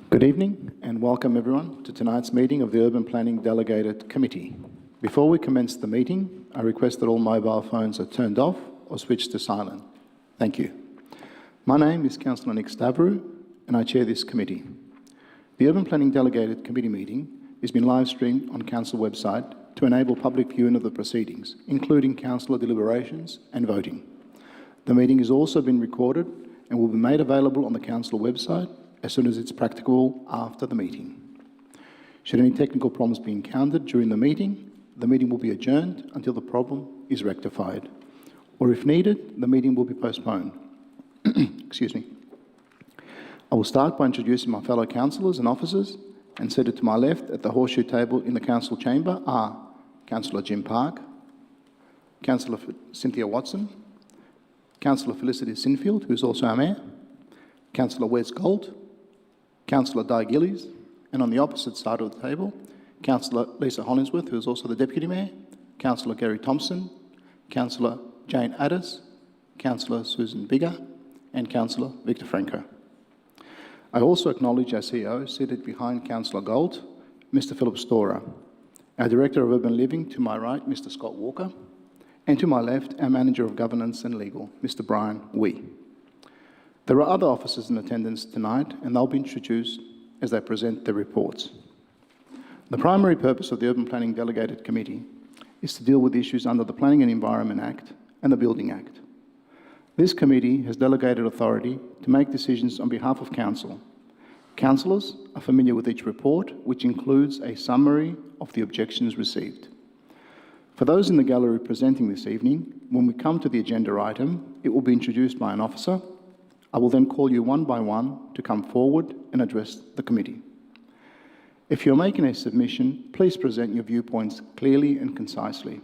Good evening and welcome everyone to tonight's meeting of the Urban Planning Delegated Committee. Before we commence the meeting, I request that all mobile phones are turned off or switched to silent. Thank you. My name is Councillor Nick Stavrou and I chair this committee. The Urban Planning Delegated Committee meeting has been live streamed on Council website to enable public viewing of the proceedings, including councillor deliberations and voting. The meeting has also been recorded and will be made available on the Council website as soon as it's practicable after the meeting. Should any technical problems be encountered during the meeting will be adjourned until the problem is rectified. Or if needed, the meeting will be postponed. Excuse me. I will start by introducing my fellow councillors and officers, and seated to my left at the horseshoe table in the Council chamber are Councillor Jim Park, Councillor Cynthia Watson, Councillor Felicity Sinfield, who is also our Mayor, Councillor Wes Gold, Councillor Di Gillies, and on the opposite side of the table, Councillor Lisa Hollingsworth, who is also the Deputy Mayor, Councillor Gary Thompson, Councillor Jane Addis, Councillor Susan Bigger, and Councillor Victor Franco. I also acknowledge our CEO, seated behind Councillor Gold, Mr. Philip Storer, our Director of Urban Living to my right, Mr. Scott Walker, and to my left, our Manager of Governance and Legal, Mr. Brian Wee. There are other officers in attendance tonight, and they'll be introduced as they present their reports. The primary purpose of the Urban Planning Delegated Committee is to deal with issues under the Planning and Environment Act and the Building Act. This committee has delegated authority to make decisions on behalf of Council. Councillors are familiar with each report, which includes a summary of the objections received. For those in the gallery presenting this evening, when we come to the agenda item, it will be introduced by an officer. I will then call you one by one to come forward and address the committee. If you're making a submission, please present your viewpoints clearly and concisely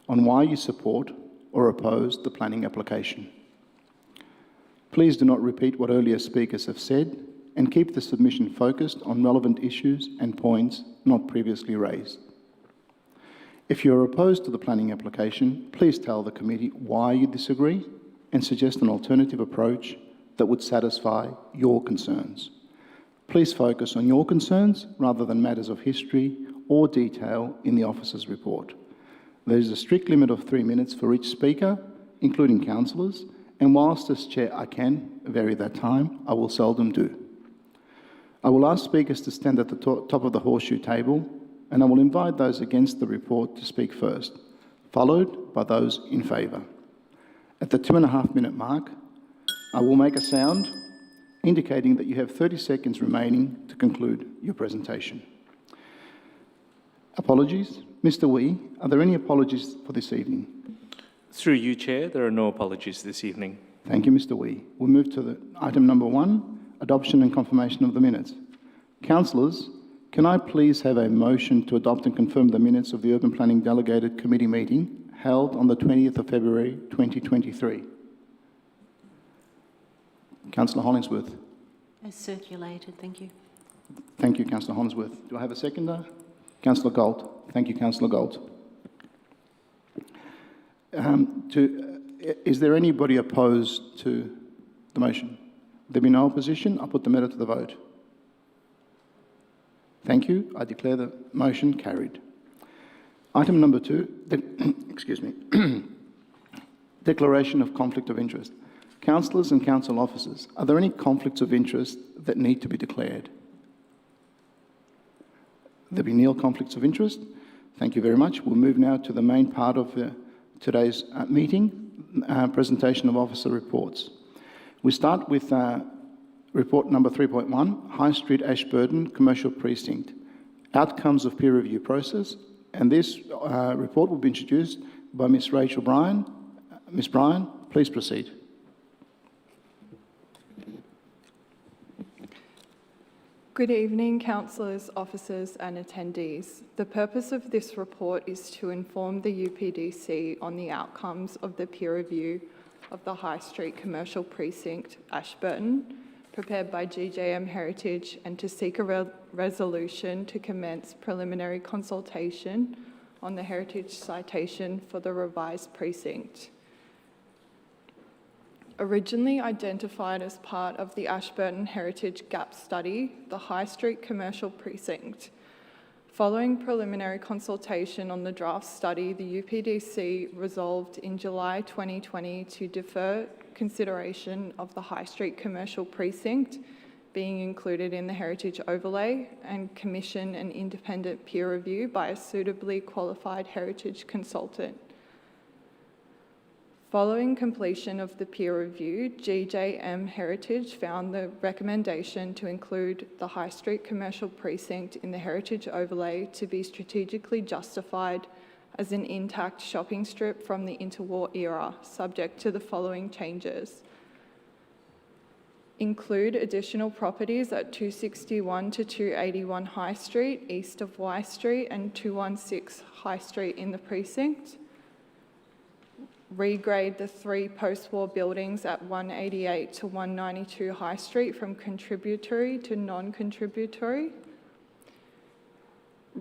on why you support or oppose the planning application. Please do not repeat what earlier speakers have said and keep the submission focused on relevant issues and points not previously raised. If you are opposed to the planning application, please tell the committee why you disagree and suggest an alternative approach that would satisfy your concerns. Please focus on your concerns rather than matters of history or detail in the officer's report. There is a strict limit of 3 minutes for each speaker, including councillors, and whilst as chair I can vary that time, I will seldom do. I will ask speakers to stand at the top of the horseshoe table, and I will invite those against the report to speak first, followed by those in favour. At the 2.5 minute mark, I will make a sound indicating that you have 30 seconds remaining to conclude your presentation. Apologies. Mr. Wee, are there any apologies for this evening? Through you, Chair, there are no apologies this evening. Thank you, Mr. Wee. We'll move to item number 1, adoption and confirmation of the minutes. Councillors, can I please have a motion to adopt and confirm the minutes of the Urban Planning Delegated Committee meeting held on the 20th of February 2023? Councillor Hollingsworth. As circulated, thank you. Thank you, Councillor Hollingsworth. Do I have a seconder? Councillor Gold. Thank you, Councillor Gold. Is there anybody opposed to the motion? There be no opposition? I'll put the matter to the vote. Thank you. I declare the motion carried. Item number 2, excuse me, declaration of conflict of interest. Councillors and council officers, are there any conflicts of interest that need to be declared? There be nil conflicts of interest. Thank you very much. We'll move now to the main part of today's meeting, presentation of officer reports. We start with report number 3.1, High Street Ashburton Commercial Precinct, outcomes of peer review process. And this report will be introduced by Ms. Rachel Bryan. Ms. Bryan, please proceed. Good evening, councillors, officers and attendees. The purpose of this report is to inform the UPDC on the outcomes of the peer review of the High Street Commercial Precinct, Ashburton, prepared by GJM Heritage, and to seek a resolution to commence preliminary consultation on the heritage citation for the revised precinct. Originally identified as part of the Ashburton Heritage Gap Study, the High Street Commercial Precinct. Following preliminary consultation on the draft study, the UPDC resolved in July 2020 to defer consideration of the High Street Commercial Precinct being included in the Heritage Overlay and commission an independent peer review by a suitably qualified heritage consultant. Following completion of the peer review, GJM Heritage found the recommendation to include the High Street Commercial Precinct in the Heritage Overlay to be strategically justified as an intact shopping strip from the interwar era, subject to the following changes. Include additional properties at 261 to 281 High Street, east of Y Street, and 216 High Street in the precinct. Regrade the 3 post-war buildings at 188 to 192 High Street from contributory to non-contributory.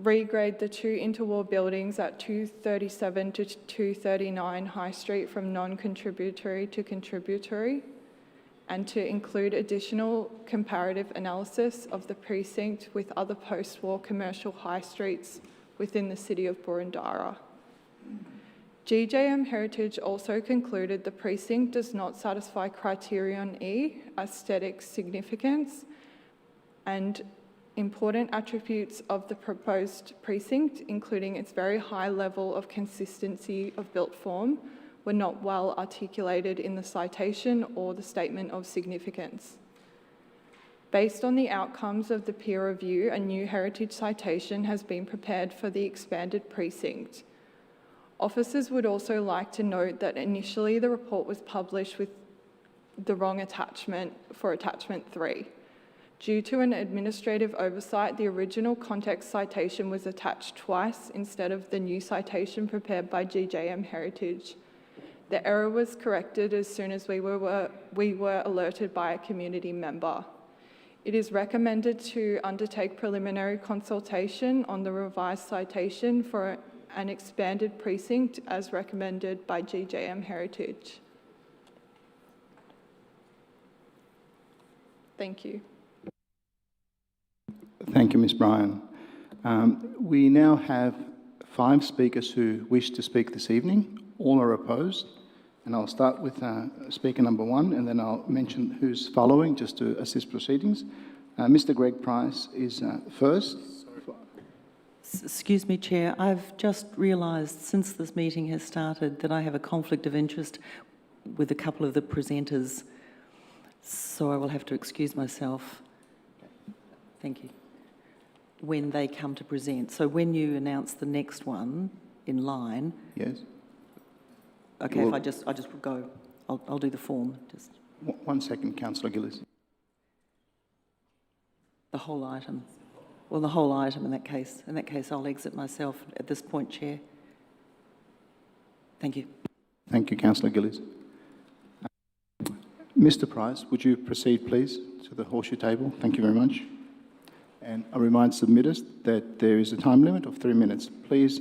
Regrade the 2 interwar buildings at 237 to 239 High Street from non-contributory to contributory, and to include additional comparative analysis of the precinct with other post-war commercial high streets within the city of Boroondara. GJM Heritage also concluded the precinct does not satisfy criterion E, aesthetic significance, and important attributes of the proposed precinct, including its very high level of consistency of built form, were not well articulated in the citation or the statement of significance. Based on the outcomes of the peer review, a new heritage citation has been prepared for the expanded precinct. Officers would also like to note that initially the report was published with the wrong attachment for attachment 3. Due to an administrative oversight, the original context citation was attached twice instead of the new citation prepared by GJM Heritage. The error was corrected as soon as we were alerted by a community member. It is recommended to undertake preliminary consultation on the revised citation for an expanded precinct as recommended by GJM Heritage. Thank you. Thank you, Ms. Bryan. We now have 5 speakers who wish to speak this evening. All are opposed. And I'll start with speaker number 1, and then I'll mention who's following just to assist proceedings. Mr. Greg Price is first. Excuse me, Chair. I've just realised since this meeting has started that I have a conflict of interest with a couple of the presenters, so I will have to excuse myself. Thank you. When they come to present. So when you announce the next one in line... Yes. Okay, well, if I just go, I'll do the form. Just 1 second, Councillor Gillis. the whole item. Well, the whole item in that case. In that case, I'll exit myself at this point, Chair. Thank you. Thank you, Councillor Gillis. Mr. Price, would you proceed, please, to the horseshoe table? Thank you very much. And I remind submitters that there is a time limit of 3 minutes. Please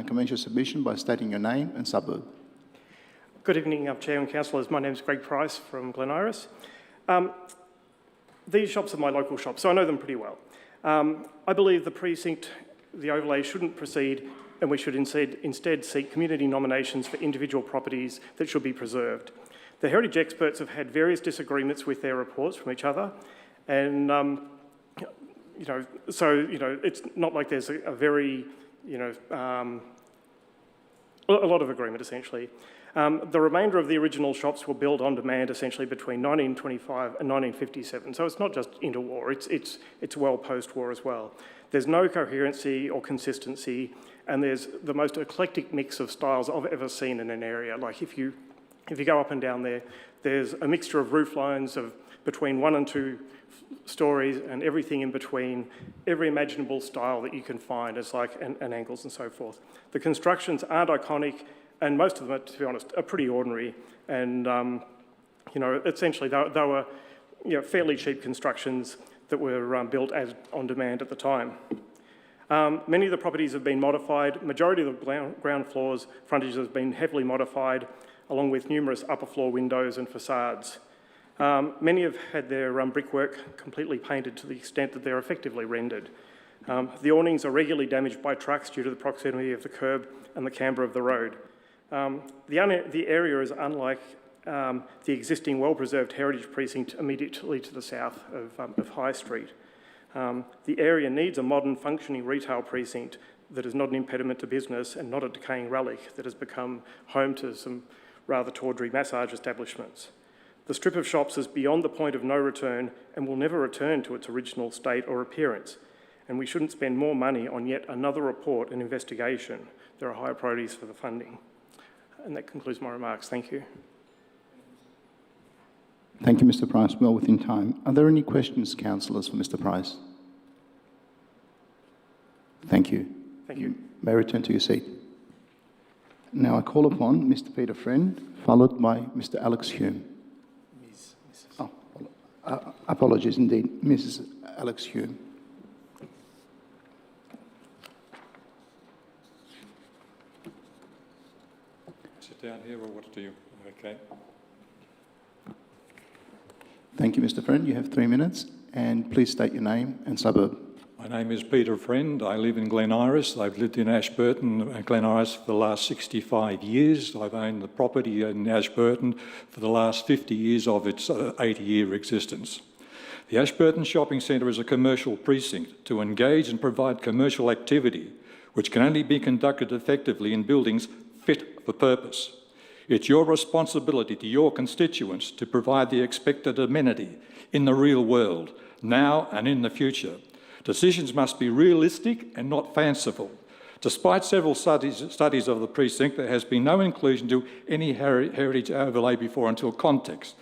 commence your submission by stating your name and suburb. Good evening, Chair and Councillors. My name is Greg Price from Glen Iris. These shops are my local shops, so I know them pretty well. I believe the precinct, the overlay, shouldn't proceed, and we should instead seek community nominations for individual properties that should be preserved. The heritage experts have had various disagreements with their reports from each other, and it's not like there's a very, a lot of agreement essentially. The remainder of the original shops were built on demand essentially between 1925 and 1957, so it's not just interwar, it's well post-war as well. There's no coherency or consistency, and there's the most eclectic mix of styles I've ever seen in an area. Like if you go up and down there, there's a mixture of roof lines of between 1 and 2 stories and everything in between, every imaginable style that you can find as and angles and so forth. The constructions aren't iconic, and most of them, to be honest, are pretty ordinary. And, essentially they were fairly cheap constructions that were built as on demand at the time. Many of the properties have been modified. Majority of the ground floors, frontages have been heavily modified. along with numerous upper floor windows and facades. Many have had their brickwork completely painted to the extent that they're effectively rendered. The awnings are regularly damaged by trucks due to the proximity of the curb and the camber of the road. The area is unlike the existing well-preserved heritage precinct immediately to the south of High Street. The area needs a modern, functioning retail precinct that is not an impediment to business and not a decaying relic that has become home to some rather tawdry massage establishments. The strip of shops is beyond the point of no return and will never return to its original state or appearance. And we shouldn't spend more money on yet another report and investigation. There are higher priorities for the funding. And that concludes my remarks. Thank you. Thank you, Mr Price. Well within time. Are there any questions, councillors, for Mr Price? Thank you. Thank you. May return to your seat. Now I call upon Mr Peter Friend, followed by Mr Alex Hume. Oh, apologies indeed. Mrs Alex Hume. Sit down here, or what do you? Okay. Thank you, Mr Friend. You have 3 minutes, and please state your name and suburb. My name is Peter Friend. I live in Glen Iris. I've lived in Ashburton and Glen Iris for the last 65 years. I've owned the property in Ashburton for the last 50 years of its 80-year existence. The Ashburton Shopping Centre is a commercial precinct to engage and provide commercial activity, which can only be conducted effectively in buildings fit for purpose. It's your responsibility to your constituents to provide the expected amenity in the real world, now and in the future. Decisions must be realistic and not fanciful. Despite several studies of the precinct, there has been no inclusion to any heritage overlay before until context.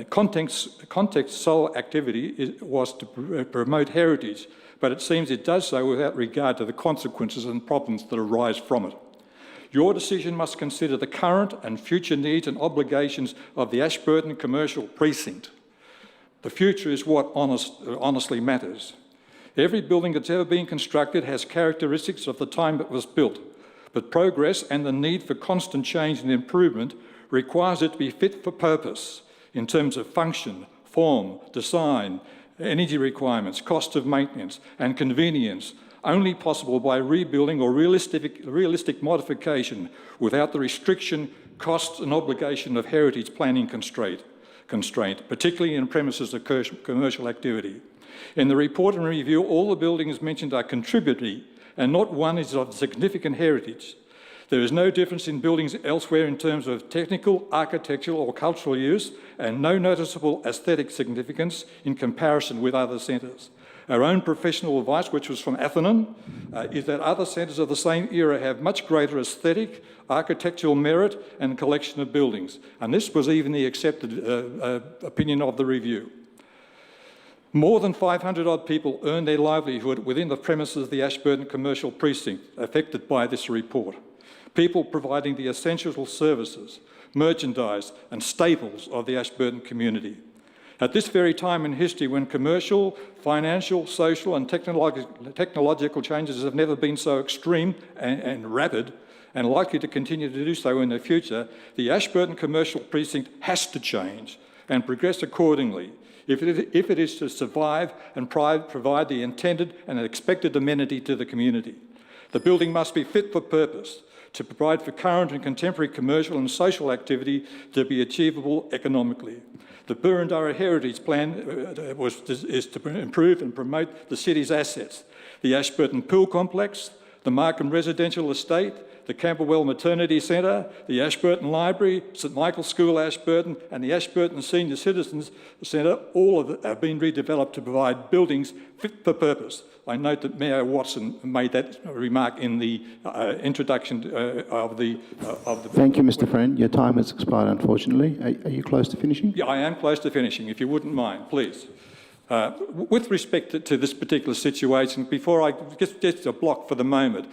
Context sole activity was to promote heritage, but it seems it does so without regard to the consequences and problems that arise from it. Your decision must consider the current and future needs and obligations of the Ashburton Commercial Precinct. The future is what honestly matters. Every building that's ever been constructed has characteristics of the time it was built, but progress and the need for constant change and improvement requires it to be fit for purpose in terms of function, form, design, energy requirements, cost of maintenance and convenience, only possible by rebuilding or realistic modification without the restriction, costs and obligation of heritage planning constraint, particularly in premises of commercial activity. In the report and review, all the buildings mentioned are contributory and not one is of significant heritage. There is no difference in buildings elsewhere in terms of technical, architectural or cultural use and no noticeable aesthetic significance in comparison with other centres. Our own professional advice, which was from Atherton, is that other centres of the same era have much greater aesthetic, architectural merit and collection of buildings. And this was even the accepted opinion of the review. More than 500 odd people earn their livelihood within the premises of the Ashburton Commercial Precinct affected by this report. People providing the essential services, merchandise and staples of the Ashburton community. At this very time in history when commercial, financial, social and technological changes have never been so extreme and rapid and likely to continue to do so in the future, the Ashburton Commercial Precinct has to change and progress accordingly if it is to survive and provide the intended and expected amenity to the community. The building must be fit for purpose to provide for current and contemporary commercial and social activity to be achievable economically. The Burundara Heritage Plan is to improve and promote the city's assets. The Ashburton Pool Complex, the Markham Residential Estate, the Camberwell Maternity Centre, the Ashburton Library, St Michael's School Ashburton and the Ashburton Senior Citizens Centre, all of it have been redeveloped to provide buildings fit for purpose. I note that Mayor Watson made that remark in the introduction of the... Thank you, Mr Friend. Your time has expired, unfortunately. Are you close to finishing? Yeah, I am close to finishing, if you wouldn't mind, please. With respect to this particular situation, before I just a block for the moment,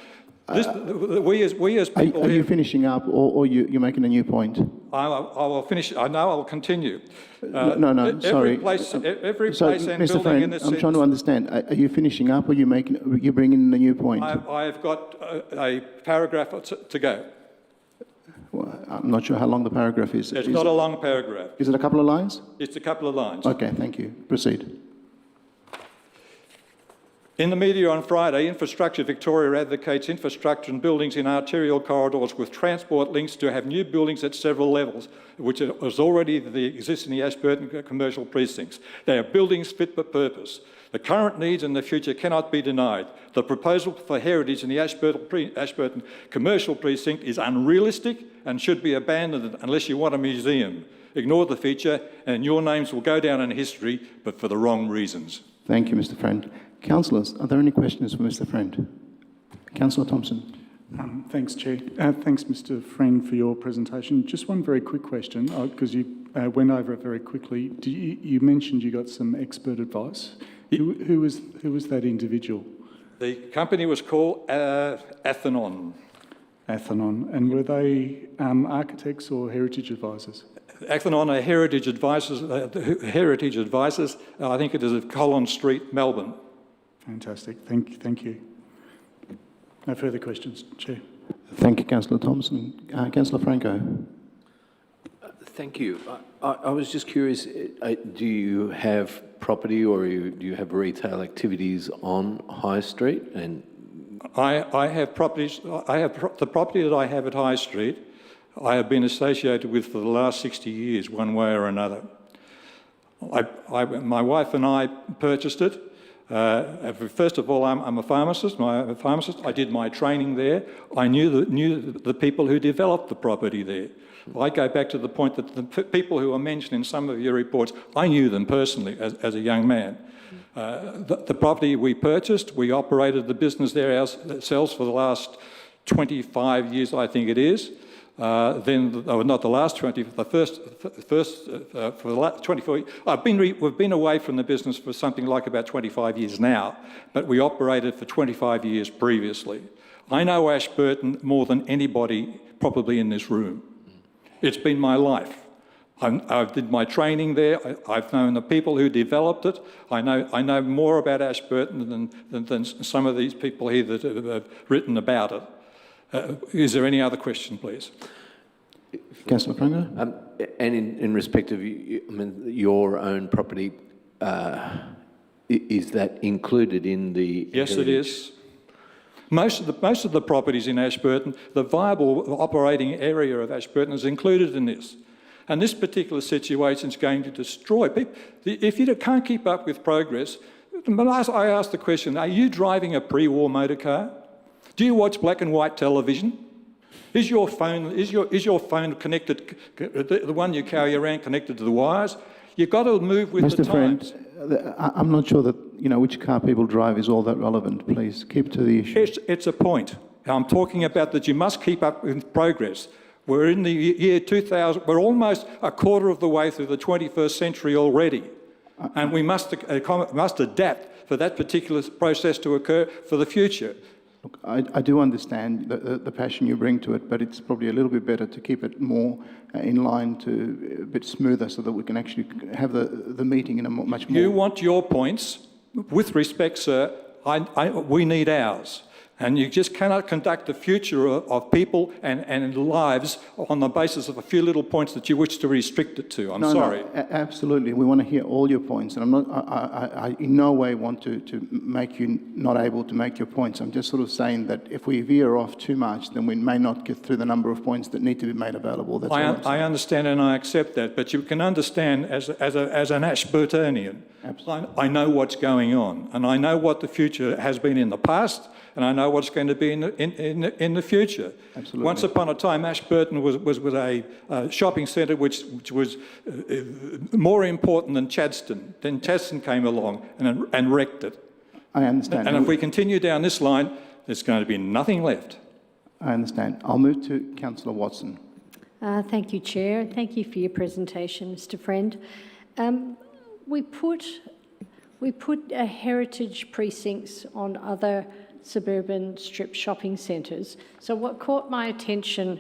we as people... Are you finishing up or you're making a new point? I will finish. I know I will continue. No, sorry. Every place and Mr. building Friend, in this I'm trying to understand. Are you finishing up or you're bringing in a new point? I have got a paragraph to go. I'm not sure how long the paragraph is. It's not a long paragraph. Is it a couple of lines? It's a couple of lines. Okay, thank you. Proceed. In the media on Friday, Infrastructure Victoria advocates infrastructure and buildings in arterial corridors with transport links to have new buildings at several levels, which is already exist in the Ashburton commercial precincts. They are buildings fit for purpose. The current needs and the future cannot be denied. The proposal for heritage in the Ashburton commercial precinct is unrealistic and should be abandoned unless you want a museum. Ignore the feature and your names will go down in history, but for the wrong reasons. Thank you, Mr. Friend. Councillors, are there any questions for Mr. Friend? Councillor Thompson. Thanks, Chair. Thanks, Mr. Friend, for your presentation. Just one very quick question, because you went over it very quickly. You mentioned you got some expert advice. Who was that individual? The company was called Athenon. Athenon. And were they architects or heritage advisors? Athenon are heritage advisors. I think it is at Collins Street, Melbourne. Fantastic. Thank you. No further questions, Chair. Thank you, Councillor Thompson. Councillor Franco. Thank you. I was just curious, do you have property or do you have retail activities on High Street? And I have properties. The property that I have at High Street, I have been associated with for the last 60 years, one way or another. My wife and I purchased it. First of all, I'm a pharmacist. I did my training there. I knew the people who developed the property there. I go back to the point that the people who are mentioned in some of your reports, I knew them personally as a young man. The property we purchased, we operated the business there ourselves for the last 25 years, I think it is. Not the last 20, the first for the last 24 years. We've been away from the business for something like about 25 years now, but we operated for 25 years previously. I know Ashburton more than anybody probably in this room. It's been my life. I did my training there. I've known the people who developed it. I know more about Ashburton than some of these people here that have written about it. Is there any other question, please? Councillor Franco. and in respect of your own property, is that included in the? Yes, it is. Most of the properties in Ashburton, the viable operating area of Ashburton is included in this. And this particular situation is going to destroy people. If you can't keep up with progress, I ask the question, are you driving a pre-war motor car? Do you watch black and white television? Is your phone connected, the one you carry around connected to the wires? You've got to move with the times. Mr. Friend, I'm not sure that, which car people drive is all that relevant. Please keep to the issue. It's a point. I'm talking about that you must keep up with progress. We're in the year 2000, we're almost a quarter of the way through the 21st century already. And we must adapt for that particular process to occur for the future. Look, I do understand the passion you bring to it, but it's probably a little bit better to keep it more in line, to a bit smoother, so that we can actually have the meeting in a much more... You want your points. With respect, sir, we need ours. And you just cannot conduct the future of people and lives on the basis of a few little points that you wish to restrict it to. I'm sorry. No, absolutely. We want to hear all your points. And I in no way want to make you not able to make your points. I'm just sort of saying that if we veer off too much, then we may not get through the number of points that need to be made available. That's all I'm saying. I understand and I accept that, but you can understand as an Ashburtonian, I know what's going on, and I know what the future has been in the past, and I know what's going to be in the future. Absolutely. Once upon a time, Ashburton was a shopping centre which was more important than Chadstone. Then Chadstone came along and wrecked it. I understand. And if we continue down this line, there's going to be nothing left. I understand. I'll move to Councillor Watson. Thank you, Chair. Thank you for your presentation, Mr. Friend. We put heritage precincts on other suburban strip shopping centres. So what caught my attention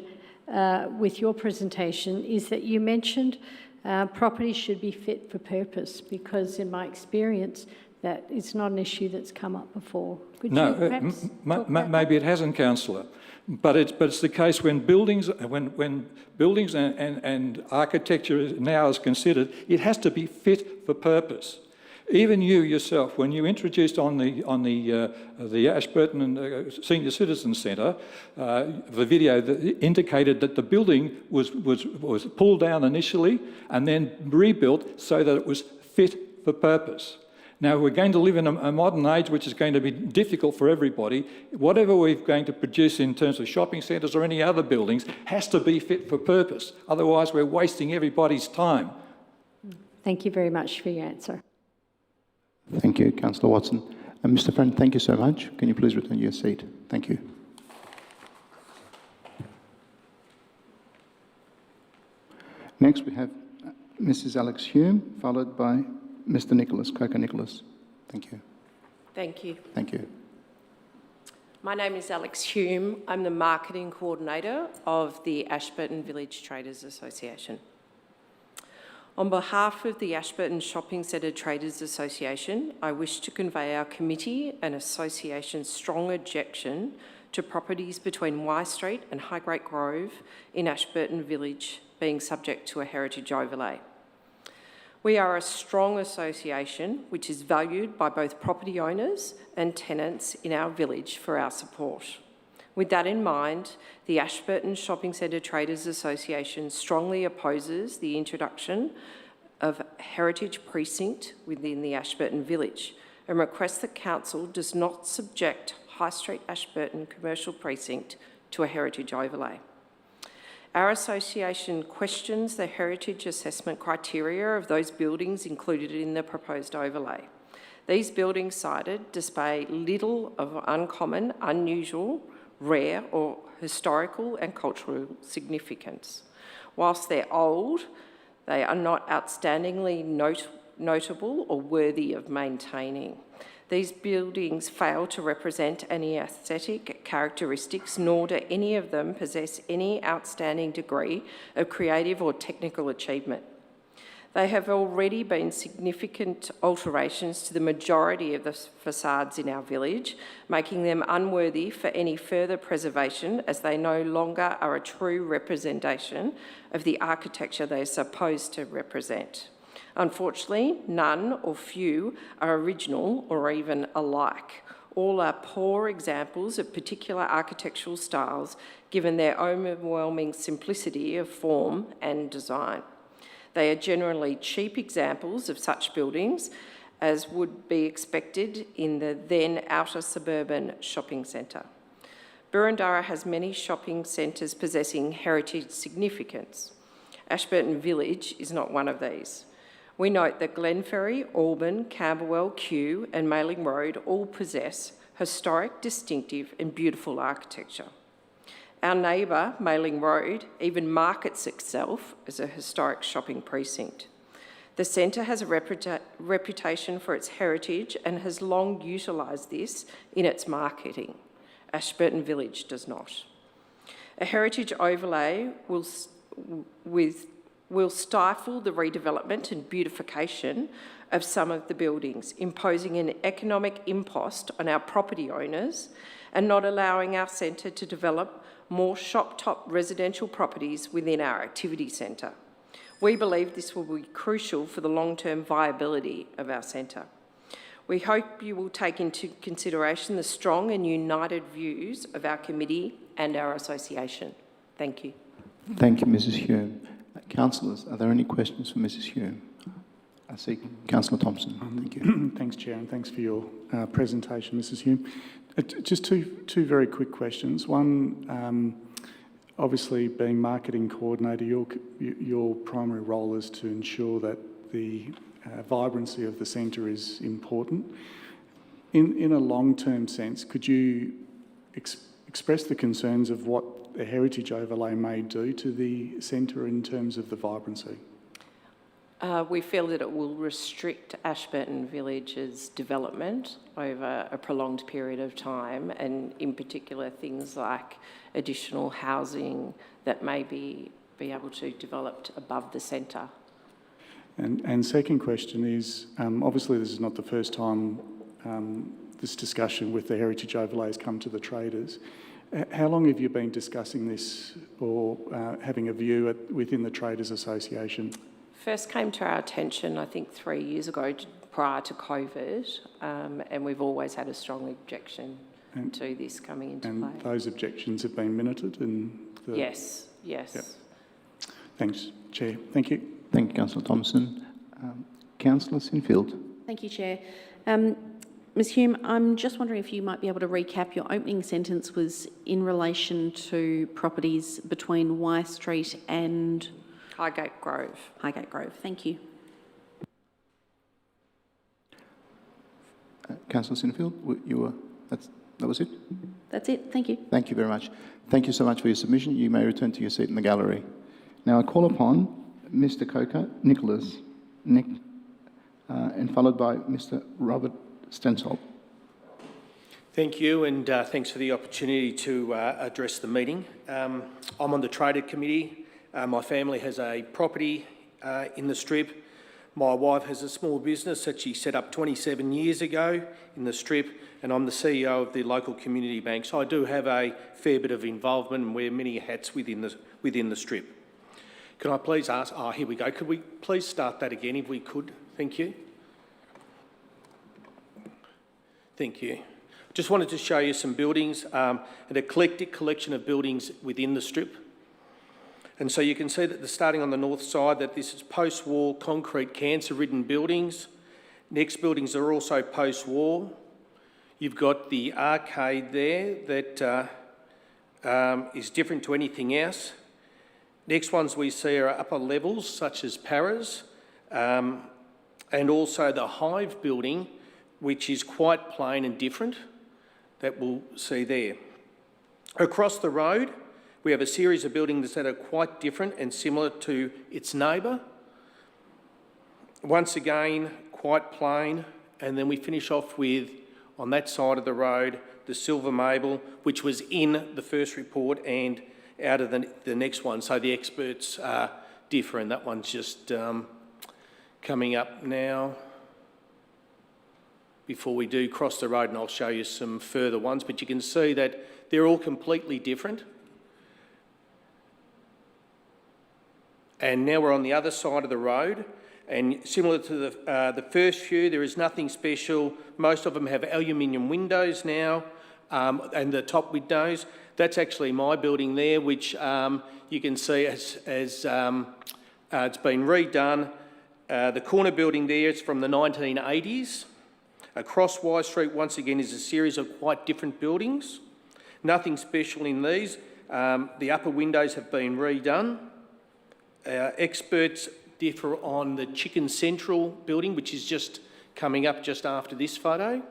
with your presentation is that you mentioned properties should be fit for purpose, because in my experience, that it's not an issue that's come up before. Could No, you perhaps talk about that? maybe it hasn't, councillor, but it's the case when buildings and architecture now is considered, it has to be fit for purpose. Even you yourself, when you introduced on the Ashburton and Senior Citizens Centre, the video that indicated that the building was pulled down initially and then rebuilt so that it was fit for purpose. Now, we're going to live in a modern age which is going to be difficult for everybody. Whatever we're going to produce in terms of shopping centres or any other buildings has to be fit for purpose. Otherwise, we're wasting everybody's time. Thank you very much for your answer. Thank you, Councillor Watson. And Mr. Friend, thank you so much. Can you please return to your seat? Thank you. Next, we have Mrs. Alex Hume, followed by Mr. Nicholas, Coker Nicholas. Thank you. Thank you. Thank you. My name is Alex Hume. I'm the Marketing Coordinator of the Ashburton Village Traders Association. On behalf of the Ashburton Shopping Centre Traders Association, I wish to convey our committee and association's strong objection to properties between Y Street and Highgate Grove in Ashburton Village being subject to a heritage overlay. We are a strong association which is valued by both property owners and tenants in our village for our support. With that in mind, the Ashburton Shopping Centre Traders Association strongly opposes the introduction of heritage precinct within the Ashburton Village and requests that Council does not subject High Street Ashburton Commercial Precinct to a heritage overlay. Our association questions the heritage assessment criteria of those buildings included in the proposed overlay. These buildings cited display little of uncommon, unusual, rare or historical and cultural significance. Whilst they're old, they are not outstandingly notable or worthy of maintaining. These buildings fail to represent any aesthetic characteristics, nor do any of them possess any outstanding degree of creative or technical achievement. There have already been significant alterations to the majority of the facades in our village, making them unworthy for any further preservation as they no longer are a true representation of the architecture they are supposed to represent. Unfortunately, none or few are original or even alike. All are poor examples of particular architectural styles given their overwhelming simplicity of form and design. They are generally cheap examples of such buildings as would be expected in the then outer suburban shopping centre. Burundara has many shopping centres possessing heritage significance. Ashburton Village is not one of these. We note that Glenferrie, Auburn, Camberwell, Kew and Mailing Road all possess historic, distinctive and beautiful architecture. Our neighbour, Mailing Road, even markets itself as a historic shopping precinct. The centre has a reputation for its heritage and has long utilised this in its marketing. Ashburton Village does not. A heritage overlay will stifle the redevelopment and beautification of some of the buildings, imposing an economic impost on our property owners and not allowing our centre to develop more shop-top residential properties within our activity centre. We believe this will be crucial for the long-term viability of our centre. We hope you will take into consideration the strong and united views of our committee and our association. Thank you. Thank you, Mrs. Hume. Councillors, are there any questions for Mrs. Hume? I see Councillor Thompson. Thank you. Thanks, Chair, and thanks for your presentation, Mrs. Hume. Just two very quick questions. One, obviously being marketing coordinator, your primary role is to ensure that the vibrancy of the centre is important. In a long-term sense, could you express the concerns of what a heritage overlay may do to the centre in terms of the vibrancy? We feel that it will restrict Ashburton Village's development over a prolonged period of time, and in particular things like additional housing that may be able to develop above the centre. And second question is, obviously this is not the first time this discussion with the heritage overlay has come to the traders. How long have you been discussing this or having a view within the Traders Association? First came to our attention, I think, 3 years ago, prior to COVID, and we've always had a strong objection to this coming into play. And those objections have been minuted in the... Yes. Yep. Thanks, Chair. Thank you. Thank you, Councillor Thompson. Councillor Sinfield. Thank you, Chair. Ms Hume, I'm just wondering if you might be able to recap. Your opening sentence was in relation to properties between Y Street and... Highgate Grove. Highgate Grove. Thank you. Councillor Sinfield, that was it? That's it. Thank you. Thank you very much. Thank you so much for your submission. You may return to your seat in the gallery. Now I call upon Mr Coker, Nicholas, Nick, and followed by Mr Robert Stensholt. Thank you, and thanks for the opportunity to address the meeting. I'm on the Trader Committee. My family has a property in the Strip. My wife has a small business that she set up 27 years ago in the Strip, and I'm the CEO of the local community bank. So I do have a fair bit of involvement and wear many hats within the Strip. Can I please ask, here we go. Could we please start that again if we could? Thank you. Thank you. Just wanted to show you some buildings, an eclectic collection of buildings within the Strip. And so you can see that starting on the north side that this is post-war concrete cancer-ridden buildings. Next buildings are also post-war. You've got the arcade there that is different to anything else. Next ones we see are upper levels such as Paras, and also the Hive building, which is quite plain and different, that we'll see there. Across the road, we have a series of buildings that are quite different and similar to its neighbour. Once again, quite plain, and then we finish off with, on that side of the road, the Silver Mabel, which was in the first report and out of the next one. So the experts differ, and that one's just coming up now. Before we do cross the road, and I'll show you some further ones, but you can see that they're all completely different. And now we're on the other side of the road, and similar to the first few, there is nothing special. Most of them have aluminium windows now, and the top windows. That's actually my building there, which you can see as it's been redone. The corner building there is from the 1980s. Across Y Street, once again, is a series of quite different buildings. Nothing special in these. The upper windows have been redone. Experts differ on the Chicken Central building, which is just coming up just after this photo.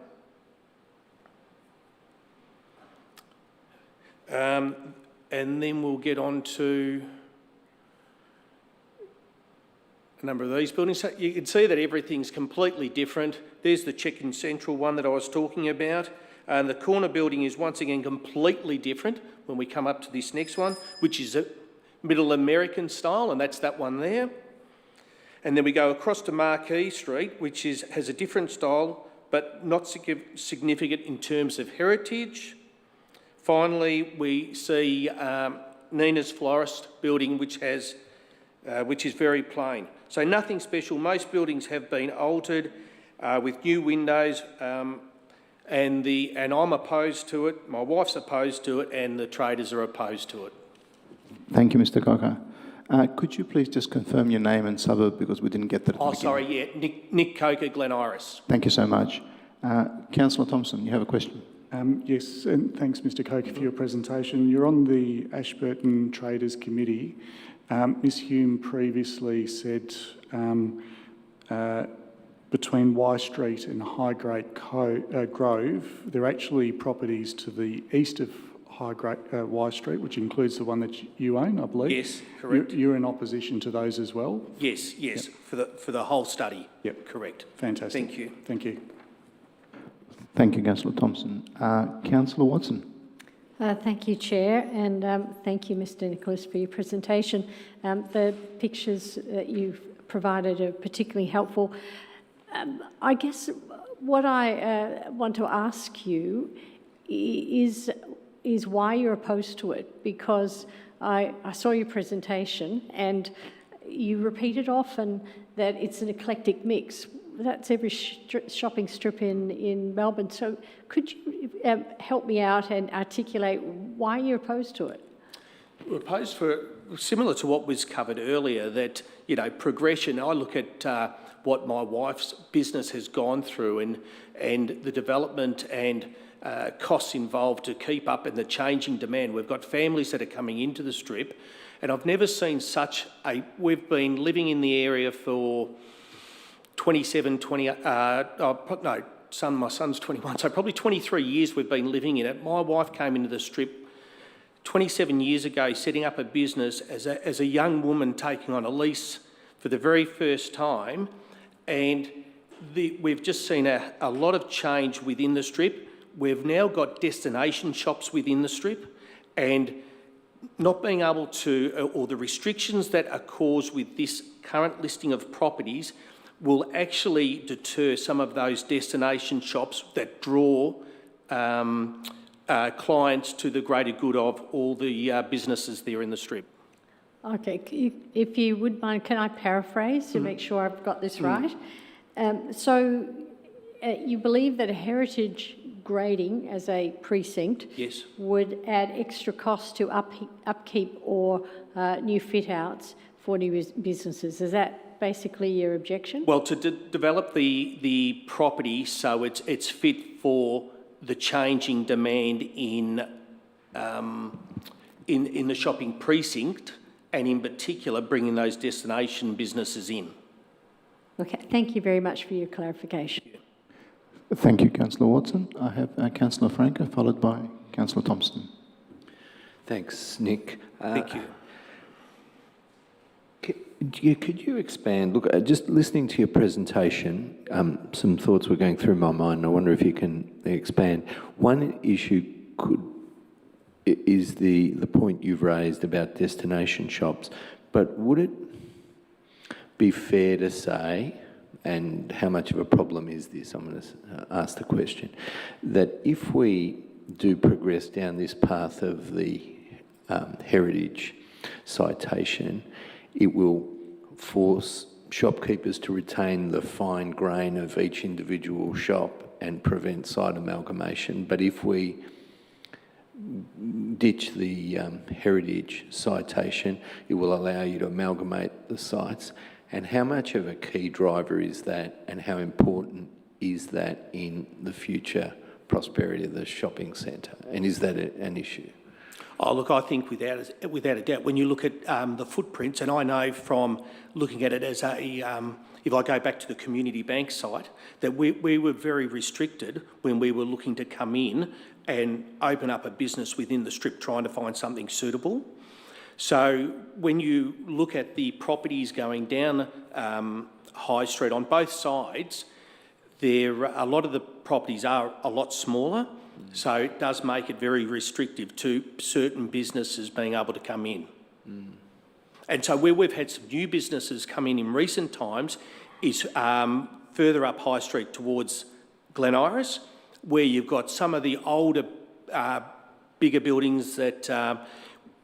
And then we'll get on to a number of these buildings. So you can see that everything's completely different. There's the Chicken Central one that I was talking about. And the corner building is once again completely different when we come up to this next one, which is a Middle American style, and that's that one there. And then we go across to Marquee Street, which has a different style, but not significant in terms of heritage. Finally, we see Nina's Florist building, which is very plain. So nothing special. Most buildings have been altered with new windows, and I'm opposed to it. My wife's opposed to it, and the traders are opposed to it. Thank you, Mr Coker. Could you please just confirm your name and suburb, because we didn't get that at the beginning. Sorry, yeah, Nick Coker, Glen Iris. Thank you so much. Councillor Thompson, you have a question? Yes, and thanks, Mr Coker, for your presentation. You're on the Ashburton Traders Committee. Ms Hume previously said between Y Street and Highgate Grove, there are actually properties to the east of Y Street, which includes the one that you own, I believe. Yes, correct. You're in opposition to those as well? Yes, Yep. for the whole study. Yep. Correct. Fantastic. Thank you. Thank you. Thank you, Councillor Thompson. Councillor Watson. Thank you, Chair, and thank you, Mr Nicholas, for your presentation. The pictures that you've provided are particularly helpful. I guess what I want to ask you is why you're opposed to it, because I saw your presentation and you repeated often that it's an eclectic mix. That's every shopping strip in Melbourne. So could you help me out and articulate why you're opposed to it? We're opposed for, similar to what was covered earlier, that, you know, progression. I look at what my wife's business has gone through and the development and costs involved to keep up and the changing demand. We've got families that are coming into the strip, and I've never seen such a... We've been living in the area for 27, 20... my son's 21, so probably 23 years we've been living in it. My wife came into the strip 27 years ago, setting up a business as a young woman, taking on a lease for the very first time, and we've just seen a lot of change within the strip. We've now got destination shops within the strip, and not being able to, or the restrictions that are caused with this current listing of properties will actually deter some of those destination shops that draw clients to the greater good of all the businesses there in the strip. Okay, if you would mind, can I paraphrase to make sure I've got this right? So you believe that a heritage grading as a precinct Yes. would add extra costs to upkeep or new fit-outs for new businesses. Is that basically your objection? Well, to develop the property so it's fit for the changing demand in the shopping precinct, and in particular bringing those destination businesses in. Okay, thank you very much for your clarification. Thank you, Councillor Watson. I have Councillor Franco, followed by Councillor Thompson. Thanks, Nick. Thank you. Could you expand? Look, just listening to your presentation, some thoughts were going through my mind. I wonder if you can expand. One issue is the point you've raised about destination shops, but would it be fair to say, and how much of a problem is this? I'm going to ask the question, that if we do progress down this path of the heritage citation, it will force shopkeepers to retain the fine grain of each individual shop and prevent site amalgamation. But if we ditch the heritage citation, it will allow you to amalgamate the sites. And how much of a key driver is that, and how important is that in the future prosperity of the shopping centre? And is that an issue? Oh, look, I think without a doubt, when you look at the footprints, and I know from looking at it as if I go back to the community bank site, that we were very restricted when we were looking to come in and open up a business within the strip, trying to find something suitable. So when you look at the properties going down High Street on both sides, a lot of the properties are a lot smaller, so it does make it very restrictive to certain businesses being able to come in. And so where we've had some new businesses come in recent times is further up High Street towards Glen Iris, where you've got some of the older, bigger buildings that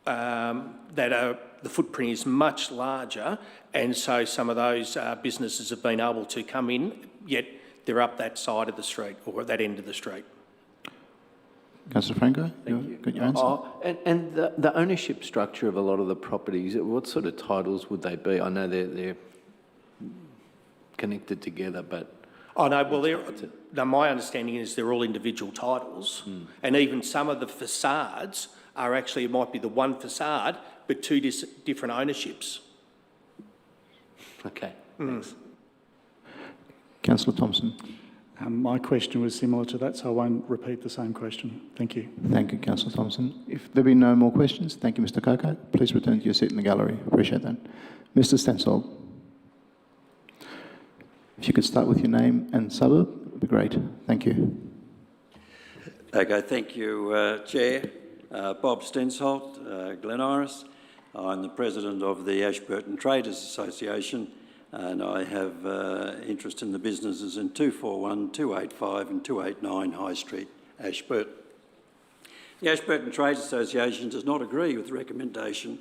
the footprint is much larger, and so some of those businesses have been able to come in, yet they're up that side of the street or at that end of the street. Councillor Franco, Thank you. got your answer? And the ownership structure of a lot of the properties, what sort of titles would they be? I know they're connected together, but... Oh, no, well, my understanding is they're all individual titles, and even some of the facades are actually, it might be the one facade, but two different ownerships. Okay, thanks. Councillor Thompson. My question was similar to that, so I won't repeat the same question. Thank you. Thank you, Councillor Thompson. If there be no more questions, thank you, Mr. Coco. Please return to your seat in the gallery. Appreciate that. Mr. Stensold. If you could start with your name and suburb, it would be great. Thank you. Okay, thank you, Chair. Bob Stensold, Glen Iris. I'm the President of the Ashburton Traders Association. and I have interest in the businesses in 241, 285 and 289 High Street, Ashburton. The Ashburton Trade Association does not agree with the recommendation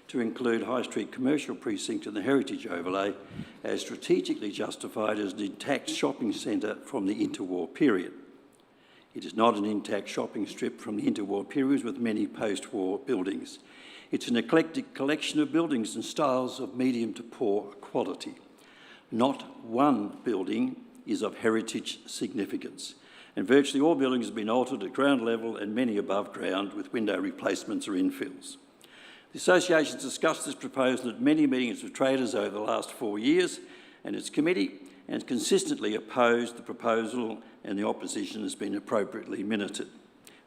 to include High Street Commercial Precinct in the Heritage Overlay as strategically justified as an intact shopping centre from the interwar period. It is not an intact shopping strip from the interwar period with many post-war buildings. It's an eclectic collection of buildings and styles of medium to poor quality. Not one building is of heritage significance, and virtually all buildings have been altered at ground level and many above ground with window replacements or infills. The Association has discussed this proposal at many meetings with traders over the last 4 years and its committee, and consistently opposed the proposal, and the opposition has been appropriately minuted.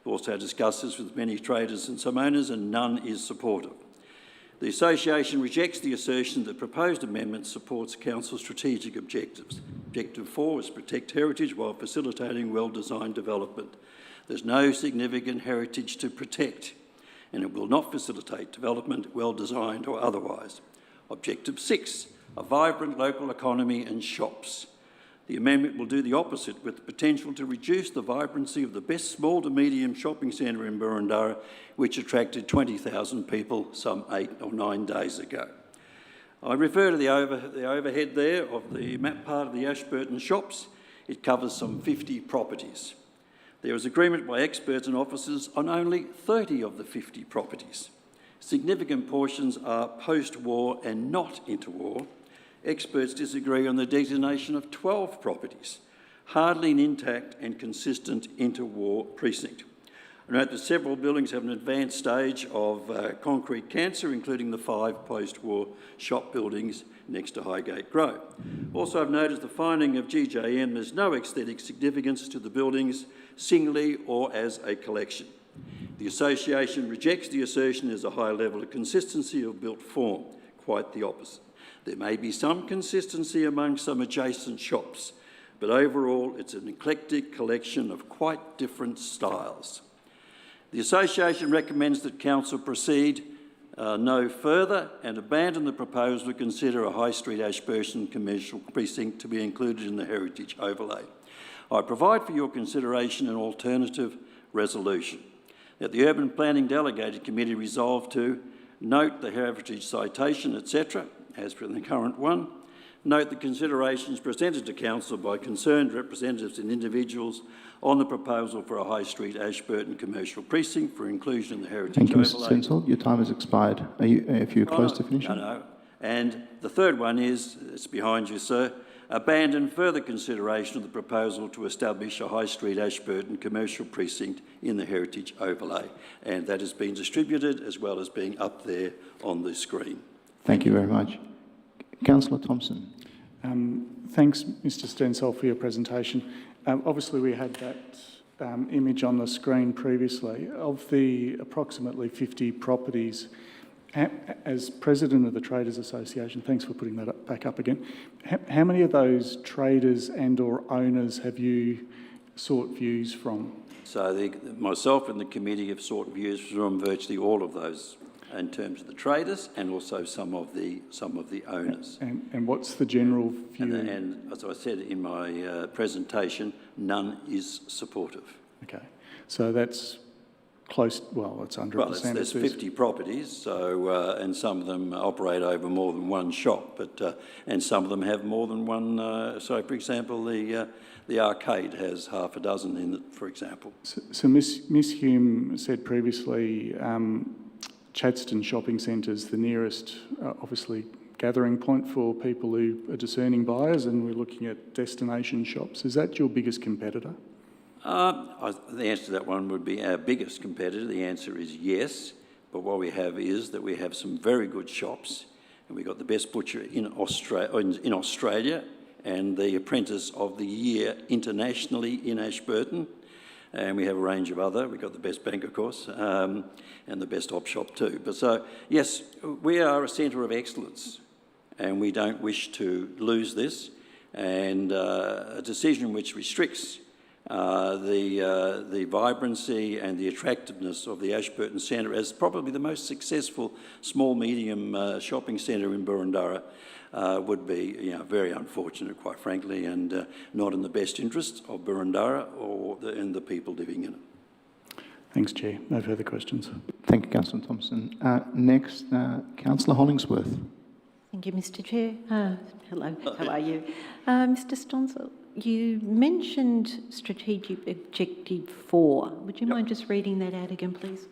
We've also discussed this with many traders and some owners, and none is supportive. The Association rejects the assertion that proposed amendment supports Council's strategic objectives. Objective 4 is protect heritage while facilitating well-designed development. There's no significant heritage to protect, and it will not facilitate development, well-designed or otherwise. Objective 6, a vibrant local economy and shops. The amendment will do the opposite, with the potential to reduce the vibrancy of the best small to medium shopping centre in Boroondara, which attracted 20,000 people some 8 or 9 days ago. I refer to the overhead there of the map part of the Ashburton shops. It covers some 50 properties. There is agreement by experts and officers on only 30 of the 50 properties. Significant portions are post-war and not interwar. Experts disagree on the designation of 12 properties, hardly an intact and consistent interwar precinct. I note that several buildings have an advanced stage of concrete cancer, including the 5 post-war shop buildings next to Highgate Grove. Also, I've noticed the finding of GJM there's no aesthetic significance to the buildings singly or as a collection. The Association rejects the assertion there's a high level of consistency of built form. Quite the opposite. There may be some consistency among some adjacent shops, but overall it's an eclectic collection of quite different styles. The Association recommends that Council proceed no further and abandon the proposal to consider a High Street Ashburton commercial precinct to be included in the Heritage Overlay. I provide for your consideration an alternative resolution that the Urban Planning Delegated Committee resolve to note the heritage citation, etc., as per the current one, note the considerations presented to Council by concerned representatives and individuals on the proposal for a High Street Ashburton commercial precinct for inclusion in the Heritage Overlay. Thank you, Mr. Stencil. Your time has expired. If you're close to finishing? No. And the third one is, it's behind you, sir, abandon further consideration of the proposal to establish a High Street Ashburton commercial precinct in the Heritage Overlay. And that has been distributed as well as being up there on the screen. Thank you very much. Councillor Thompson. Thanks, Mr. Stencil, for your presentation. Obviously, we had that image on the screen previously. Of the approximately 50 properties, as President of the Traders Association, thanks for putting that back up again, how many of those traders and or owners have you sought views from? So myself and the committee have sought views from virtually all of those in terms of the traders and also some of the owners. And what's the general view? And as I said in my presentation, none is supportive. Okay, so that's close, well, it's 100%. Well, there's 50 properties, so and some of them operate over more than one shop, but and some of them have more than one. So, for example, the arcade has half a dozen in it, for example. So Ms Hume said previously, Chadstone Shopping Centre's the nearest, obviously, gathering point for people who are discerning buyers, and we're looking at destination shops. Is that your biggest competitor? The answer to that one would be our biggest competitor. The answer is yes, but what we have is that we have some very good shops, and we've got the best butcher in Australia and the Apprentice of the Year internationally in Ashburton. And we have a range of other. We've got the best bank, of course, and the best op shop too. But so, yes, we are a centre of excellence, and we don't wish to lose this. And a decision which restricts the vibrancy and the attractiveness of the Ashburton Centre as probably the most successful small-medium shopping centre in Boroondara would be very unfortunate, quite frankly, and not in the best interests of Boroondara and the people living in it. Thanks, Chair. No further questions. Thank you, Councillor Thompson. Next, Councillor Hollingsworth. Thank you, Mr. Chair. Hello, how are you? Mr. Stoncel, you mentioned strategic objective 4. Would you mind just reading that out again, please?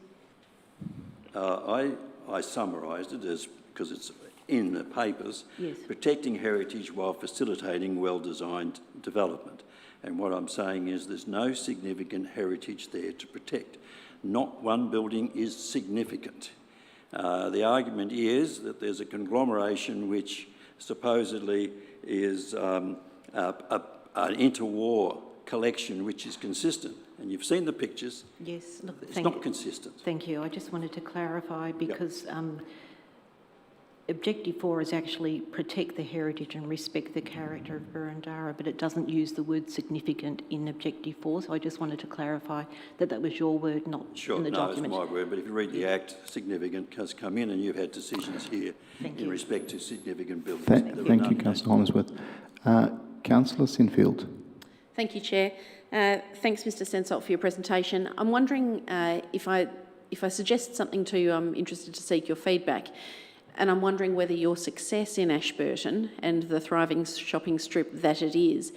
I summarised it as, because it's in the papers, yes. Protecting heritage while facilitating well-designed development. And what I'm saying is there's no significant heritage there to protect. Not one building is significant. The argument is that there's a conglomeration which supposedly is an interwar collection which is consistent. And you've seen the pictures. Yes, look, it's not consistent. Thank you. I just wanted to clarify because Objective 4 is actually protect the heritage and respect the character of Boroondara, but it doesn't use the word significant in Objective 4, so I just wanted to clarify that that was your word, not in the document. Sure, no, it's my word, but if you read the Act, significant has come in and you've had decisions here in respect to significant buildings. Thank you, Councillor Hollingsworth. Councillor Sinfield. Thank you, Chair. Thanks, Mr. Sensalt, for your presentation. I'm wondering if I suggest something to you, I'm interested to seek your feedback. And I'm wondering whether your success in Ashburton and the thriving shopping strip that it is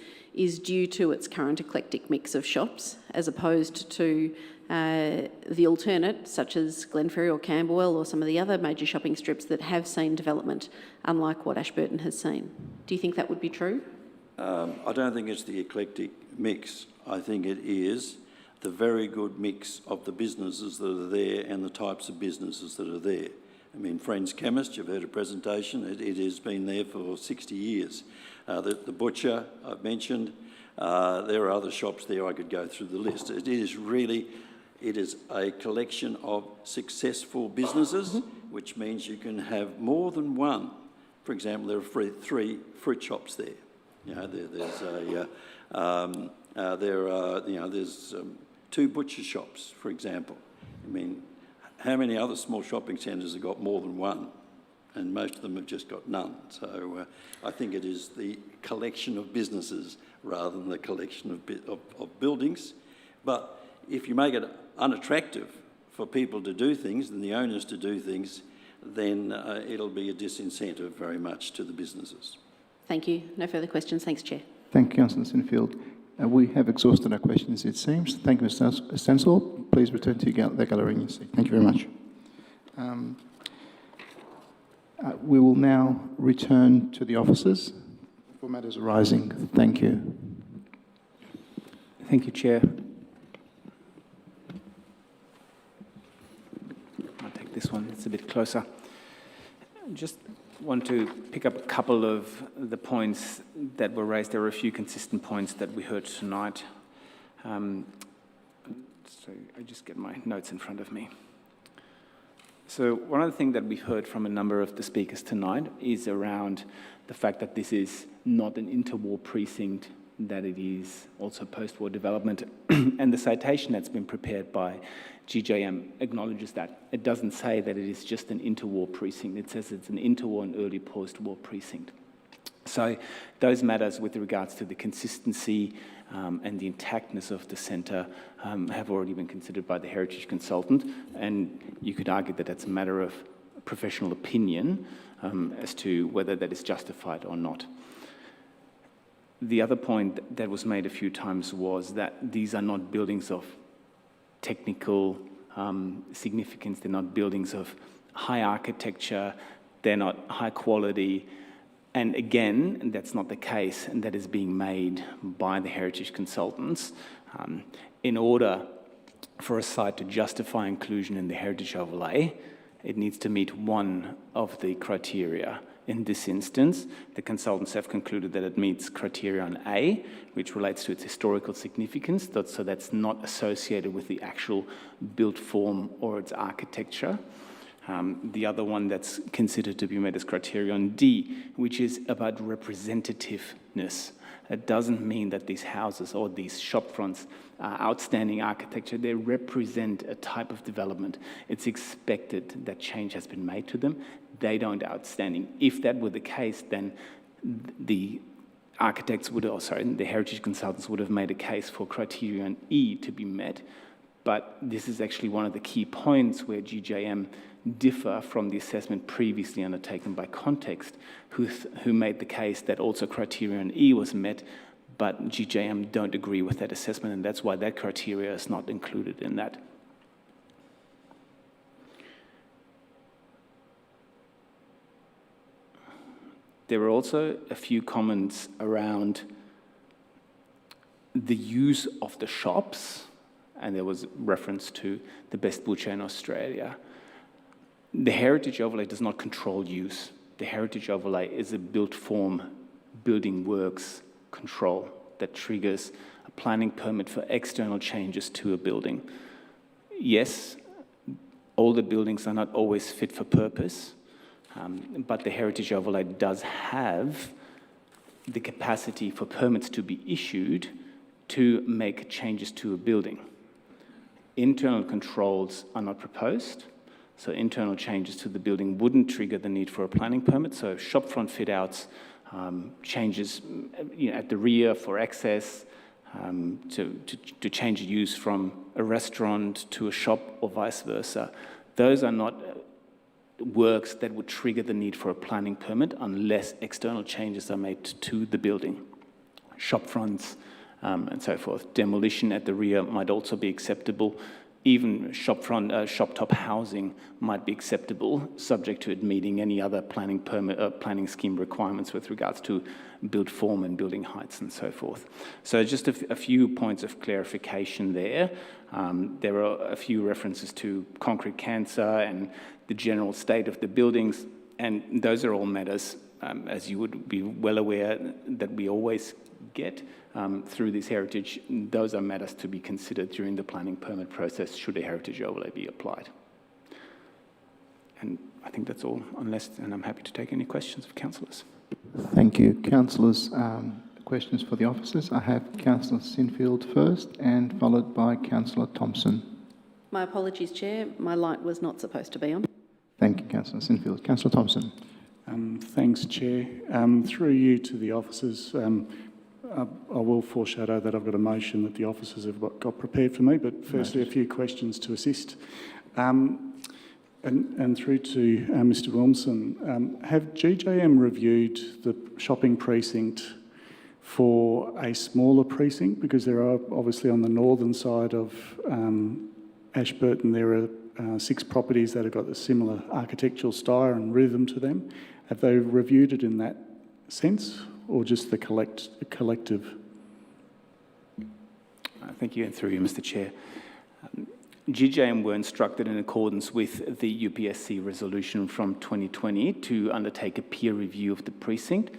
due to its current eclectic mix of shops, as opposed to the alternate, such as Glenferrie or Camberwell or some of the other major shopping strips that have seen development, unlike what Ashburton has seen. Do you think that would be true? I don't think it's the eclectic mix. I think it is the very good mix of the businesses that are there and the types of businesses that are there. I mean, Friends Chemist, you've heard a presentation, it has been there for 60 years. The butcher, I've mentioned, there are other shops there, I could go through the list. It is a collection of successful businesses, which means you can have more than one. For example, there are three fruit shops there. There's 2 butcher shops, for example. I mean, how many other small shopping centres have got more than one? And most of them have just got none. So I think it is the collection of businesses rather than the collection of buildings. But if you make it unattractive for people to do things and the owners to do things, then it'll be a disincentive very much to the businesses. Thank you. No further questions. Thanks, Chair. Thank you, Councillor Sinfield. We have exhausted our questions, it seems. Thank you, Mr. Stensel. Please return to the gallery in your seat. Thank you very much. We will now return to the officers for matters arising. Thank you. Thank you, Chair. I'll take this one. It's a bit closer. Just want to pick up a couple of the points that were raised. There were a few consistent points that we heard tonight. So I just get my notes in front of me. So one of the things that we've heard from a number of the speakers tonight is around the fact that this is not an interwar precinct, that it is also post-war development. And the citation that's been prepared by GJM acknowledges that. It doesn't say that it is just an interwar precinct. It says it's an interwar and early post-war precinct. So those matters with regards to the consistency and the intactness of the centre have already been considered by the heritage consultant, and you could argue that that's a matter of professional opinion as to whether that is justified or not. The other point that was made a few times was that these are not buildings of technical significance. They're not buildings of high architecture. They're not high quality. And again, that's not the case, and that is being made by the heritage consultants. In order for a site to justify inclusion in the heritage overlay, it needs to meet one of the criteria. In this instance, the consultants have concluded that it meets criterion A, which relates to its historical significance, so that's not associated with the actual built form or its architecture. The other one that's considered to be met as criterion D, which is about representativeness. It doesn't mean that these houses or these shop fronts are outstanding architecture. They represent a type of development. It's expected that change has been made to them, they don't outstanding. If that were the case, then the architects would, the heritage consultants would have made a case for criterion E to be met. But this is actually one of the key points where GJM differ from the assessment previously undertaken by Context, who made the case that also criterion E was met, but GJM don't agree with that assessment, and that's why that criteria is not included in that. There were also a few comments around the use of the shops, and there was reference to the best butcher in Australia. The heritage overlay does not control use. The heritage overlay is a built form building works control that triggers a planning permit for external changes to a building. Yes, all the buildings are not always fit for purpose, but the heritage overlay does have the capacity for permits to be issued to make changes to a building. Internal controls are not proposed, so internal changes to the building wouldn't trigger the need for a planning permit. So shopfront fit-outs, changes at the rear for access, to change use from a restaurant to a shop or vice versa, those are not works that would trigger the need for a planning permit unless external changes are made to the building. Shop fronts and so forth. Demolition at the rear might also be acceptable. Even shop top housing might be acceptable, subject to it meeting any other planning permit, planning scheme requirements with regards to build form and building heights and so forth. So just a few points of clarification there. There are a few references to concrete cancer and the general state of the buildings, and those are all matters, as you would be well aware, that we always get through this heritage. Those are matters to be considered during the planning permit process should a heritage overlay be applied. And I think that's all, and I'm happy to take any questions of councillors. Thank you. Councillors, questions for the officers. I have Councillor Sinfield first and followed by Councillor Thompson. My apologies, Chair. My light was not supposed to be on. Thank you, Councillor Sinfield. Councillor Thompson. Thanks, Chair. Through you to the officers, I will foreshadow that I've got a motion that the officers have got prepared for me, but firstly a few questions to assist. And through to Mr Wilmson, have GJM reviewed the shopping precinct for a smaller precinct? Because there are obviously on the northern side of Ashburton, there are 6 properties that have got a similar architectural style and rhythm to them. Have they reviewed it in that sense, or just the collective? Thank you, and through you, Mr Chair. GJM were instructed in accordance with the UPSC resolution from 2020 to undertake a peer review of the precinct.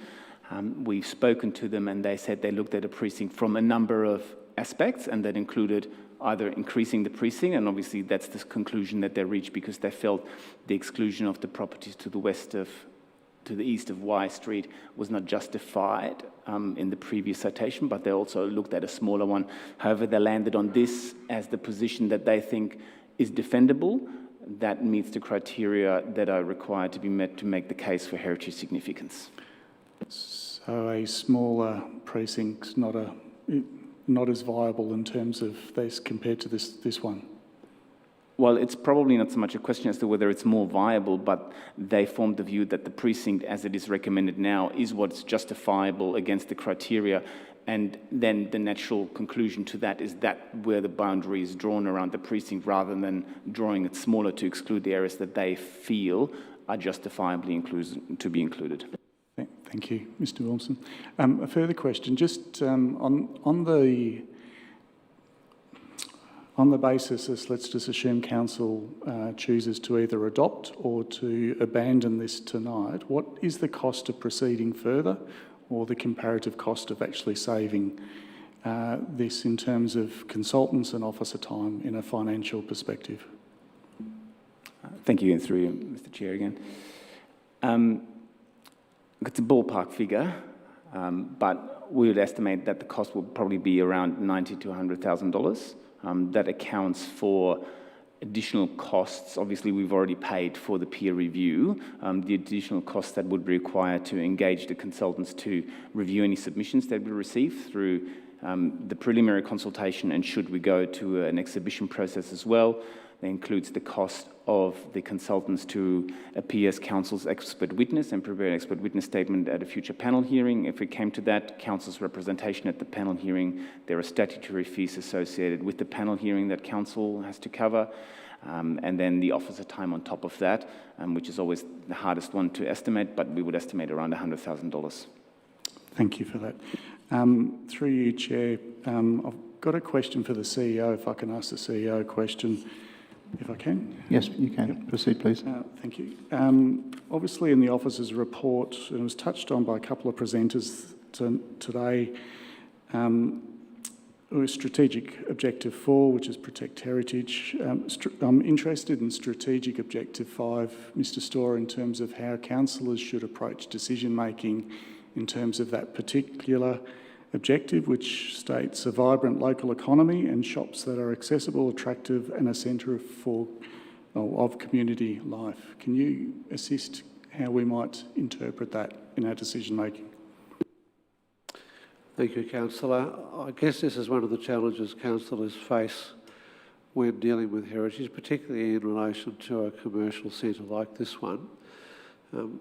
We've spoken to them and they said they looked at a precinct from a number of aspects, and that included either increasing the precinct, and obviously that's the conclusion that they reached because they felt the exclusion of the properties to the east of Y Street was not justified in the previous citation, but they also looked at a smaller one. However, they landed on this as the position that they think is defendable, that meets the criteria that are required to be met to make the case for heritage significance. So a smaller precinct's not as viable in terms of this compared to this one? Well, it's probably not so much a question as to whether it's more viable, but they formed the view that the precinct, as it is recommended now, is what's justifiable against the criteria. And then the natural conclusion to that is that where the boundary is drawn around the precinct, rather than drawing it smaller to exclude the areas that they feel are justifiably to be included. Thank you, Mr Wilson. A further question, just on the basis, let's just assume council chooses to either adopt or to abandon this tonight, what is the cost of proceeding further, or the comparative cost of actually saving this in terms of consultants and officer time in a financial perspective? Thank you, and through you, Mr Chair again. It's a ballpark figure, but we would estimate that the cost will probably be around $90,000 to $100,000. That accounts for additional costs, obviously we've already paid for the peer review, the additional costs that would be required to engage the consultants to review any submissions that we receive through the preliminary consultation, and should we go to an exhibition process as well. That includes the cost of the consultants to appear as council's expert witness and prepare an expert witness statement at a future panel hearing. If it came to that, council's representation at the panel hearing, there are statutory fees associated with the panel hearing that council has to cover, and then the officer time on top of that, which is always the hardest one to estimate, but we would estimate around $100,000. Thank you for that. Through you, Chair, I've got a question for the CEO, if I can ask the CEO a question, if I can. Yes, you can. Yep. Proceed, please. Thank you. Obviously, in the officer's report, and it was touched on by a couple of presenters today, was Strategic Objective 4, which is Protect Heritage. I'm interested in Strategic Objective 5, Mr. Storr, in terms of how councillors should approach decision-making in terms of that particular objective, which states a vibrant local economy and shops that are accessible, attractive and a centre of community life. Can you assist how we might interpret that in our decision making? Thank you, Councillor. I guess this is one of the challenges councillors face when dealing with heritage, particularly in relation to a commercial centre like this one.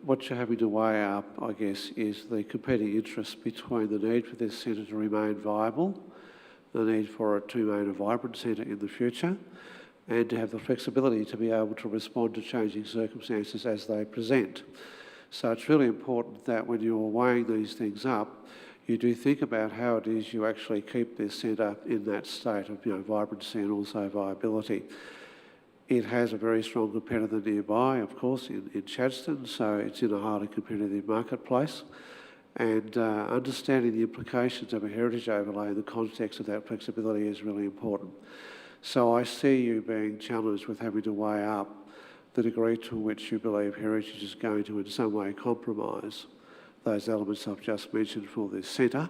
What you're having to weigh up, I guess, is the competing interests between the need for this centre to remain viable, the need for it to remain a vibrant centre in the future, and to have the flexibility to be able to respond to changing circumstances as they present. So it's really important that when you're weighing these things up, you do think about how it is you actually keep this centre in that state of vibrancy and also viability. It has a very strong competitor nearby, of course, in Chadstone, so it's in a highly competitive marketplace. And understanding the implications of a heritage overlay in the context of that flexibility is really important. So I see you being challenged with having to weigh up the degree to which you believe heritage is going to in some way compromise those elements I've just mentioned for this centre,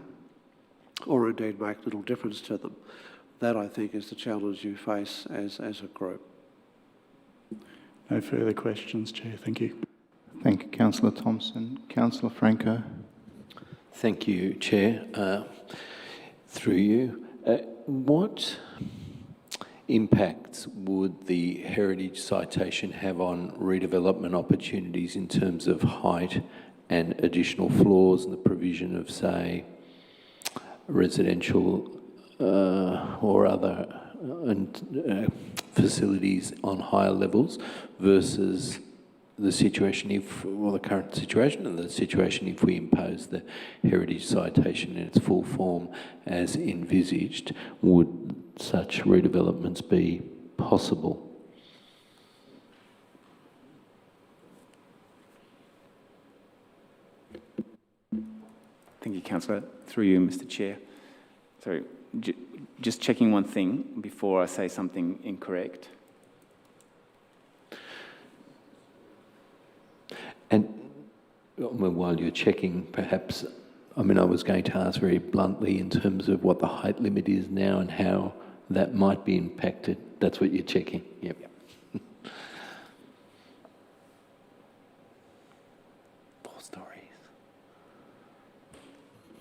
or indeed make little difference to them. That, I think, is the challenge you face as a group. No further questions, Chair. Thank you. Thank you, Councillor Thompson. Councillor Franco. Thank you, Chair. Through you, what impacts would the heritage citation have on redevelopment opportunities in terms of height and additional floors and the provision of, say, residential or other facilities on higher levels versus the situation the current situation and the situation if we impose the heritage citation in its full form as envisaged? Would such redevelopments be possible? Thank you, Councillor. Through you, Mr. Chair. Sorry, just checking one thing before I say something incorrect. And while you're checking, perhaps, I was going to ask very bluntly in terms of what the height limit is now and how that might be impacted. That's what you're checking? Yep.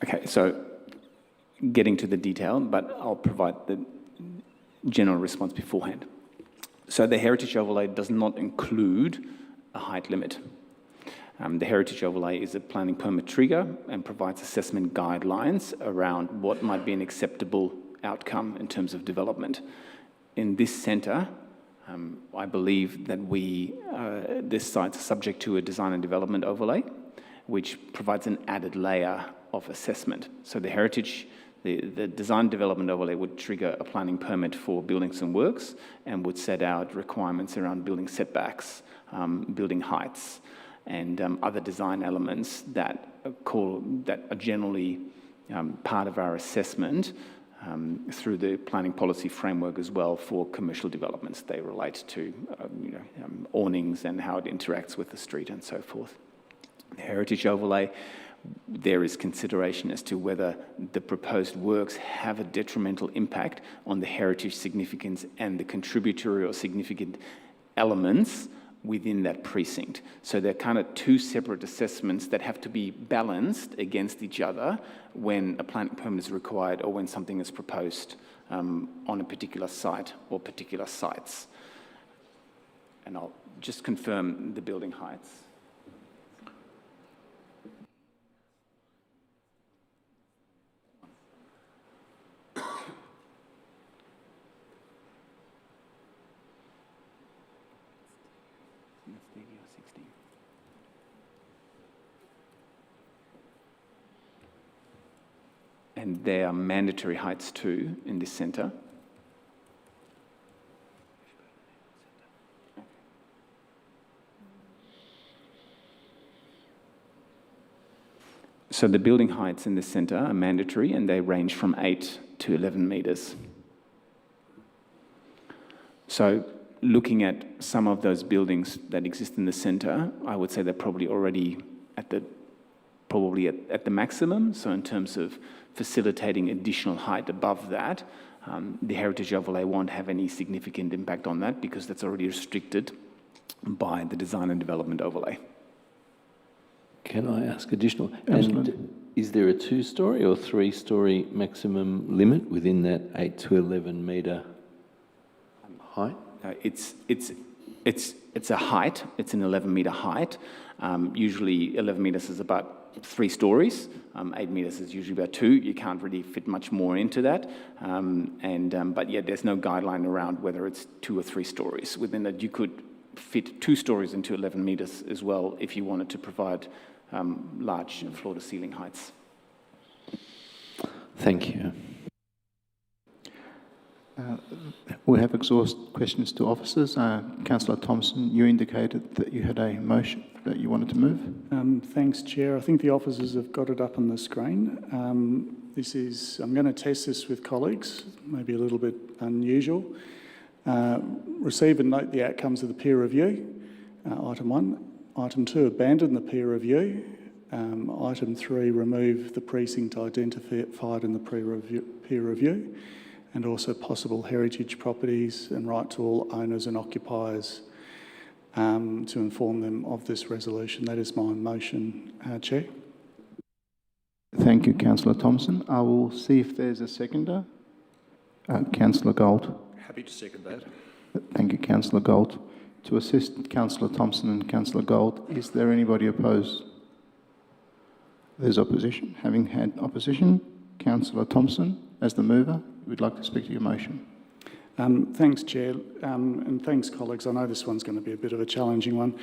Okay, so getting to the detail, but I'll provide the general response beforehand. So the heritage overlay does not include a height limit. The heritage overlay is a planning permit trigger and provides assessment guidelines around what might be an acceptable outcome in terms of development. In this centre, I believe that this site's subject to a design and development overlay, which provides an added layer of assessment. So the heritage, the design development overlay would trigger a planning permit for buildings and works and would set out requirements around building setbacks, building heights, and other design elements that are generally part of our assessment through the planning policy framework as well for commercial developments. They relate to awnings and how it interacts with the street and so forth. The heritage overlay there is consideration as to whether the proposed works have a detrimental impact on the heritage significance and the contributory or significant elements within that precinct. So they're kind of two separate assessments that have to be balanced against each other when a planning permit is required or when something is proposed on a particular site or particular sites. And I'll just confirm the building heights. And there are mandatory heights too in this centre. So the building heights in this centre are mandatory and they range from 8 to 11 metres. So looking at some of those buildings that exist in the centre, I would say they're probably already at the maximum. So in terms of facilitating additional height above that, the heritage overlay won't have any significant impact on that because that's already restricted by the design and development overlay. Can I ask additional? Absolutely. And is there a 2-storey or 3-storey maximum limit within that 8 to 11 metre height? It's a height. It's an 11 metre height. Usually 11 metres is about 3 stories. 8 metres is usually about 2. You can't really fit much more into that. But yeah, there's no guideline around whether it's 2 or 3 stories. Within that, you could fit 2 stories into 11 metres as well if you wanted to provide large floor-to-ceiling heights. Thank you. We have exhausted questions to officers. Councillor Thompson, you indicated that you had a motion that you wanted to move. Thanks, Chair. I think the officers have got it up on the screen. I'm going to test this with colleagues, maybe a little bit unusual. Receive and note the outcomes of the peer review, item 1. Item 2, abandon the peer review. Item 3, remove the precinct identified in the peer review. And also possible heritage properties and right to all owners and occupiers to inform them of this resolution. That is my motion, Chair. Thank you, Councillor Thompson. I will see if there's a seconder. Councillor Gold. Happy to second that. Thank you, Councillor Gold. To assist Councillor Thompson and Councillor Gold, is there anybody opposed? There's opposition. Having had opposition, Councillor Thompson, as the mover, we'd like to speak to your motion. Thanks, Chair, and thanks, colleagues. I know this one's going to be a bit of a challenging one.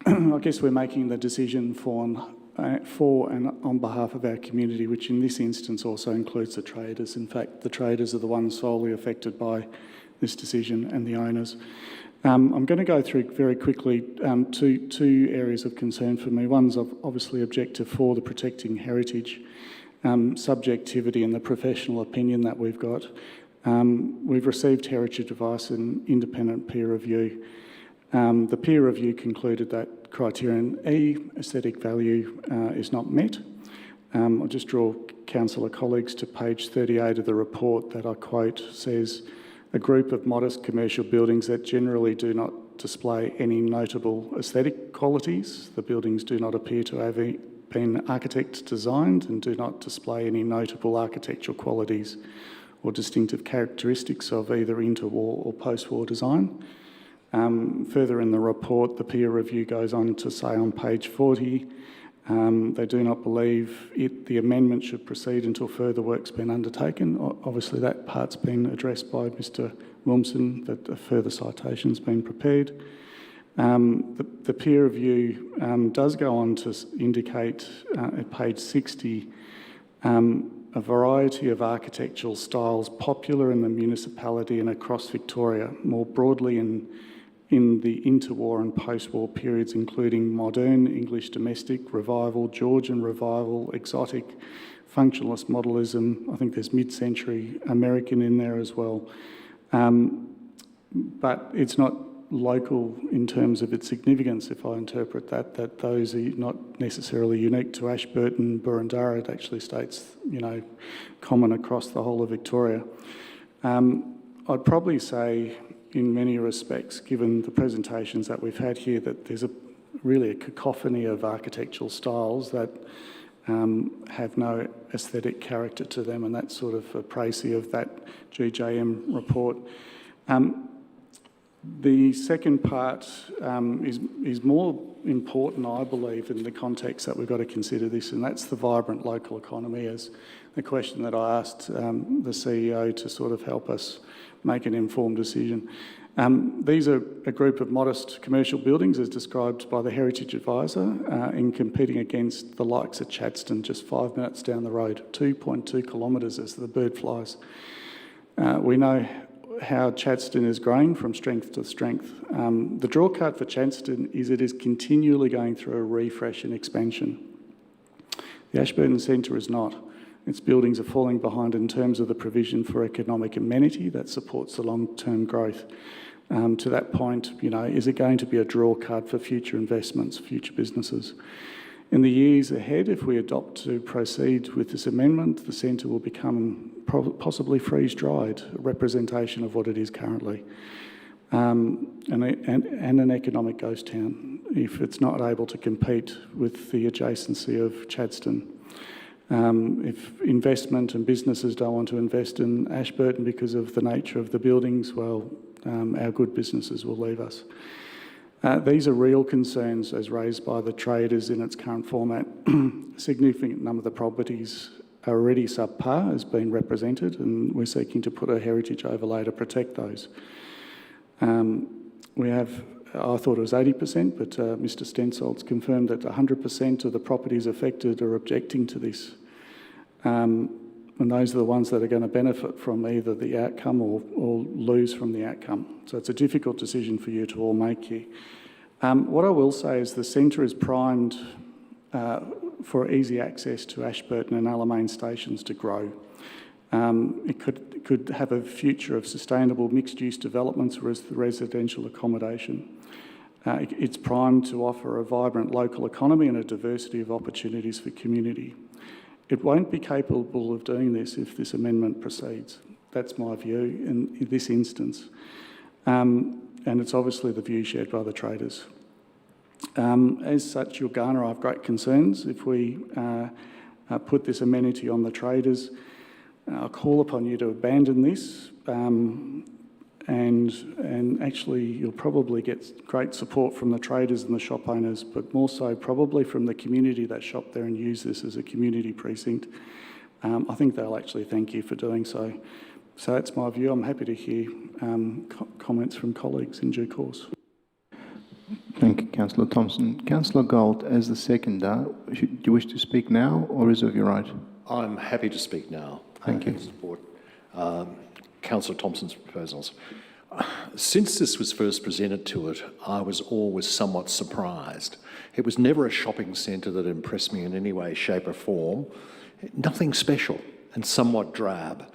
I guess we're making the decision for and on behalf of our community, which in this instance also includes the traders. In fact, the traders are the ones solely affected by this decision and the owners. I'm going to go through very quickly two areas of concern for me. One's obviously objective for the protecting heritage, subjectivity and the professional opinion that we've got. We've received heritage advice and independent peer review. The peer review concluded that criterion E, aesthetic value, is not met. I'll just draw councillor colleagues to page 38 of the report that I quote says, a group of modest commercial buildings that generally do not display any notable aesthetic qualities. The buildings do not appear to have been architect designed and do not display any notable architectural qualities or distinctive characteristics of either interwar or post-war design. Further in the report, the peer review goes on to say on page 40, they do not believe the amendment should proceed until further work's been undertaken. Obviously that part's been addressed by Mr Wilmson, that a further citation's been prepared. The peer review does go on to indicate at page 60 a variety of architectural styles popular in the municipality and across Victoria, more broadly in the interwar and post-war periods, including modern, English domestic, revival, Georgian revival, exotic, functionalist modellism. I think there's mid-century American in there as well. But it's not local in terms of its significance, if I interpret that those are not necessarily unique to Ashburton, Boroondara. It actually states, common across the whole of Victoria. I'd probably say, in many respects, given the presentations that we've had here, that there's really a cacophony of architectural styles that have no aesthetic character to them, and that's sort of a précis of that GJM report. The second part is more important, I believe, in the context that we've got to consider this, and that's the vibrant local economy, as the question that I asked the CEO to sort of help us make an informed decision. These are a group of modest commercial buildings as described by the Heritage Advisor in competing against the likes of Chadstone just 5 minutes down the road, 2.2 kilometres as the bird flies. We know how Chadstone is growing from strength to strength. The draw card for Chadstone is it is continually going through a refresh and expansion. The Ashburton Centre is not. Its buildings are falling behind in terms of the provision for economic amenity that supports the long-term growth. To that point, is it going to be a draw card for future investments, future businesses? In the years ahead, if we adopt to proceed with this amendment, the centre will become possibly freeze-dried, a representation of what it is currently, and an economic ghost town if it's not able to compete with the adjacency of Chadstone. If investment and businesses don't want to invest in Ashburton because of the nature of the buildings, well, our good businesses will leave us. These are real concerns as raised by the traders in its current format. A significant number of the properties are already subpar as being represented, and we're seeking to put a heritage overlay to protect those. We have, I thought it was 80%, but Mr Stensolt's confirmed that 100% of the properties affected are objecting to this. And those are the ones that are going to benefit from either the outcome or lose from the outcome. So it's a difficult decision for you to all make here. What I will say is the centre is primed for easy access to Ashburton and Alamein stations to grow. It could have a future of sustainable mixed-use developments with residential accommodation. It's primed to offer a vibrant local economy and a diversity of opportunities for community. It won't be capable of doing this if this amendment proceeds. That's my view in this instance. And it's obviously the view shared by the traders. As such, you'll garner, I have great concerns if we put this amenity on the traders. I'll call upon you to abandon this, and actually you'll probably get great support from the traders and the shop owners, but more so probably from the community that shop there and use this as a community precinct. I think they'll actually thank you for doing so. So that's my view. I'm happy to hear comments from colleagues in due course. Thank you, Councillor Thompson. Councillor Gold, as the seconder, do you wish to speak now or reserve your right? I'm happy to speak now. Thank you. And support Councillor Thompson's proposals. Since this was first presented to it, I was always somewhat surprised. It was never a shopping centre that impressed me in any way, shape or form. Nothing special and somewhat drab.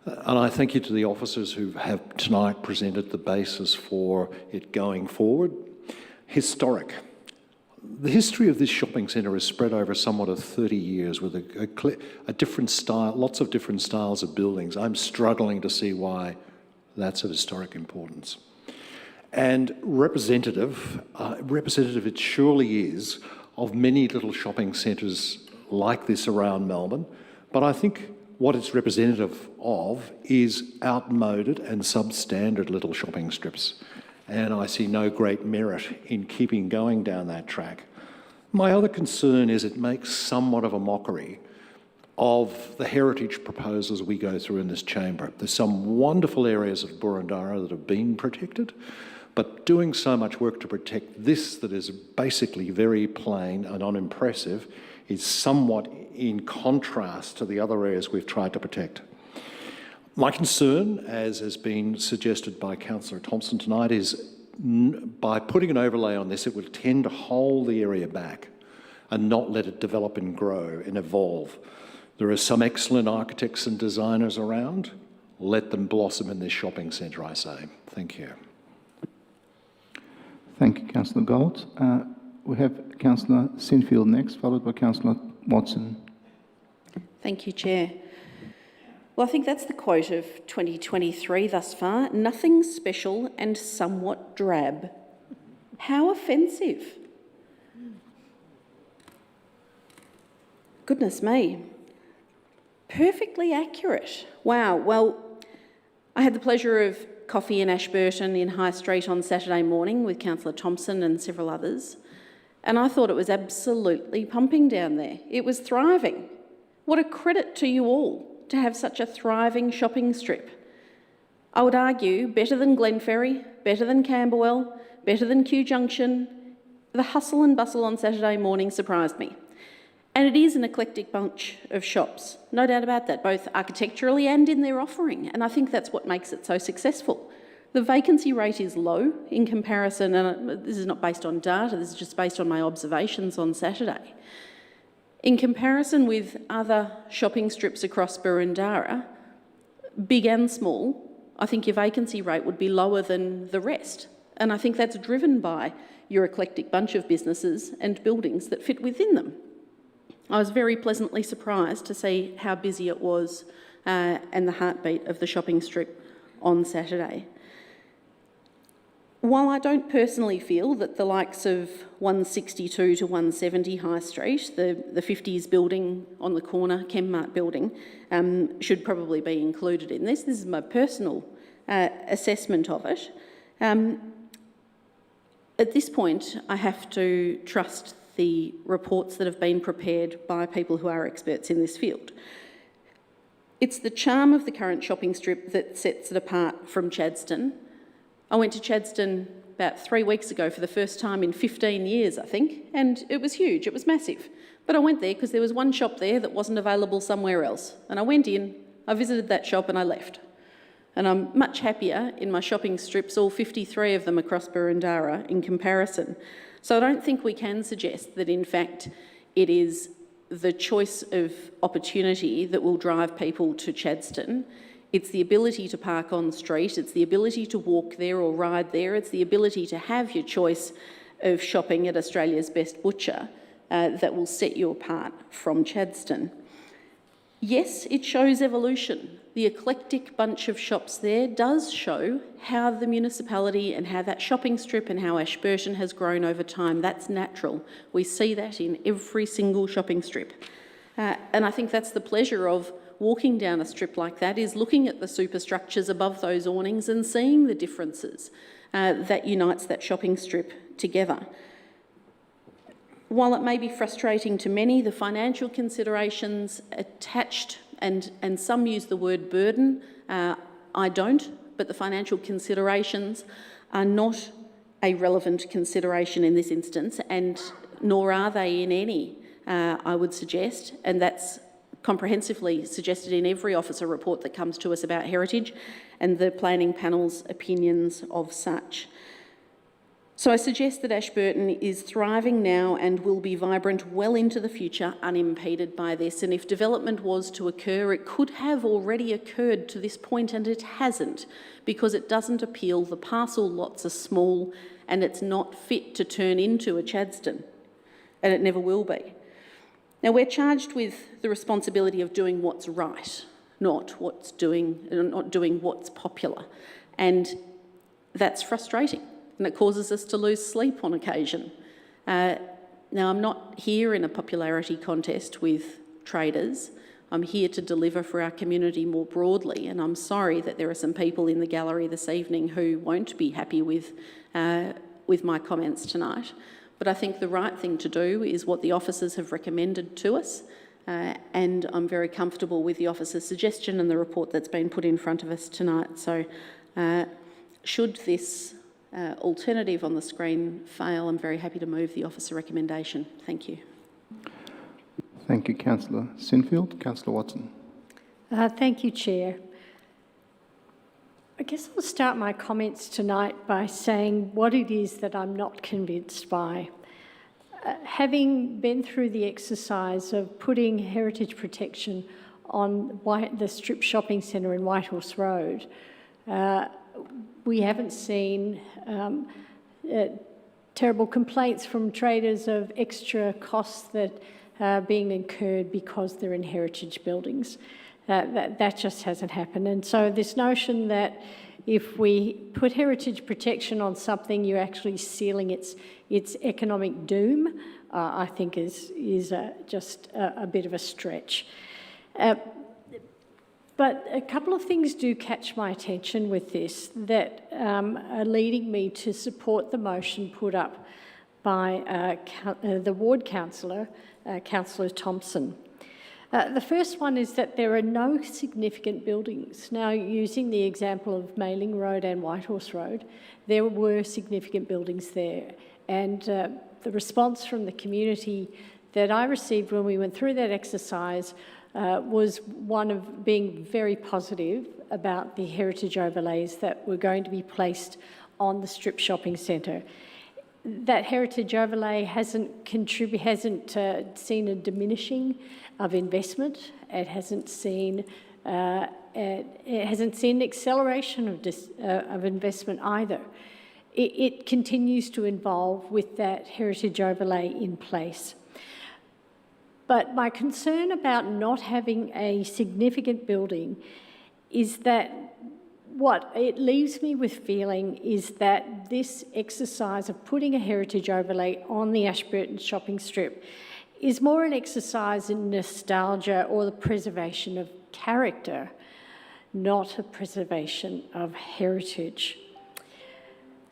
And I thank you to the officers who have tonight presented the basis for it going forward. Historic. The history of this shopping centre is spread over somewhat of 30 years with a different style, lots of different styles of buildings. I'm struggling to see why that's of historic importance. And representative it surely is of many little shopping centres like this around Melbourne, but I think what it's representative of is outmoded and substandard little shopping strips. And I see no great merit in keeping going down that track. My other concern is it makes somewhat of a mockery of the heritage proposals we go through in this chamber. There's some wonderful areas of Boroondara that have been protected, but doing so much work to protect this that is basically very plain and unimpressive is somewhat in contrast to the other areas we've tried to protect. My concern, as has been suggested by Councillor Thompson tonight, is by putting an overlay on this, it will tend to hold the area back and not let it develop and grow and evolve. There are some excellent architects and designers around. Let them blossom in this shopping centre, I say. Thank you. Thank you, Councillor Gold. We have Councillor Sinfield next, followed by Councillor Watson. Thank you, Chair. Well, I think that's the quote of 2023 thus far. Nothing special and somewhat drab. How offensive. Goodness me. Perfectly accurate. Wow. Well, I had the pleasure of coffee in Ashburton in High Street on Saturday morning with Councillor Thompson and several others, and I thought it was absolutely pumping down there. It was thriving. What a credit to you all to have such a thriving shopping strip. I would argue better than Glenferrie, better than Camberwell, better than Kew Junction. The hustle and bustle on Saturday morning surprised me. And it is an eclectic bunch of shops, no doubt about that, both architecturally and in their offering, and I think that's what makes it so successful. The vacancy rate is low in comparison, and this is not based on data, this is just based on my observations on Saturday. In comparison with other shopping strips across Boroondara, big and small, I think your vacancy rate would be lower than the rest, and I think that's driven by your eclectic bunch of businesses and buildings that fit within them. I was very pleasantly surprised to see how busy it was and the heartbeat of the shopping strip on Saturday. While I don't personally feel that the likes of 162 to 170 High Street, the 50s building on the corner, Chemmart building, should probably be included in this. This is my personal assessment of it. At this point, I have to trust the reports that have been prepared by people who are experts in this field. It's the charm of the current shopping strip that sets it apart from Chadstone. I went to Chadstone about 3 weeks ago for the first time in 15 years, I think, and it was huge, it was massive. But I went there because there was one shop there that wasn't available somewhere else. And I went in, I visited that shop and I left. And I'm much happier in my shopping strips, all 53 of them across Boroondara, in comparison. So I don't think we can suggest that, in fact, it is the choice of opportunity that will drive people to Chadstone. It's the ability to park on street, it's the ability to walk there or ride there, it's the ability to have your choice of shopping at Australia's best butcher that will set you apart from Chadstone. Yes, it shows evolution. The eclectic bunch of shops there does show how the municipality and how that shopping strip and how Ashburton has grown over time. That's natural. We see that in every single shopping strip. And I think that's the pleasure of walking down a strip like that, is looking at the superstructures above those awnings and seeing the differences that unites that shopping strip together. While it may be frustrating to many, the financial considerations attached, and some use the word burden, I don't, but the financial considerations are not a relevant consideration in this instance, and nor are they in any, I would suggest, and that's comprehensively suggested in every officer report that comes to us about heritage and the planning panel's opinions of such. So I suggest that Ashburton is thriving now and will be vibrant well into the future, unimpeded by this. And if development was to occur, it could have already occurred to this point, and it hasn't, because it doesn't appeal. The parcel lots are small and it's not fit to turn into a Chadstone, and it never will be. Now, we're charged with the responsibility of doing what's right, not doing what's popular. And that's frustrating. And it causes us to lose sleep on occasion. Now, I'm not here in a popularity contest with traders. I'm here to deliver for our community more broadly, and I'm sorry that there are some people in the gallery this evening who won't be happy with my comments tonight. But I think the right thing to do is what the officers have recommended to us, and I'm very comfortable with the officer's suggestion and the report that's been put in front of us tonight. So should this alternative on the screen fail, I'm very happy to move the officer recommendation. Thank you. Thank you, Councillor Sinfield. Councillor Watson. Thank you, Chair. I guess I'll start my comments tonight by saying what it is that I'm not convinced by. Having been through the exercise of putting heritage protection on the Strip Shopping Centre in Whitehorse Road, we haven't seen terrible complaints from traders of extra costs that are being incurred because they're in heritage buildings. That just hasn't happened. And so this notion that if we put heritage protection on something, you're actually sealing its economic doom, I think is just a bit of a stretch. But a couple of things do catch my attention with this that are leading me to support the motion put up by the ward councillor, Councillor Thompson. The first one is that there are no significant buildings. Now, using the example of Mailing Road and Whitehorse Road, there were significant buildings there. And the response from the community that I received when we went through that exercise was one of being very positive about the heritage overlays that were going to be placed on the Strip Shopping Centre. That heritage overlay hasn't seen a diminishing of investment. It hasn't seen acceleration of investment either. It continues to evolve with that heritage overlay in place. But my concern about not having a significant building is that what it leaves me with feeling is that this exercise of putting a heritage overlay on the Ashburton shopping strip is more an exercise in nostalgia or the preservation of character, not a preservation of heritage.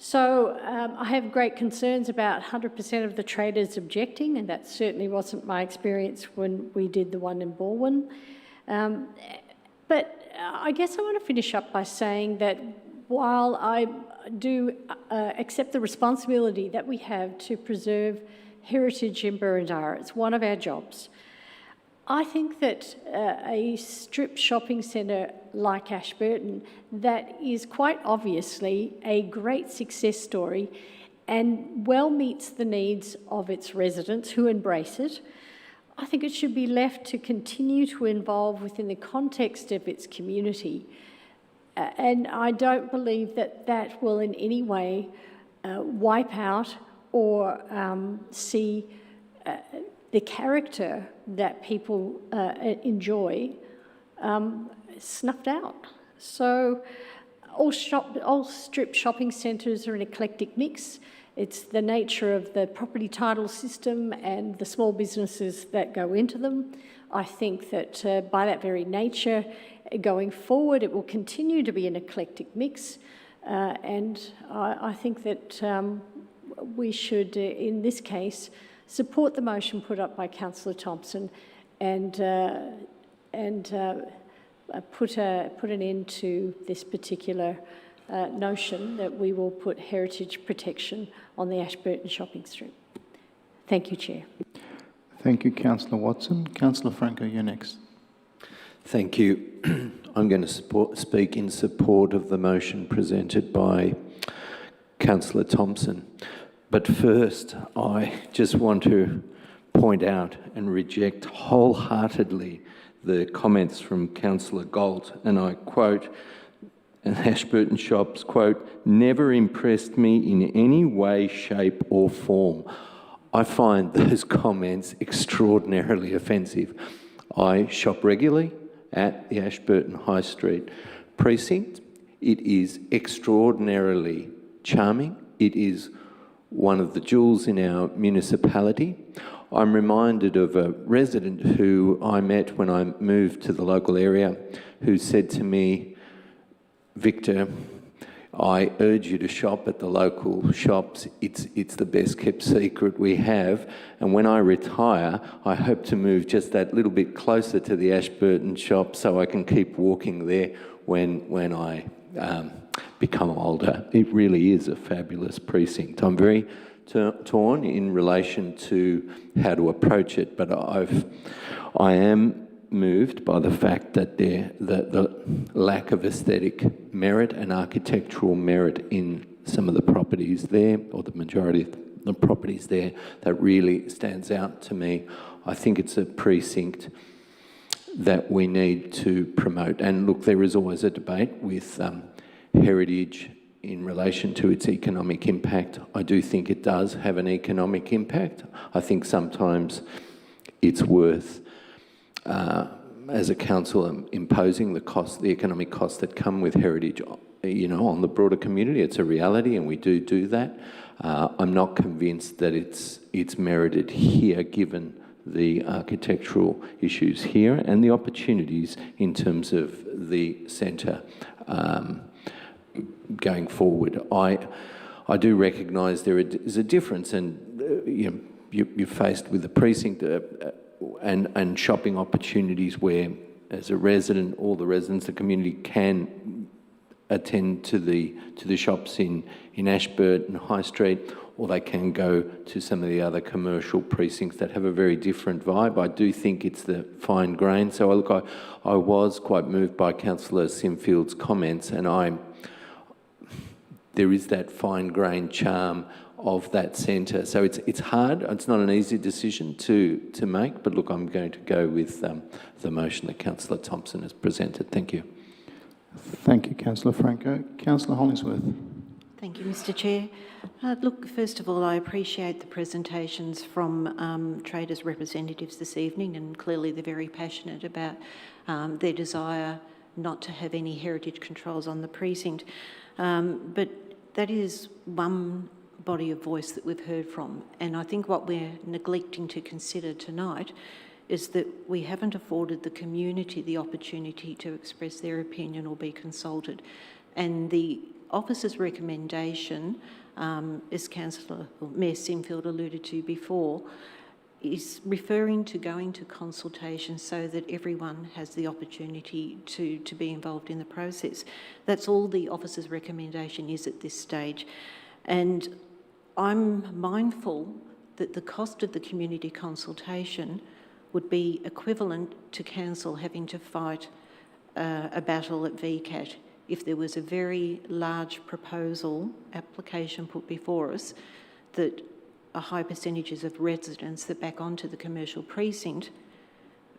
So I have great concerns about 100% of the traders objecting, and that certainly wasn't my experience when we did the one in Balwyn. But I guess I want to finish up by saying that while I do accept the responsibility that we have to preserve heritage in Burundara, it's one of our jobs, I think that a strip shopping centre like Ashburton, that is quite obviously a great success story and well meets the needs of its residents who embrace it, I think it should be left to continue to evolve within the context of its community. And I don't believe that that will in any way wipe out or see the character that people enjoy snuffed out. So all strip shopping centres are an eclectic mix. It's the nature of the property title system and the small businesses that go into them. I think that by that very nature, going forward, it will continue to be an eclectic mix. And I think that we should, in this case, support the motion put up by Councillor Thompson and put an end to this particular notion that we will put heritage protection on the Ashburton shopping strip. Thank you, Chair. Thank you, Councillor Watson. Councillor Franco, you're next. Thank you. I'm going to speak in support of the motion presented by Councillor Thompson. But first, I just want to point out and reject wholeheartedly the comments from Councillor Galt, and I quote, Ashburton Shops, quote, never impressed me in any way, shape or form. I find those comments extraordinarily offensive. I shop regularly at the Ashburton High Street precinct. It is extraordinarily charming. It is one of the jewels in our municipality. I'm reminded of a resident who I met when I moved to the local area who said to me, Victor, I urge you to shop at the local shops. It's the best kept secret we have. And when I retire, I hope to move just that little bit closer to the Ashburton shop so I can keep walking there when I become older. It really is a fabulous precinct. I'm very torn in relation to how to approach it, but I am moved by the fact that the lack of aesthetic merit and architectural merit in some of the properties there, or the majority of the properties there, that really stands out to me. I think it's a precinct that we need to promote. And look, there is always a debate with heritage in relation to its economic impact. I do think it does have an economic impact. I think sometimes it's worth, as a council, imposing the economic costs that come with heritage, on the broader community. It's a reality, and we do that. I'm not convinced that it's merited here, given the architectural issues here and the opportunities in terms of the centre going forward. I do recognise there is a difference, and you're faced with the precinct and shopping opportunities where, as a resident, all the residents, the community can attend to the shops in Ashburton High Street, or they can go to some of the other commercial precincts that have a very different vibe. I do think it's the fine grain. So look, I was quite moved by Councillor Simfield's comments, and there is that fine grain charm of that centre. So it's hard. It's not an easy decision to make. But look, I'm going to go with the motion that Councillor Thompson has presented. Thank you. Thank you, Councillor Franco. Councillor Hollingsworth. Thank you, Mr Chair. Look, first of all, I appreciate the presentations from traders' representatives this evening, and clearly they're very passionate about their desire not to have any heritage controls on the precinct. But that is one body of voice that we've heard from, and I think what we're neglecting to consider tonight is that we haven't afforded the community the opportunity to express their opinion or be consulted. And the officer's recommendation, as Mayor Simfield alluded to before, is referring to going to consultation so that everyone has the opportunity to be involved in the process. That's all the officer's recommendation is at this stage. And I'm mindful that the cost of the community consultation would be equivalent to council having to fight a battle at VCAT if there was a very large proposal application put before us that a high percentages of residents that back onto the commercial precinct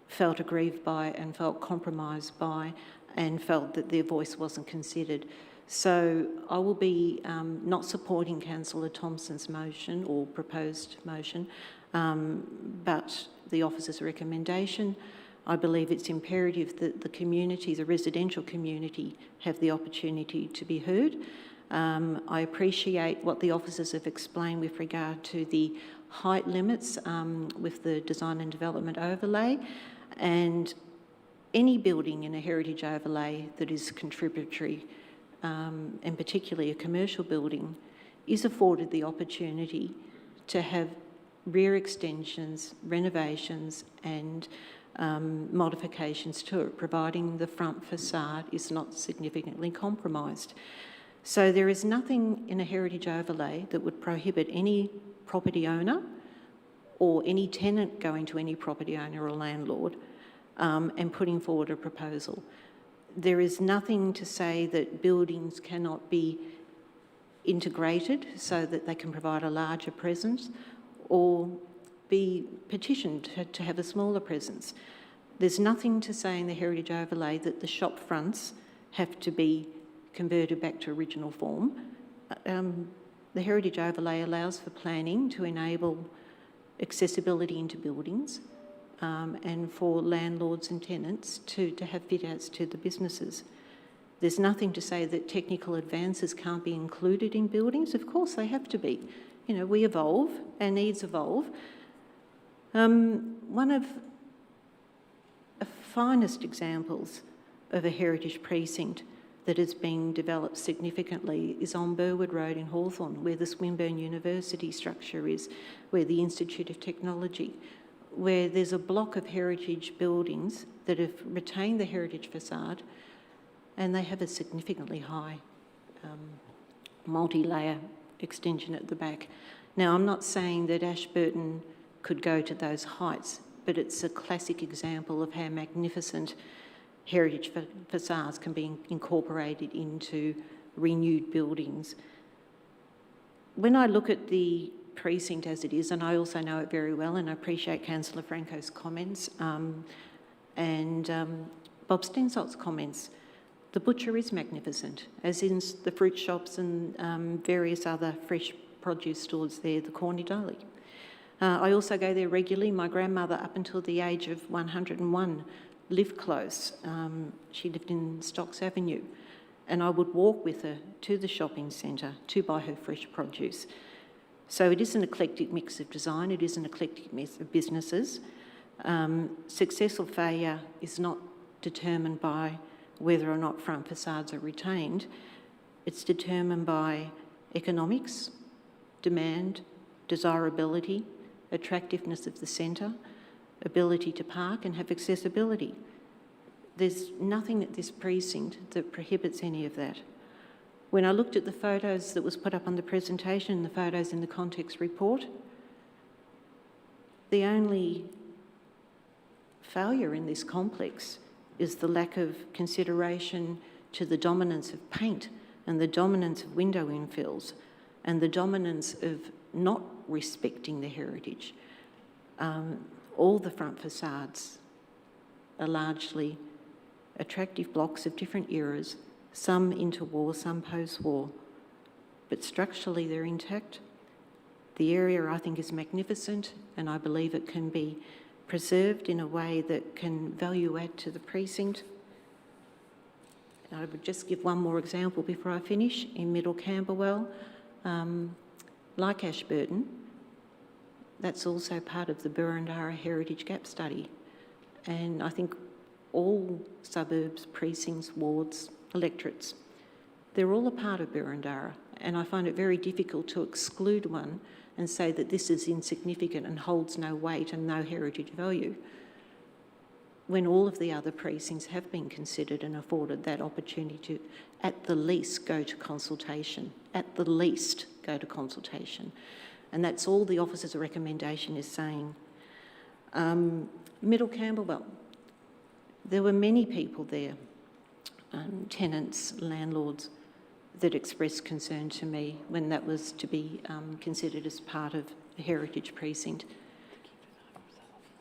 felt aggrieved by and felt compromised by and felt that their voice wasn't considered. So I will be not supporting Councillor Thompson's motion or proposed motion, but the officer's recommendation. I believe it's imperative that the community, the residential community, have the opportunity to be heard. I appreciate what the officers have explained with regard to the height limits with the design and development overlay, and any building in a heritage overlay that is contributory, and particularly a commercial building, is afforded the opportunity to have rear extensions, renovations and modifications to it, providing the front facade is not significantly compromised. So there is nothing in a heritage overlay that would prohibit any property owner or any tenant going to any property owner or landlord and putting forward a proposal. There is nothing to say that buildings cannot be integrated so that they can provide a larger presence or be petitioned to have a smaller presence. There's nothing to say in the heritage overlay that the shop fronts have to be converted back to original form. The heritage overlay allows for planning to enable accessibility into buildings and for landlords and tenants to have fit-outs to the businesses. There's nothing to say that technical advances can't be included in buildings. Of course they have to be. You know, we evolve, our needs evolve. One of the finest examples of a heritage precinct that has been developed significantly is on Burwood Road in Hawthorn, where the Swinburne University structure is, where the Institute of Technology, where there's a block of heritage buildings that have retained the heritage facade, and they have a significantly high multi-layer extension at the back. Now, I'm not saying that Ashburton could go to those heights, but it's a classic example of how magnificent heritage facades can be incorporated into renewed buildings. When I look at the precinct as it is, and I also know it very well, and I appreciate Councillor Franco's comments and Bob Stensolt's comments, The butcher is magnificent, as in the fruit shops and various other fresh produce stores there, the Corny Daily. I also go there regularly. My grandmother, up until the age of 101, lived close. She lived in Stocks Avenue, and I would walk with her to the shopping centre to buy her fresh produce. So it is an eclectic mix of design, it is an eclectic mix of businesses. Success or failure is not determined by whether or not front facades are retained. It's determined by economics, demand, desirability, attractiveness of the centre, ability to park and have accessibility. There's nothing at this precinct that prohibits any of that. When I looked at the photos that was put up on the presentation and the photos in the context report, the only failure in this complex is the lack of consideration to the dominance of paint and the dominance of window infills and the dominance of not respecting the heritage. All the front facades are largely attractive blocks of different eras, some interwar, some post-war, but structurally they're intact. The area, I think, is magnificent, and I believe it can be preserved in a way that can value add to the precinct. I would just give one more example before I finish. In Middle Camberwell, like Ashburton, that's also part of the Burundara Heritage Gap Study. And I think all suburbs, precincts, wards, electorates, they're all a part of Burundara. And I find it very difficult to exclude one and say that this is insignificant and holds no weight and no heritage value, when all of the other precincts have been considered and afforded that opportunity to, at the least, go to consultation. At the least, go to consultation. And that's all the officer's recommendation is saying. Middle Camberwell, there were many people there, tenants, landlords, that expressed concern to me when that was to be considered as part of the heritage precinct.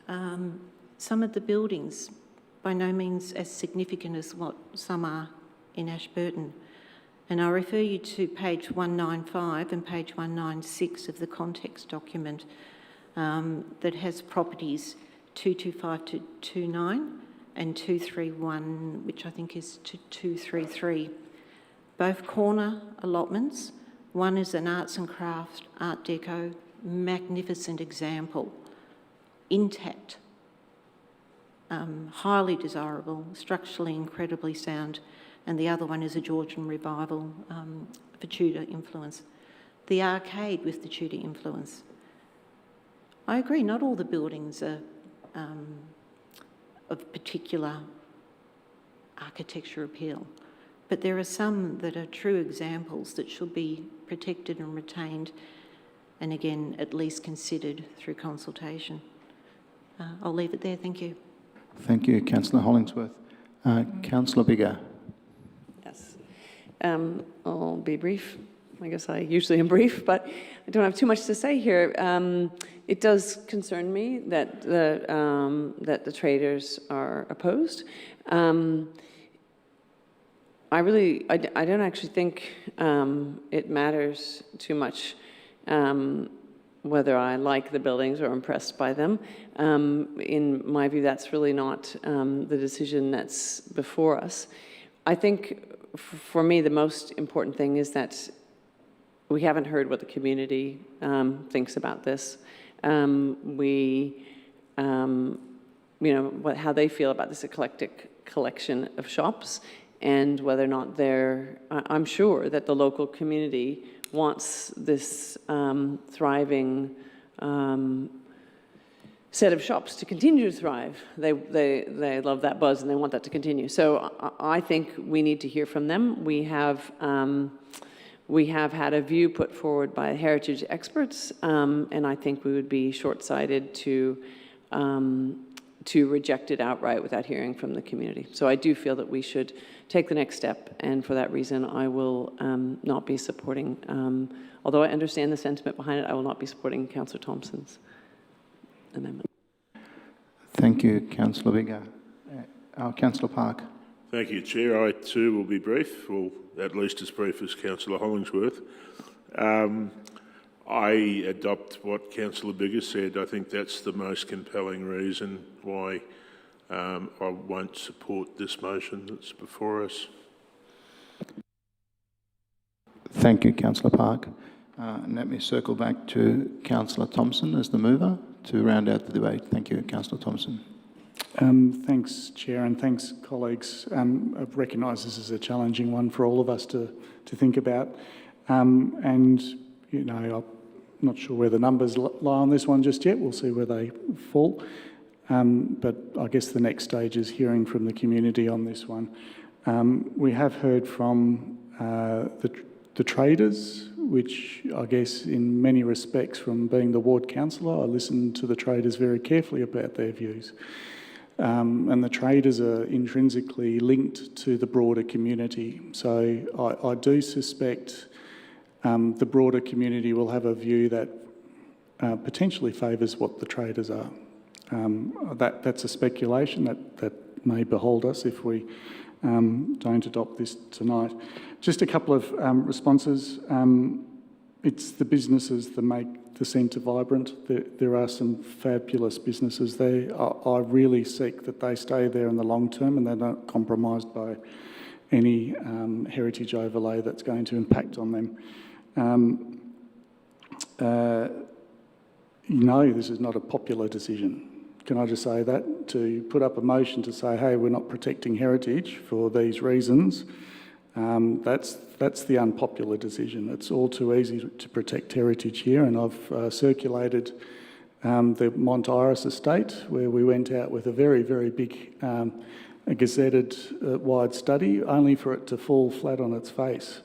Some of the buildings, by no means as significant as what some are in Ashburton. And I refer you to page 195 and page 196 of the context document that has properties 225 to 29 and 231, which I think is to 233. Both corner allotments. One is an arts and crafts, Art Deco, magnificent example, intact, highly desirable, structurally incredibly sound, and the other one is a Georgian revival for Tudor influence. The arcade with the Tudor influence. I agree, not all the buildings are of particular architecture appeal, but there are some that are true examples that should be protected and retained, and again, at least considered through consultation. I'll leave it there, thank you. Thank you, Councillor Hollingsworth. Councillor Biggar. Yes. I'll be brief. I guess I usually am brief, but I don't have too much to say here. It does concern me that the traders are opposed. I don't actually think it matters too much whether I like the buildings or impressed by them. In my view, that's really not the decision that's before us. I think for me, the most important thing is that we haven't heard what the community thinks about this. How they feel about this eclectic collection of shops, and whether or not I'm sure that the local community wants this thriving set of shops to continue to thrive. They love that buzz and they want that to continue. So I think we need to hear from them. We have had a view put forward by heritage experts, and I think we would be short-sighted to reject it outright without hearing from the community. So I do feel that we should take the next step, and for that reason I will not be supporting, although I understand the sentiment behind it, I will not be supporting Councillor Thompson's amendment. Thank you, Councillor Biggar. Councillor Park. Thank you, Chair. I too will be brief, or at least as brief as Councillor Hollingsworth. I adopt what Councillor Bigger said. I think that's the most compelling reason why I won't support this motion that's before us. Thank you, Councillor Park. And let me circle back to Councillor Thompson as the mover to round out the debate. Thank you, Councillor Thompson. Thanks, Chair, and thanks, colleagues. I recognise this is a challenging one for all of us to think about. And, you know, I'm not sure where the numbers lie on this one just yet. We'll see where they fall. But I guess the next stage is hearing from the community on this one. We have heard from the traders, which I guess in many respects, from being the ward councillor, I listened to the traders very carefully about their views. And the traders are intrinsically linked to the broader community. So I do suspect the broader community will have a view that potentially favours what the traders are. That's a speculation that may behold us if we don't adopt this tonight. Just a couple of responses. It's the businesses that make the centre vibrant. There are some fabulous businesses there. I really seek that they stay there in the long term and they're not compromised by any heritage overlay that's going to impact on them. No, this is not a popular decision. Can I just say that? To put up a motion to say, hey, we're not protecting heritage for these reasons, that's the unpopular decision. It's all too easy to protect heritage here, and I've circulated the Mont Iris estate, where we went out with a very, very big gazetted wide study, only for it to fall flat on its face.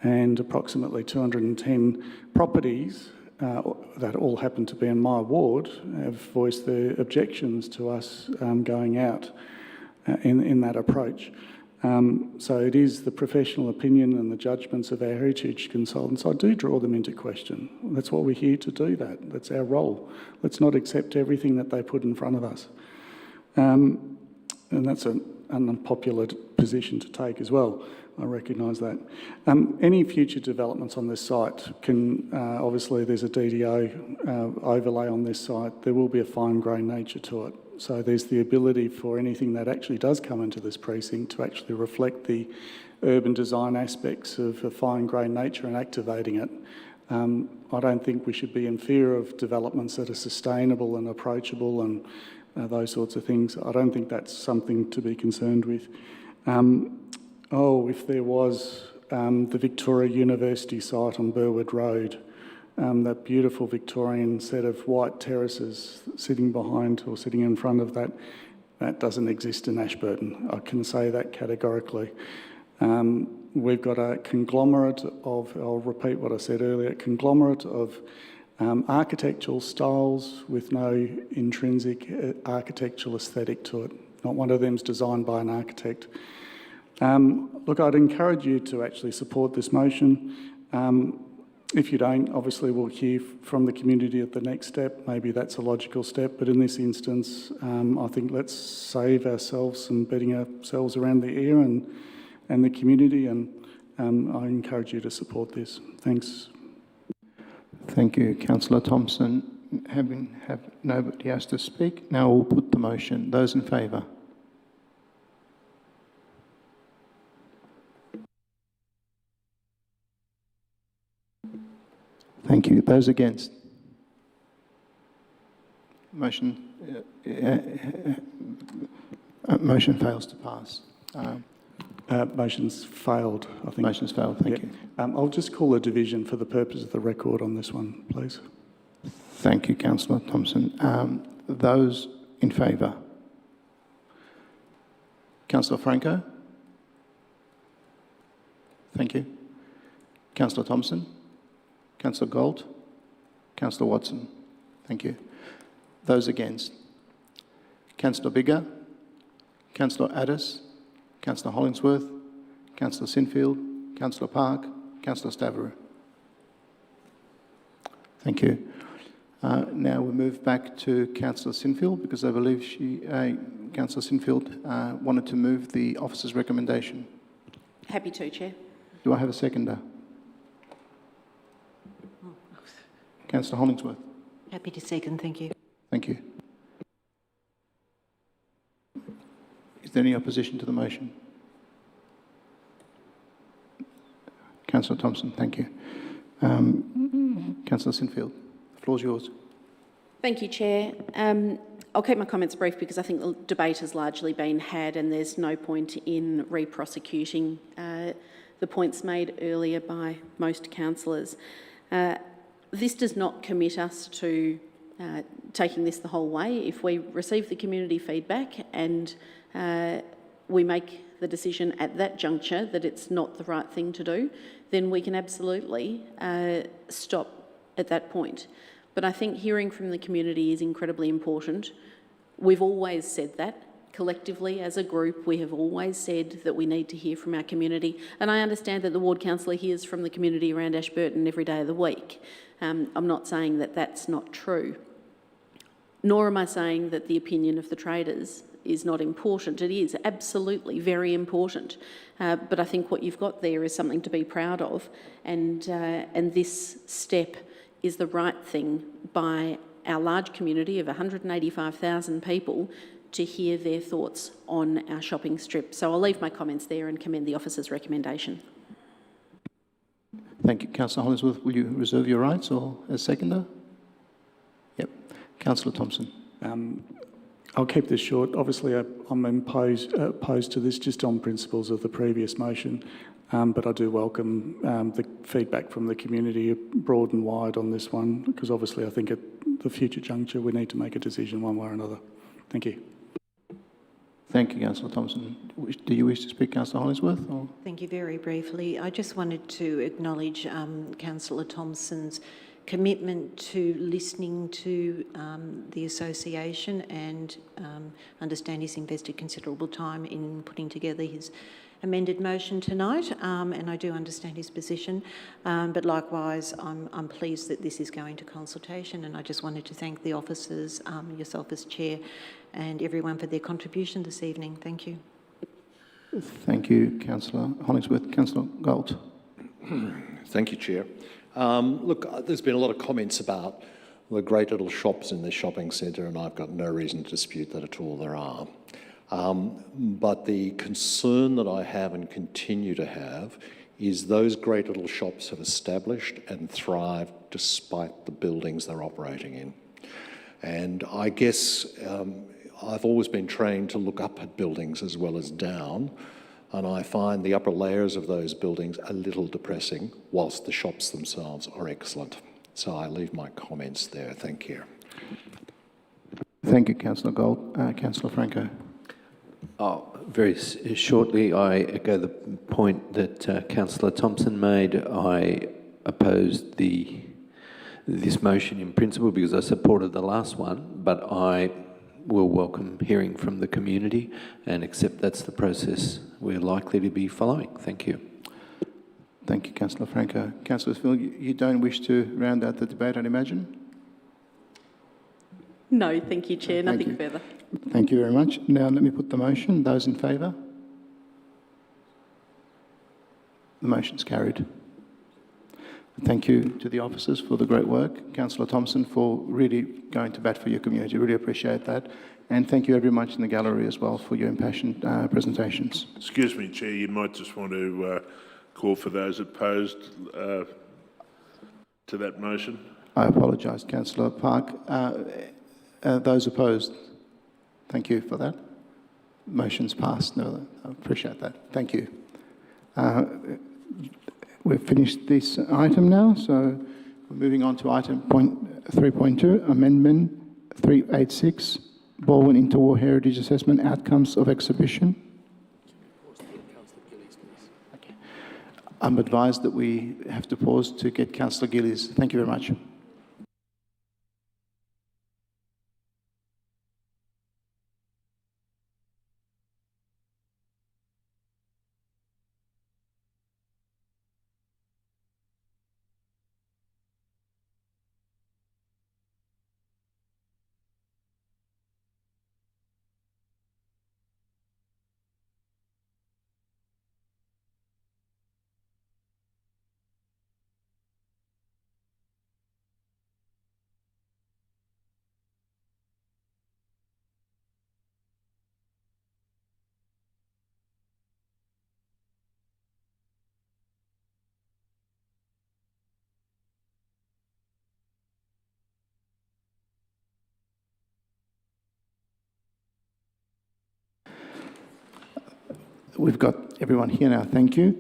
And approximately 210 properties that all happen to be in my ward have voiced their objections to us going out in that approach. So it is the professional opinion and the judgments of our heritage consultants. I do draw them into question. That's what we're here to do. That's our role. Let's not accept everything that they put in front of us. And that's an unpopular position to take as well. I recognise that. Any future developments on this site can, obviously there's a DDO overlay on this site. There will be a fine-grained nature to it. So there's the ability for anything that actually does come into this precinct to actually reflect the urban design aspects of a fine-grained nature and activating it. I don't think we should be in fear of developments that are sustainable and approachable and those sorts of things. I don't think that's something to be concerned with. If there was the Victoria University site on Burwood Road, that beautiful Victorian set of white terraces sitting behind or sitting in front of that, that doesn't exist in Ashburton. I can say that categorically. We've got a conglomerate of, I'll repeat what I said earlier, a conglomerate of architectural styles with no intrinsic architectural aesthetic to it. Not one of them's designed by an architect. Look, I'd encourage you to actually support this motion. If you don't, obviously we'll hear from the community at the next step. Maybe that's a logical step, but in this instance, I think let's save ourselves some beating ourselves around the ear and the community, and I encourage you to support this. Thanks. Thank you, Councillor Thompson. Have nobody else to speak? Now we'll put the motion. Those in favour? Thank you. Those against? Motion fails to pass. Motion's failed, I think. Motion's failed, thank you. I'll just call a division for the purpose of the record on this one, please. Thank you, Councillor Thompson. Those in favour? Councillor Franco? Thank you. Councillor Thompson? Councillor Gold? Councillor Watson? Thank you. Those against? Councillor Bigger? Councillor Addis? Councillor Hollingsworth? Councillor Sinfield? Councillor Park? Councillor Stavrou? Thank you. Now we move back to Councillor Sinfield because I believe Councillor Sinfield wanted to move the officer's recommendation. Happy to, Chair. Do I have a seconder? Councillor Hollingsworth. Happy to second, thank you. Thank you. Is there any opposition to the motion? Councillor Thompson, thank you. Councillor Sinfield, the floor is yours. Thank you, Chair. I'll keep my comments brief because I think the debate has largely been had and there's no point in re-prosecuting the points made earlier by most councillors. This does not commit us to taking this the whole way. If we receive the community feedback and we make the decision at that juncture that it's not the right thing to do, then we can absolutely stop at that point. But I think hearing from the community is incredibly important. We've always said that. Collectively, as a group, we have always said that we need to hear from our community. And I understand that the ward councillor hears from the community around Ashburton every day of the week. I'm not saying that that's not true. Nor am I saying that the opinion of the traders is not important. It is absolutely very important. But I think what you've got there is something to be proud of. And this step is the right thing by our large community of 185,000 people to hear their thoughts on our shopping strip. So I'll leave my comments there and commend the officer's recommendation. Thank you. Councillor Hollingsworth, will you reserve your rights or as seconder? Yep. Councillor Thompson. I'll keep this short. Obviously, I'm opposed to this just on principles of the previous motion, but I do welcome the feedback from the community broad and wide on this one, because obviously I think at the future juncture we need to make a decision one way or another. Thank you. Thank you, Councillor Thompson. Do you wish to speak, Councillor Hollingsworth? Or? Thank you very briefly. I just wanted to acknowledge Councillor Thompson's commitment to listening to the association and understand he's invested considerable time in putting together his amended motion tonight, and I do understand his position, but likewise I'm pleased that this is going to consultation, and I just wanted to thank the officers, yourself as Chair, and everyone for their contribution this evening. Thank you. Thank you, Councillor Hollingsworth. Councillor Galt. Thank you, Chair. Look, there's been a lot of comments about the great little shops in this shopping centre, and I've got no reason to dispute that at all. There are. But the concern that I have and continue to have is those great little shops have established and thrived despite the buildings they're operating in. And I guess I've always been trained to look up at buildings as well as down, and I find the upper layers of those buildings a little depressing, whilst the shops themselves are excellent. So I leave my comments there. Thank you. Thank you, Councillor Gold. Councillor Franco. Very shortly, I echo the point that Councillor Thompson made. I opposed this motion in principle because I supported the last one, but I will welcome hearing from the community and accept that's the process we're likely to be following. Thank you. Thank you, Councillor Franco. Councillor Phil, you don't wish to round out the debate, I'd imagine? No, thank you, Chair. Nothing further. Thank you very much. Now let me put the motion. Those in favour? The motion's carried. Thank you to the officers for the great work. Councillor Thompson for really going to bat for your community. Really appreciate that. And thank you very much in the gallery as well for your impassioned presentations. Excuse me, Chair, you might just want to call for those opposed to that motion. I apologise, Councillor Park. Those opposed? Thank you for that. Motion's passed. No, I appreciate that. Thank you. We've finished this item now, so we're moving on to item 3.2, Amendment 386, Baldwin Interwar Heritage Assessment Outcomes of Exhibition. Okay. I'm advised that we have to pause to get Councillor Gillies. Thank you very much. We've got everyone here now, thank you.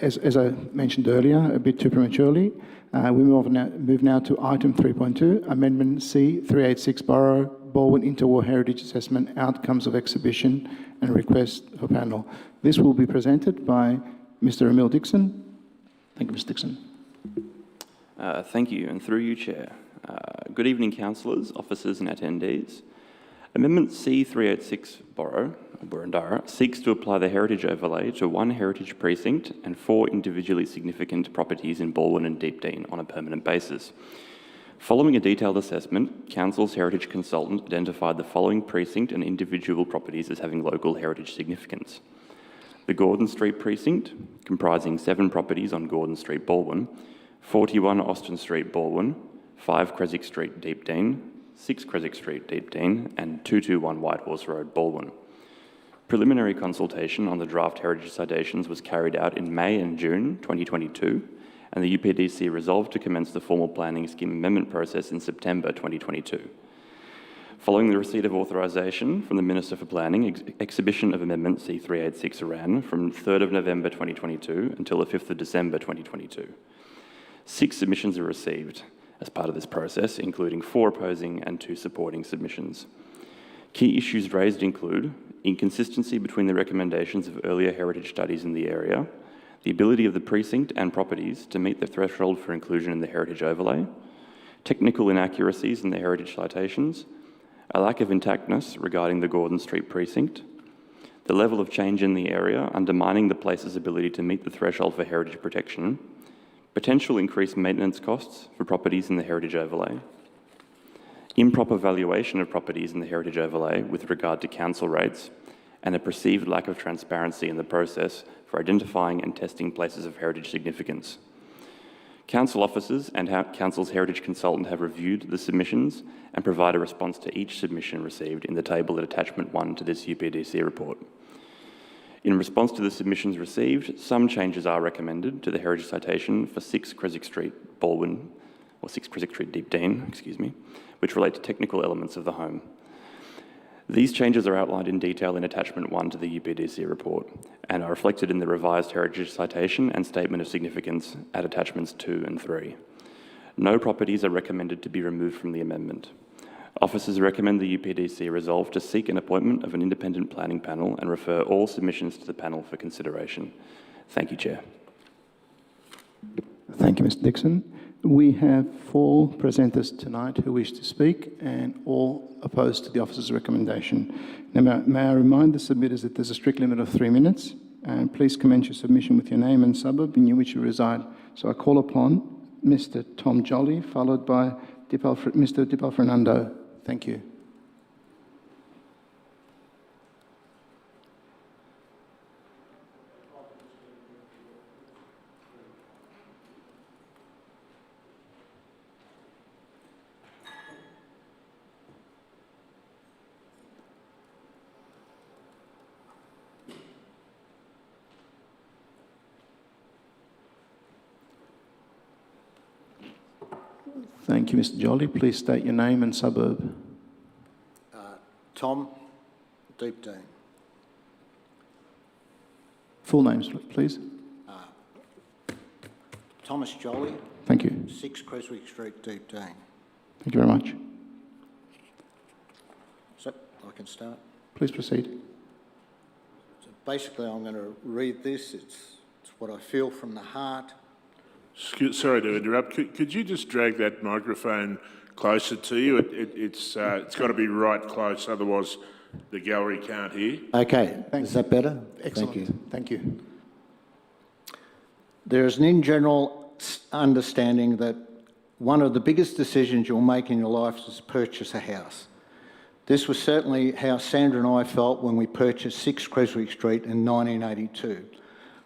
As I mentioned earlier, a bit too prematurely, we move now to item 3.2, Amendment C 386 Baldwin Interwar Heritage Assessment Outcomes of Exhibition and Request for Panel. This will be presented by Mr. Emil Dixon. Thank you, Mr. Dixon. Thank you, and through you, Chair. Good evening, councillors, officers and attendees. Amendment C 386 Burundara seeks to apply the heritage overlay to one heritage precinct and 4 individually significant properties in Baldwin and Deepdean on a permanent basis. Following a detailed assessment, Council's heritage consultant identified the following precinct and individual properties as having local heritage significance. The Gordon Street precinct, comprising 7 properties on Gordon Street, Baldwin, 41 Austin Street, Baldwin, 5 Creswick Street, Deepdean, 6 Creswick Street, Deepdean, and 221 Whitehorse Road, Baldwin. Preliminary consultation on the draft heritage citations was carried out in May and June 2022, and the UPDC resolved to commence the formal planning scheme amendment process in September 2022. Following the receipt of authorisation from the Minister for Planning, exhibition of Amendment C386 ran from 3rd of November 2022 until the 5th of December 2022. 6 submissions were received as part of this process, including 4 opposing and 2 supporting submissions. Key issues raised include inconsistency between the recommendations of earlier heritage studies in the area, the ability of the precinct and properties to meet the threshold for inclusion in the heritage overlay, technical inaccuracies in the heritage citations, a lack of intactness regarding the Gordon Street precinct, the level of change in the area undermining the place's ability to meet the threshold for heritage protection, potential increased maintenance costs for properties in the heritage overlay, improper valuation of properties in the heritage overlay with regard to council rates, and a perceived lack of transparency in the process for identifying and testing places of heritage significance. Council officers and Council's heritage consultant have reviewed the submissions and provide a response to each submission received in the table at attachment 1 to this UPDC report. In response to the submissions received, some changes are recommended to the heritage citation for 6 Creswick Street, Baldwin, or 6 Creswick Street, Deepdean, which relate to technical elements of the home. These changes are outlined in detail in attachment 1 to the UPDC report and are reflected in the revised heritage citation and statement of significance at attachments 2 and 3. No properties are recommended to be removed from the amendment. Officers recommend the UPDC resolve to seek an appointment of an independent planning panel and refer all submissions to the panel for consideration. Thank you, Chair. Thank you, Mr. Dixon. We have 4 presenters tonight who wish to speak and all opposed to the officer's recommendation. Now, may I remind the submitters that there's a strict limit of 3 minutes, and please commence your submission with your name and suburb in which you reside. So I call upon Mr. Tom Jolly, followed by Mr. Dipal Fernando. Thank you. Thank you, Mr. Jolly. Please state your name and suburb. Tom, Deepdean. Full names, please. Thomas Jolly. Thank you. 6 Creswick Street, Deepdean. Thank you very much. So I can start? Please proceed. So basically, I'm going to read this. It's what I feel from the heart. Sorry to interrupt. Could you just drag that microphone closer to you? It's got to be right close, otherwise the gallery can't hear. Okay, is that better? Excellent. Thank you. Thank you. There is an in general understanding that one of the biggest decisions you'll make in your life is to purchase a house. This was certainly how Sandra and I felt when we purchased 6 Creswick Street in 1982.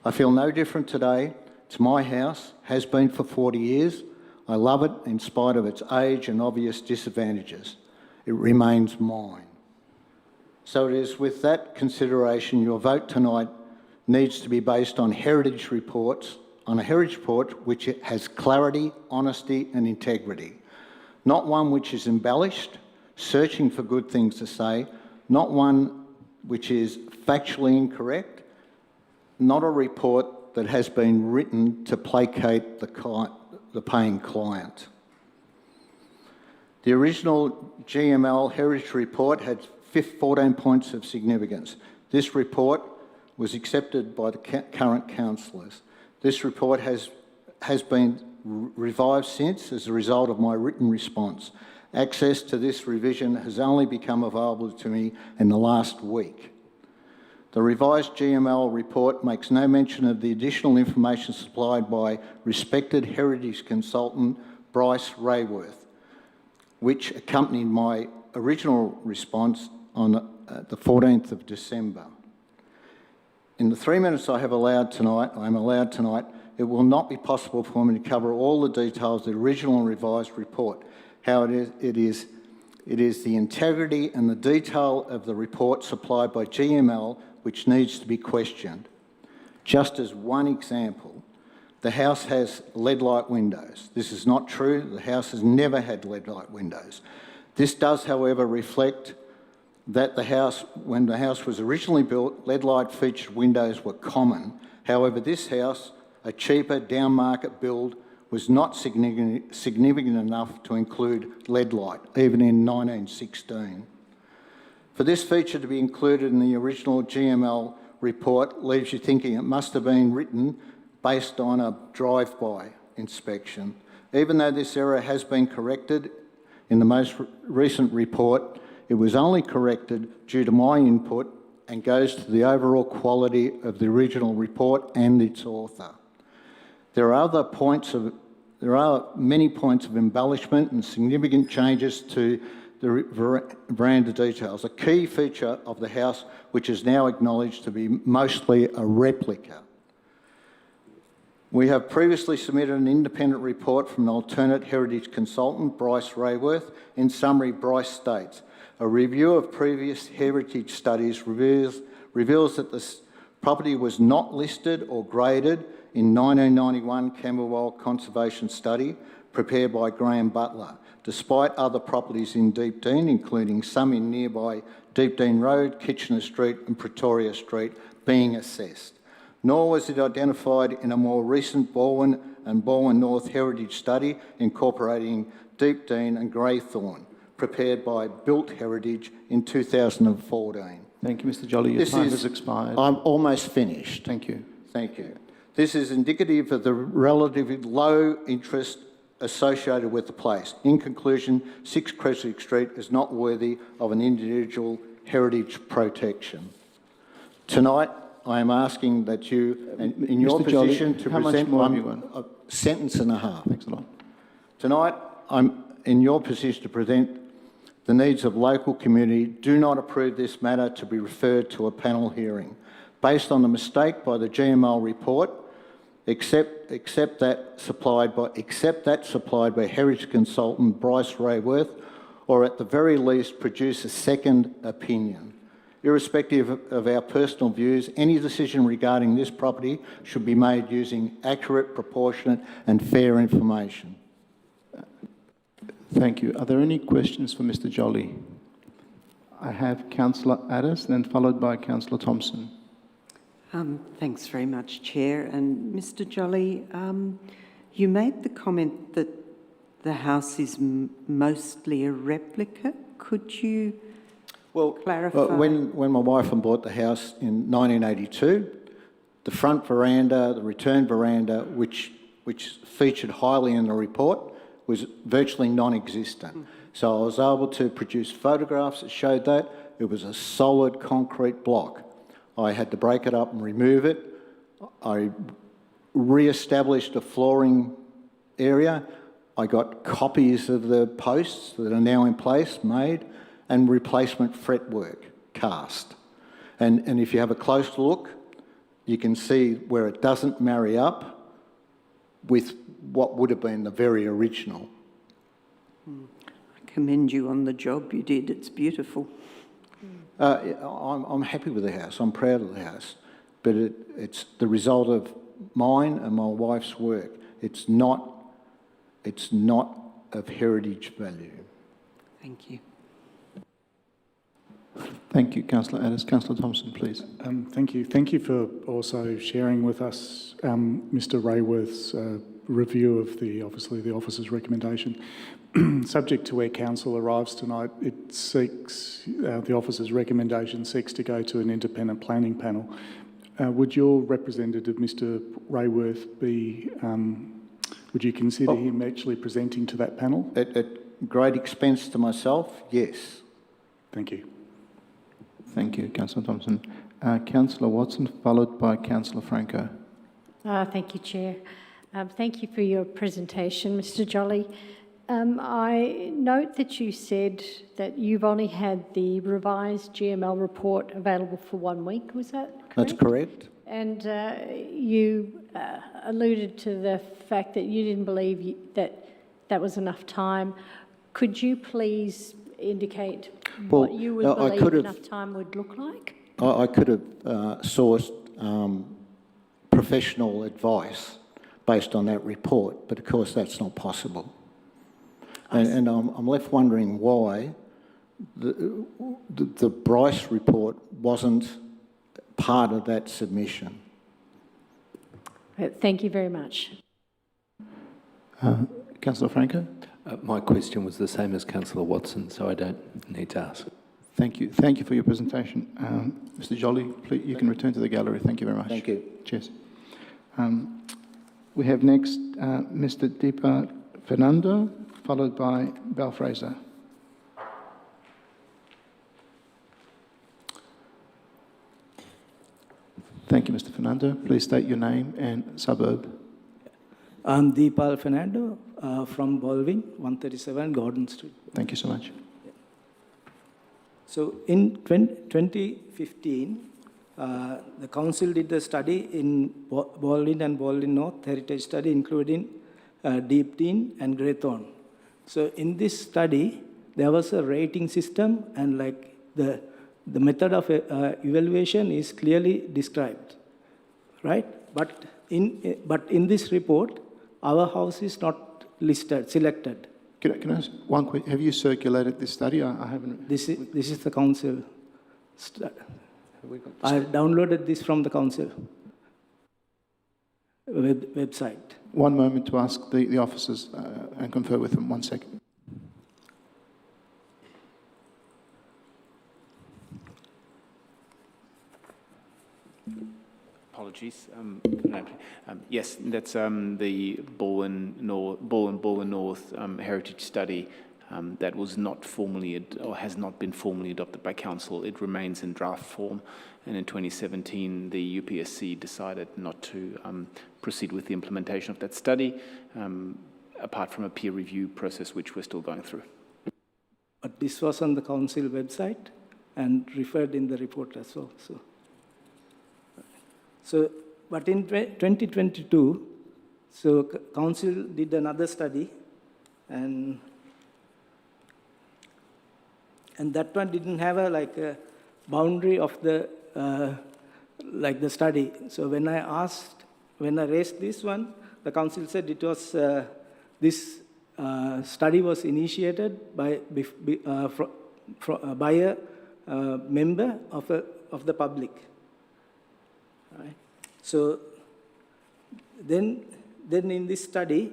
I feel no different today. It's my house, has been for 40 years. I love it in spite of its age and obvious disadvantages. It remains mine. So it is with that consideration your vote tonight needs to be based on heritage reports, on a heritage report which has clarity, honesty and integrity. Not one which is embellished, searching for good things to say, not one which is factually incorrect, not a report that has been written to placate the paying client. The original GML Heritage Report had 14 points of significance. This report was accepted by the current councillors. This report has been revived since as a result of my written response. Access to this revision has only become available to me in the last week. The revised GML report makes no mention of the additional information supplied by respected heritage consultant Bryce Rayworth, which accompanied my original response on the 14th of December. In the 3 minutes I am allowed tonight, it will not be possible for me to cover all the details of the original and revised report. How it is the integrity and the detail of the report supplied by GML which needs to be questioned. Just as one example, the house has lead light windows. This is not true. The house has never had lead light windows. This does, however, reflect that when the house was originally built, lead light featured windows were common. However, this house, a cheaper down-market build, was not significant enough to include lead light, even in 1916. For this feature to be included in the original GML report leaves you thinking it must have been written based on a drive-by inspection. Even though this error has been corrected in the most recent report, it was only corrected due to my input and goes to the overall quality of the original report and its author. There are many points of embellishment and significant changes to the veranda details, a key feature of the house which is now acknowledged to be mostly a replica. We have previously submitted an independent report from an alternate heritage consultant, Bryce Rayworth. In summary, Bryce states, a review of previous heritage studies reveals that this property was not listed or graded in 1991 Camberwell Conservation Study prepared by Graham Butler, despite other properties in Deepdean, including some in nearby Deepdean Road, Kitchener Street and Pretoria Street, being assessed. Nor was it identified in a more recent Balwyn and Balwyn North Heritage Study incorporating Deepdean and Greythorn, prepared by Built Heritage in 2014. Thank you, Mr. Jolly. Your time has expired. I'm almost finished. Thank you. Thank you. This is indicative of the relatively low interest associated with the place. In conclusion, 6 Creswick Street is not worthy of an individual heritage protection. Tonight, I am asking that you, in your position, to present a sentence and a half. Thanks a lot. Tonight, I'm in your position to present the needs of local community. Do not approve this matter to be referred to a panel hearing. Based on the mistake by the GML report, except that supplied by heritage consultant Bryce Rayworth, or at the very least produce a second opinion. Irrespective of our personal views, any decision regarding this property should be made using accurate, proportionate and fair information. Thank you. Are there any questions for Mr. Jolly? I have Councillor Addis, then followed by Councillor Thompson. Thanks very much, Chair. And Mr. Jolly, you made the comment that the house is mostly a replica. Could you clarify? When my wife and bought the house in 1982, the front veranda, the return veranda, which featured highly in the report, was virtually non-existent. So I was able to produce photographs that showed that. It was a solid concrete block. I had to break it up and remove it. I re-established a flooring area. I got copies of the posts that are now in place made and replacement fretwork cast. And if you have a close look, you can see where it doesn't marry up with what would have been the very original. I commend you on the job you did. It's beautiful. I'm happy with the house. I'm proud of the house. But it's the result of mine and my wife's work. It's not of heritage value. Thank you. Thank you, Councillor Addis. Councillor Thompson, please. Thank you. Thank you for also sharing with us Mr. Rayworth's review of the officer's recommendation. Subject to where council arrives tonight, it seeks, the officer's recommendation seeks to go to an independent planning panel. Would your representative, Mr. Rayworth, be, would you consider him actually presenting to that panel? At great expense to myself, yes. Thank you. Thank you, Councillor Thompson. Councillor Watson, followed by Councillor Franco. Thank you, Chair. Thank you for your presentation, Mr. Jolly. I note that you said that you've only had the revised GML report available for 1 week. Was that correct? That's correct. And you alluded to the fact that you didn't believe that was enough time. Could you please indicate what you would believe enough time would look like? I could have sourced professional advice based on that report, but of course that's not possible. And I'm left wondering why the Bryce report wasn't part of that submission. Thank you very much. Councillor Franco? My question was the same as Councillor Watson, so I don't need to ask. Thank you. Thank you for your presentation. Mr. Jolly, please, you can return to the gallery. Thank you very much. Thank you. Cheers. We have next Mr. Deepa Fernando, followed by Bel Fraser. Thank you, Mr. Fernando. Please state your name and suburb. I'm Deepal Fernando from Baldwin, 137 Gordon Street. Thank you so much. So in 2015, the council did a study in Baldwin and Baldwin North heritage study, including Deepdene and Greythorn. So in this study, there was a rating system, and like the method of evaluation is clearly described, right? But in this report, our house is not selected. Can I ask one question? Have you circulated this study? I haven't. This is the council study. I have downloaded this from the council website. One moment to ask the officers and confer with them. 1 second. Apologies. Yes, that's the Baldwin North heritage study that was not formally or has not been formally adopted by council. It remains in draft form, and in 2017 the UPSC decided not to proceed with the implementation of that study, apart from a peer review process which we're still going through. But this was on the council website and referred in the report as well. So, but in 2022, so council did another study, and that one didn't have a boundary of the the study. So when I raised this one, the council said it was this study was initiated by a member of the public. Right. So then in this study,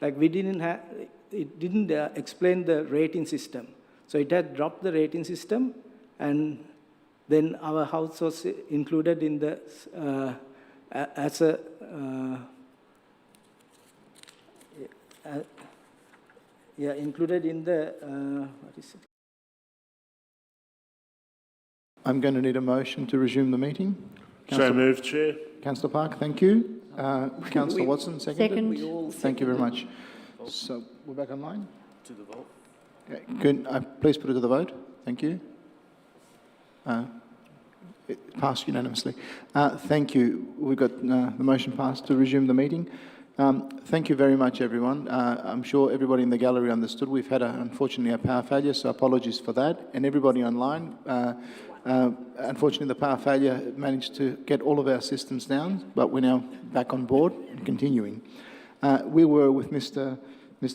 we didn't have, it didn't explain the rating system. So it had dropped the rating system, and then our house was included in the as a included in the what is it? I'm going to need a motion to resume the meeting. So moved, Chair. Councillor Park, thank you. Councillor Watson, seconded. Second. Thank you very much. So we're back online? To the vote. Okay. Could I please put it to the vote? Thank you. It passed unanimously. Thank you. We've got the motion passed to resume the meeting. Thank you very much, everyone. I'm sure everybody in the gallery understood. We've had, unfortunately, a power failure, so apologies for that. And everybody online, unfortunately, the power failure managed to get all of our systems down, but we're now back on board and continuing. We were with Mr.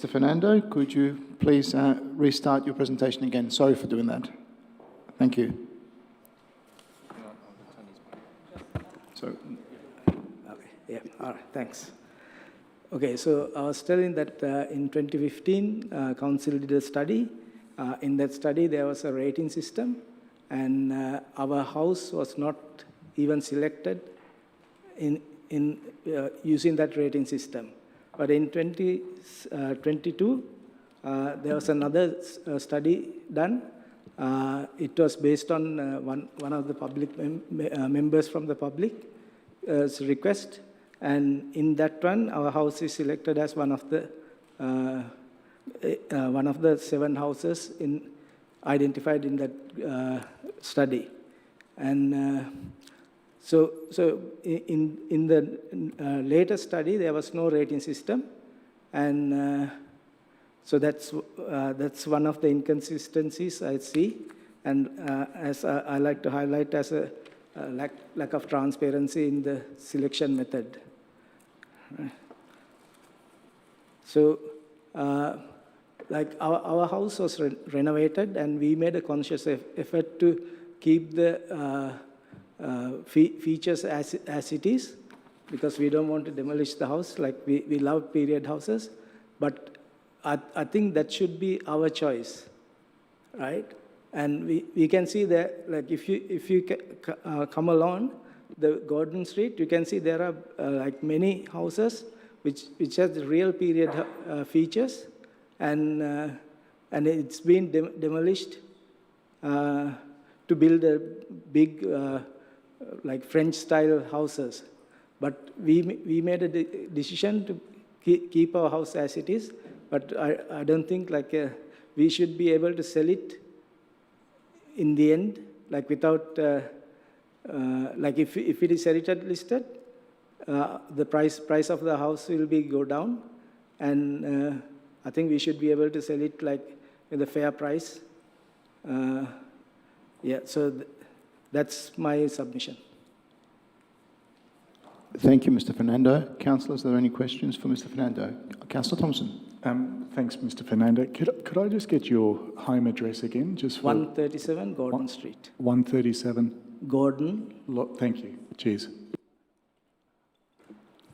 Fernando. Could you please restart your presentation again? Sorry for doing that. Thank you. Yeah, all right, thanks. Okay, so I was telling that in 2015, Council did a study. In that study, there was a rating system, and our house was not even selected in using that rating system. But in 2022, there was another study done. It was based on one of the public members from the public request, and in that one, our house is selected as one of the 7 houses identified in that study. And so in the latest study, there was no rating system, and so that's one of the inconsistencies I see, and as I like to highlight as a lack of transparency in the selection method. So, like our house was renovated, and we made a conscious effort to keep the features as it is, because we don't want to demolish the house. Like we love period houses, but I think that should be our choice, right? And we can see that, like if you come along the Gordon Street, you can see there are like many houses which has real period features, and it's been demolished to build a big like French style houses. But we made a decision to keep our house as it is. But I don't think like we should be able to sell it in the end, like without, like if it is heritage listed, the price of the house will go down, and I think we should be able to sell it like with a fair price. Yeah, so that's my submission. Thank you, Mr. Fernando. Councillors, are there any questions for Mr. Fernando? Councillor Thompson. Thanks, Mr. Fernando. Could I just get your home address again? Just for 137 Gordon Street. 137? Gordon. Thank you. Cheers.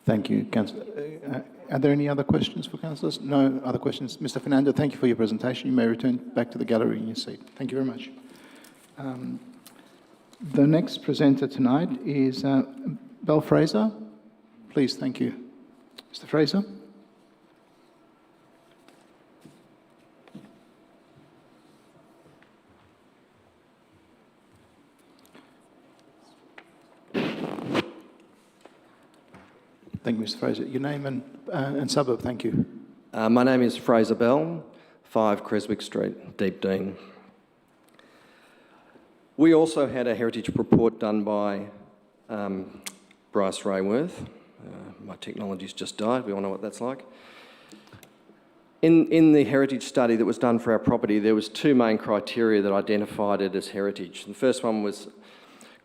Thank you, Councillor. Are there any other questions for councillors? No other questions. Mr. Fernando, thank you for your presentation. You may return back to the gallery in your seat. Thank you very much. The next presenter tonight is Belle Fraser. Please, thank you. Mr. Fraser. Thank you, Mr. Fraser. Your name and suburb, thank you. My name is Fraser Bell, 5 Creswick Street, Deepdean. We also had a heritage report done by Bryce Rayworth. My technology's just died, we all know what that's like. In the heritage study that was done for our property, there was 2 main criteria that identified it as heritage. The first one was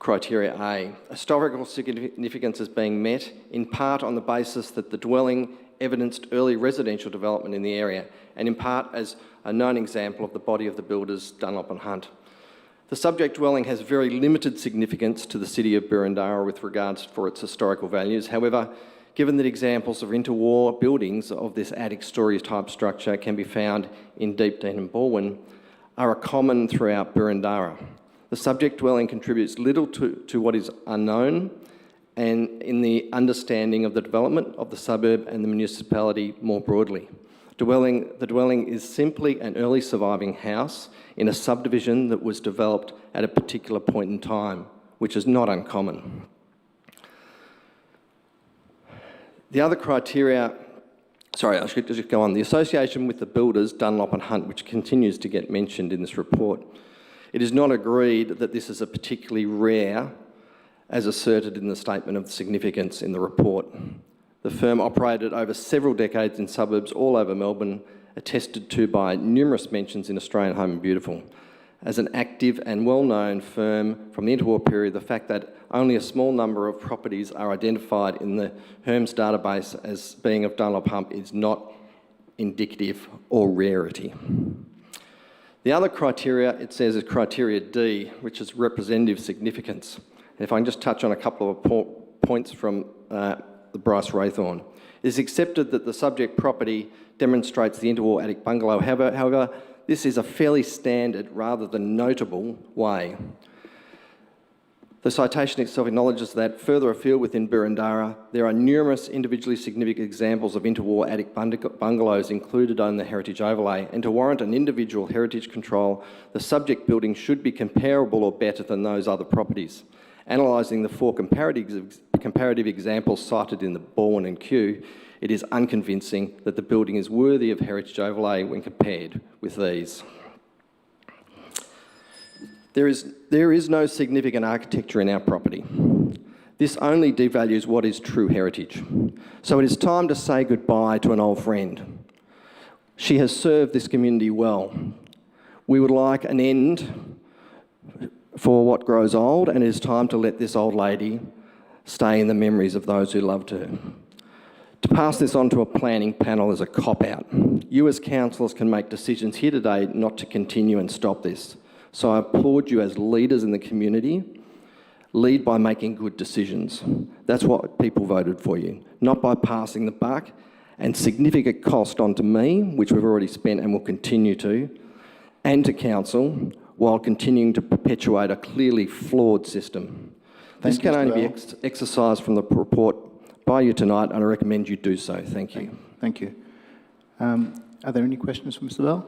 criteria A. Historical significance is being met in part on the basis that the dwelling evidenced early residential development in the area, and in part as a known example of the body of the builders Dunlop and Hunt. The subject dwelling has very limited significance to the city of Boroondara with regards for its historical values. However, given that examples of interwar buildings of this attic story type structure can be found in Deepdean and Balwyn, are common throughout Boroondara. The subject dwelling contributes little to what is unknown and in the understanding of the development of the suburb and the municipality more broadly. The dwelling is simply an early surviving house in a subdivision that was developed at a particular point in time, which is not uncommon. The other criteria, sorry, I should just go on. The association with the builders, Dunlop and Hunt, which continues to get mentioned in this report. It is not agreed that this is a particularly rare, as asserted in the statement of significance in the report. The firm operated over several decades in suburbs all over Melbourne, attested to by numerous mentions in Australian Home and Beautiful. As an active and well-known firm from the interwar period, the fact that only a small number of properties are identified in the HERMS database as being of Dunlop Hump is not indicative or rarity. The other criteria, it says, is criteria D, which is representative significance. And if I can just touch on a couple of points from the Bryce Raythorn. It is accepted that the subject property demonstrates the interwall attic bungalow. However, this is a fairly standard rather than notable way. The citation itself acknowledges that further afield within Boroondara, there are numerous individually significant examples of interwar attic bungalows included on the heritage overlay, and to warrant an individual heritage control, the subject building should be comparable or better than those other properties. Analysing the four comparative examples cited in the Baldwin and Kew, it is unconvincing that the building is worthy of heritage overlay when compared with these. There is no significant architecture in our property. This only devalues what is true heritage. So it is time to say goodbye to an old friend. She has served this community well. We would like an end for what grows old, and it is time to let this old lady stay in the memories of those who loved her. To pass this on to a planning panel is a cop-out. You as councillors can make decisions here today not to continue and stop this. So I applaud you as leaders in the community. Lead by making good decisions. That's what people voted for you, not by passing the buck and significant cost onto me, which we've already spent and will continue to, and to council, while continuing to perpetuate a clearly flawed system. This can only be exercised from the report by you tonight, and I recommend you do so. Thank you. Thank you. Are there any questions for Mr. Bell?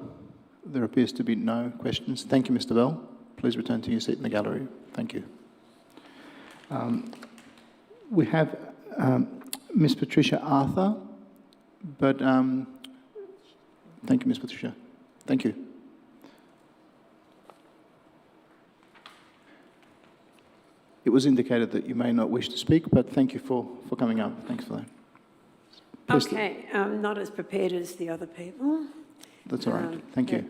There appears to be no questions. Thank you, Mr. Bell. Please return to your seat in the gallery. Thank you. We have Ms. Patricia Arthur, but thank you, Ms. Patricia. Thank you. It was indicated that you may not wish to speak, but thank you for coming up. Thanks for that. Please. Okay, I'm not as prepared as the other people. That's all right. Thank you.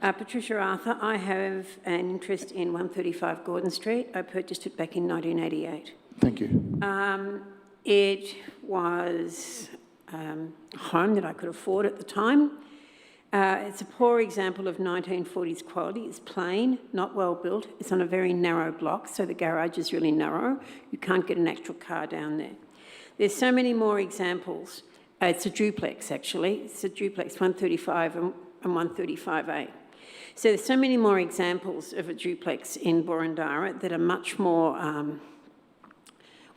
Patricia Arthur, I have an interest in 135 Gordon Street. I purchased it back in 1988. Thank you. It was a home that I could afford at the time. It's a poor example of 1940s quality. It's plain, not well built. It's on a very narrow block, so the garage is really narrow. You can't get an actual car down there. There's so many more examples. It's a duplex, actually. It's a duplex, 135 and 135A. So there's so many more examples of a duplex in Boroondara that are much more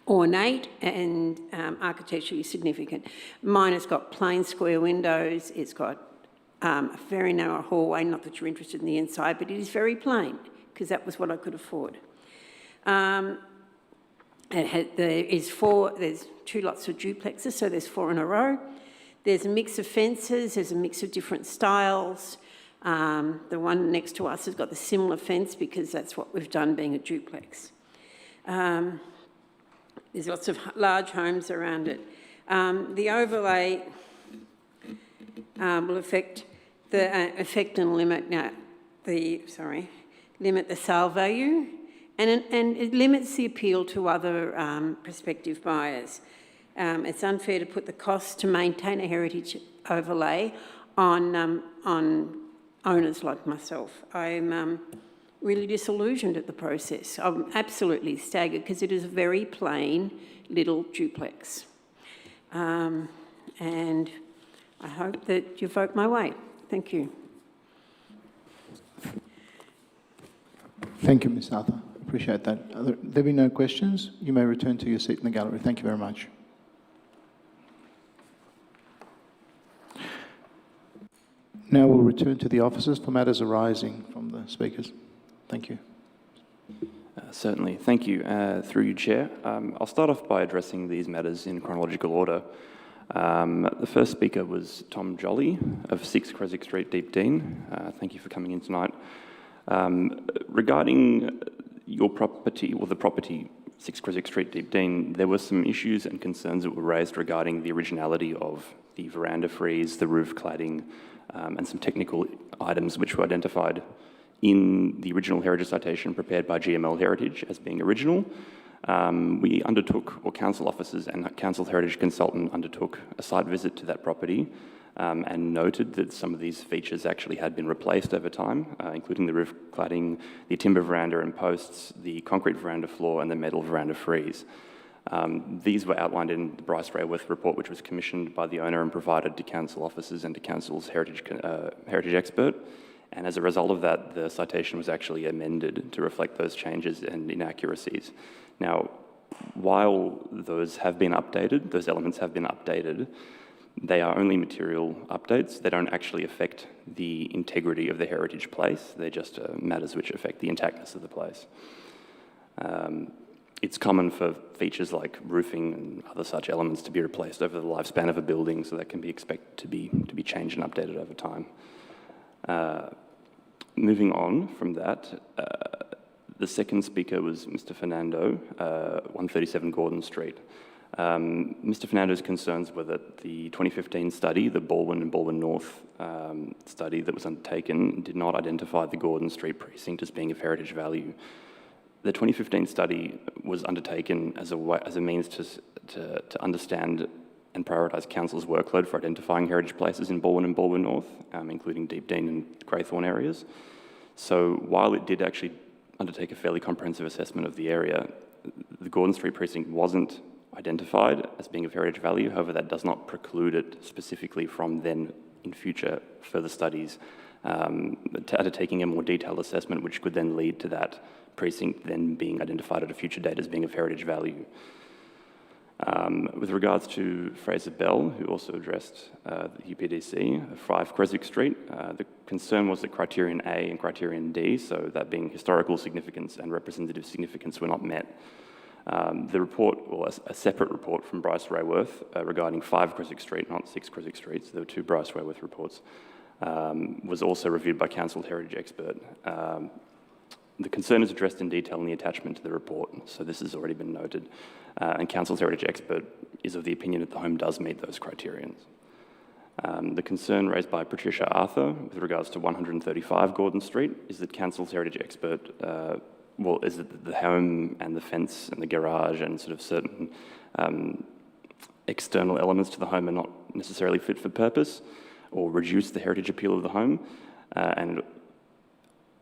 ornate and architecturally significant. Mine has got plain square windows. It's got a very narrow hallway, not that you're interested in the inside, but it is very plain because that was what I could afford. There's 2 lots of duplexes, so there's 4 in a row. There's a mix of fences, there's a mix of different styles. The one next to us has got the similar fence because that's what we've done being a duplex. There's lots of large homes around it. The overlay will affect and limit the sale value. And it limits the appeal to other prospective buyers. It's unfair to put the cost to maintain a heritage overlay on owners like myself. I'm really disillusioned at the process. I'm absolutely staggered because it is a very plain little duplex. And I hope that you vote my way. Thank you. Thank you, Ms. Arthur. Appreciate that. There be no questions. You may return to your seat in the gallery. Thank you very much. Now we'll return to the officers for matters arising from the speakers. Thank you. Certainly. Thank you. Through you, Chair. I'll start off by addressing these matters in chronological order. The first speaker was Tom Jolly of 6 Creswick Street, Deepdean. Thank you for coming in tonight. Regarding your property, or the property 6 Creswick Street, Deepdean, there were some issues and concerns that were raised regarding the originality of the veranda frieze, the roof cladding, and some technical items which were identified in the original heritage citation prepared by GML Heritage as being original. We undertook, or council officers and council heritage consultant undertook a site visit to that property and noted that some of these features actually had been replaced over time, including the roof cladding, the timber veranda and posts, the concrete veranda floor and the metal veranda frieze. These were outlined in the Bryce Rayworth report, which was commissioned by the owner and provided to council officers and to council's heritage expert. And as a result of that, the citation was actually amended to reflect those changes and inaccuracies. Now, while those have been updated, those elements have been updated, they are only material updates. They don't actually affect the integrity of the heritage place. They're just matters which affect the intactness of the place. It's common for features like roofing and other such elements to be replaced over the lifespan of a building, so that can be expected to be changed and updated over time. Moving on from that, the second speaker was Mr. Fernando, 137 Gordon Street. Mr. Fernando's concerns were that the 2015 study, the Baldwin and Baldwin North study that was undertaken, did not identify the Gordon Street precinct as being of heritage value. The 2015 study was undertaken as a means to understand and prioritise council's workload for identifying heritage places in Baldwin and Baldwin North, including Deep Dean and Greythorn areas. So while it did actually undertake a fairly comprehensive assessment of the area, the Gordon Street precinct wasn't identified as being of heritage value. However, that does not preclude it specifically from then, in future further studies, undertaking a more detailed assessment, which could then lead to that precinct then being identified at a future date as being of heritage value. With regards to Fraser Bell, who also addressed the UPDC, 5 Creswick Street, the concern was that criterion A and criterion D, so that being historical significance and representative significance, were not met. The report, or a separate report from Bryce Rayworth regarding 5 Creswick Street, not 6 Creswick Street, so there were 2 Bryce Rayworth reports, was also reviewed by council's heritage expert. The concern is addressed in detail in the attachment to the report, so this has already been noted. And council's heritage expert is of the opinion that the home does meet those criterions. The concern raised by Patricia Arthur with regards to 135 Gordon Street is that council's heritage expert, is that the home and the fence and the garage and sort of certain external elements to the home are not necessarily fit for purpose or reduce the heritage appeal of the home. And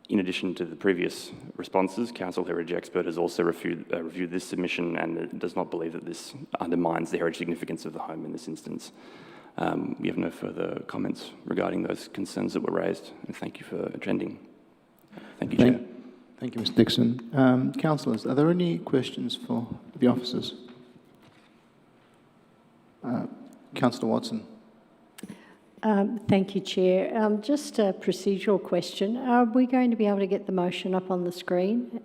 in addition to the previous responses, council heritage expert has also reviewed this submission and does not believe that this undermines the heritage significance of the home in this instance. We have no further comments regarding those concerns that were raised, and thank you for attending. Thank you, Chair. Thank you, Mr. Dixon. Councillors, are there any questions for the officers? Councillor Watson. Thank you, Chair. Just a procedural question. Are we going to be able to get the motion up on the screen?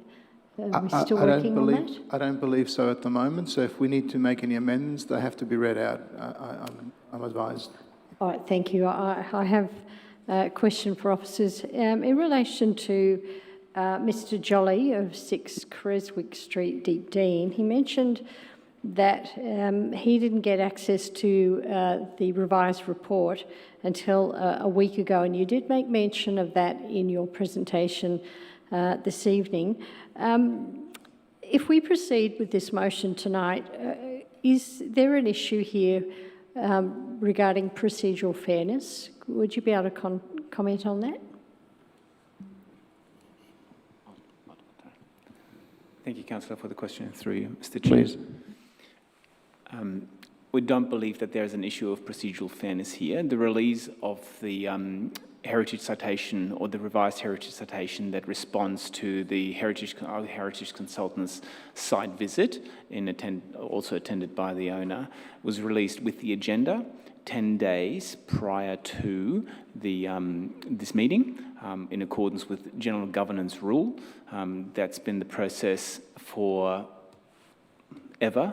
Are we still working on that? I don't believe so at the moment, so if we need to make any amendments, they have to be read out, I'm advised. All right, thank you. I have a question for officers. In relation to Mr. Jolly of 6 Creswick Street, Deep Dean, he mentioned that he didn't get access to the revised report until a week ago, and you did make mention of that in your presentation this evening. If we proceed with this motion tonight, is there an issue here regarding procedural fairness? Would you be able to comment on that? Thank you, Councillor, for the question through you, Mr. Chair. Please. We don't believe that there's an issue of procedural fairness here. The release of the heritage citation or the revised heritage citation that responds to the heritage consultant's site visit, also attended by the owner, was released with the agenda 10 days prior to this meeting, in accordance with General Governance Rule. That's been the process for ever,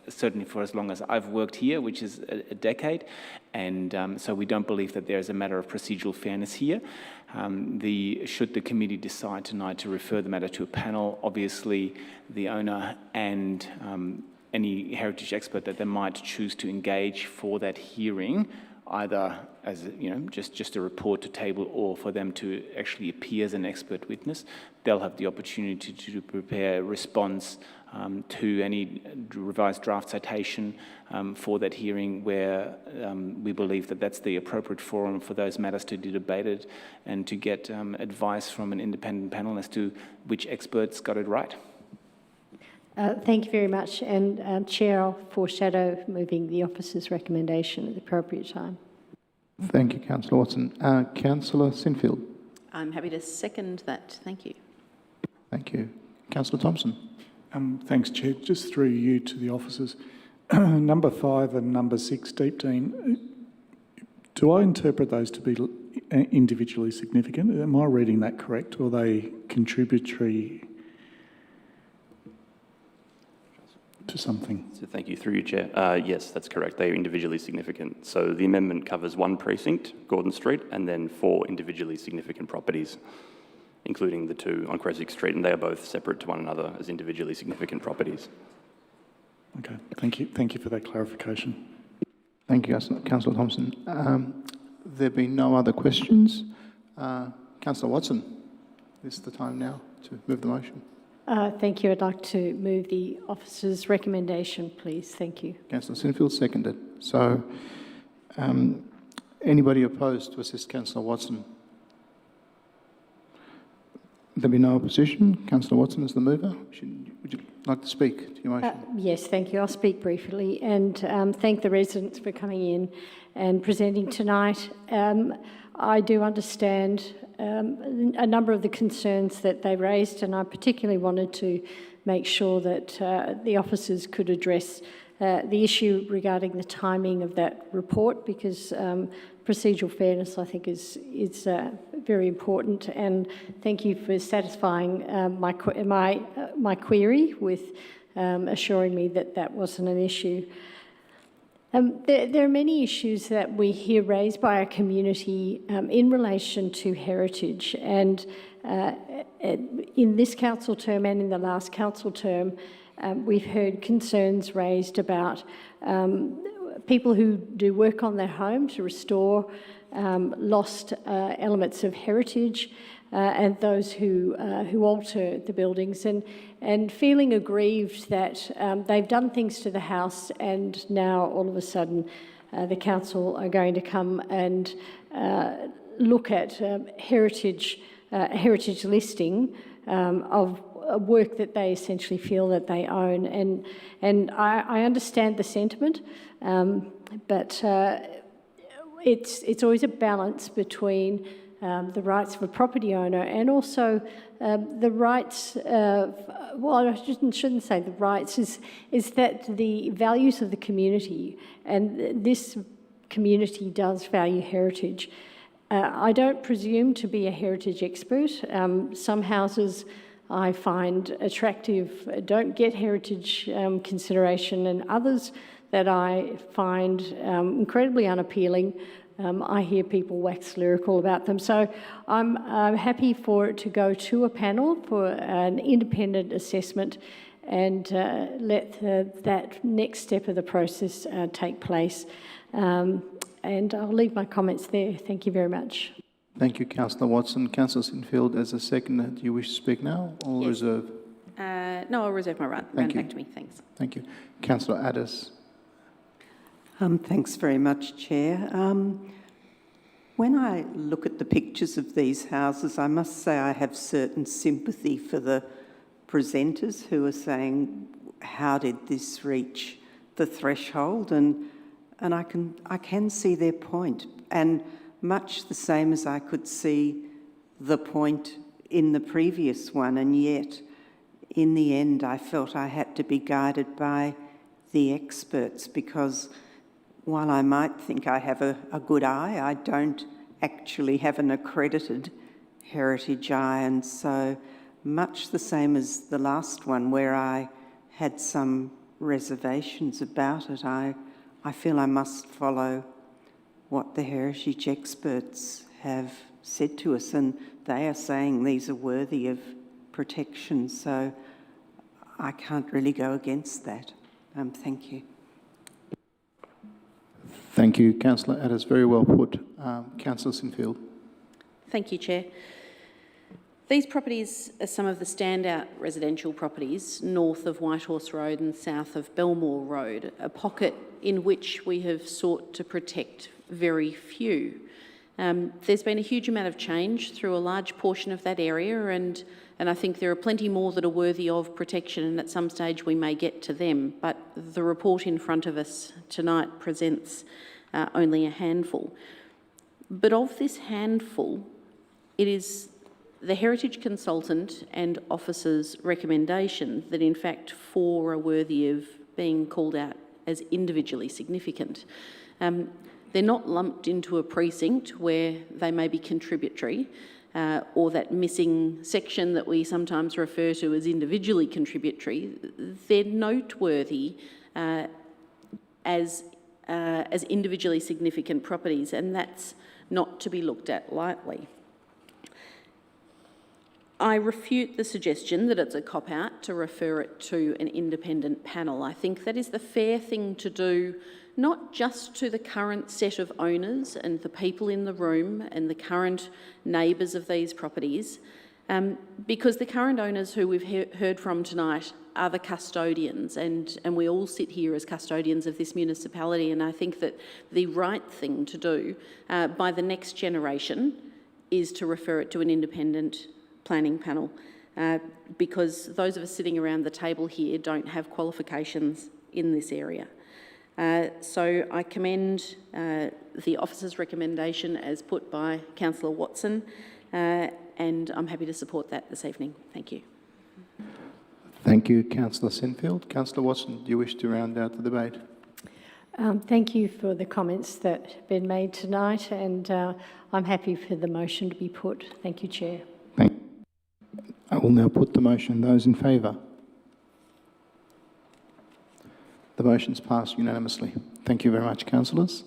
certainly for as long as I've worked here, which is a decade, and so we don't believe that there is a matter of procedural fairness here. Should the committee decide tonight to refer the matter to a panel, obviously the owner and any heritage expert that they might choose to engage for that hearing, either as just a report to table or for them to actually appear as an expert witness, they'll have the opportunity to prepare a response to any revised draft citation for that hearing, where we believe that that's the appropriate forum for those matters to be debated and to get advice from an independent panel as to which experts got it right. Thank you very much. And Chair, I'll foreshadow moving the officer's recommendation at the appropriate time. Thank you, Councillor Watson. Councillor Sinfield. I'm happy to second that. Thank you. Thank you. Councillor Thompson. Thanks, Chair. Just through you to the officers. Number 5 and number 6, deep Dean, do I interpret those to be individually significant? Am I reading that correct, or are they contributory to something? So thank you. Through you, Chair. Yes, that's correct. They are individually significant. So the amendment covers 1 precinct, Gordon Street, and then 4 individually significant properties, including the 2 on Creswick Street, and they are both separate to one another as individually significant properties. Okay, thank you. Thank you for that clarification. Thank you, Councillor Thompson. There being no other questions, Councillor Watson, this is the time now to move the motion. Thank you. I'd like to move the officer's recommendation, please. Thank you. Councillor Sinfield seconded. So, anybody opposed to assist Councillor Watson? There be no opposition. Councillor Watson is the mover. Would you like to speak to your motion? Yes, thank you. I'll speak briefly and thank the residents for coming in and presenting tonight. I do understand a number of the concerns that they raised, and I particularly wanted to make sure that the officers could address the issue regarding the timing of that report, because procedural fairness, I think, is very important. And thank you for satisfying my query with assuring me that that wasn't an issue. There are many issues that we hear raised by our community in relation to heritage, and in this council term and in the last council term, we've heard concerns raised about people who do work on their home to restore lost elements of heritage, and those who alter the buildings, and feeling aggrieved that they've done things to the house, and now all of a sudden the council are going to come and look at heritage listing of work that they essentially feel that they own, and I understand the sentiment, but it's always a balance between the rights of a property owner and also the rights of, well, I shouldn't say the rights, is that the values of the community, and this community does value heritage. I don't presume to be a heritage expert. Some houses I find attractive don't get heritage consideration, and others that I find incredibly unappealing, I hear people wax lyrical about them. So I'm happy for it to go to a panel for an independent assessment and let that next step of the process take place. And I'll leave my comments there. Thank you very much. Thank you, Councillor Watson. Councillor Sinfield, as a seconder, do you wish to speak now or Yes. reserve? No, I'll reserve my round back to me. Thanks. Thank you. Councillor Addis. Thanks very much, Chair. When I look at the pictures of these houses, I must say I have certain sympathy for the presenters who are saying, how did this reach the threshold? And I can see their point. And much the same as I could see the point in the previous one, and yet in the end I felt I had to be guided by the experts, because while I might think I have a good eye, I don't actually have an accredited heritage eye, and so much the same as the last one where I had some reservations about it, I feel I must follow what the heritage experts have said to us, and they are saying these are worthy of protection, so I can't really go against that. Thank you. Thank you, Councillor Addis. Very well put. Councillor Sinfield. Thank you, Chair. These properties are some of the standout residential properties north of Whitehorse Road and south of Belmore Road, a pocket in which we have sought to protect very few. There's been a huge amount of change through a large portion of that area, and I think there are plenty more that are worthy of protection, and at some stage we may get to them. But the report in front of us tonight presents only a handful. But of this handful, it is the heritage consultant and officer's recommendation that in fact 4 are worthy of being called out as individually significant. They're not lumped into a precinct where they may be contributory, or that missing section that we sometimes refer to as individually contributory. They're noteworthy as individually significant properties, and that's not to be looked at lightly. I refute the suggestion that it's a cop-out to refer it to an independent panel. I think that is the fair thing to do, not just to the current set of owners and the people in the room and the current neighbours of these properties, because the current owners who we've heard from tonight are the custodians, and we all sit here as custodians of this municipality, and I think that the right thing to do by the next generation is to refer it to an independent planning panel, because those of us sitting around the table here don't have qualifications in this area. So I commend the officer's recommendation as put by Councillor Watson, and I'm happy to support that this evening. Thank you. Thank you, Councillor Sinfield. Councillor Watson, do you wish to round out the debate? Thank you for the comments that have been made tonight, and I'm happy for the motion to be put. Thank you, Chair. I will now put the motion. Those in favour? The motion's passed unanimously. Thank you very much, councillors.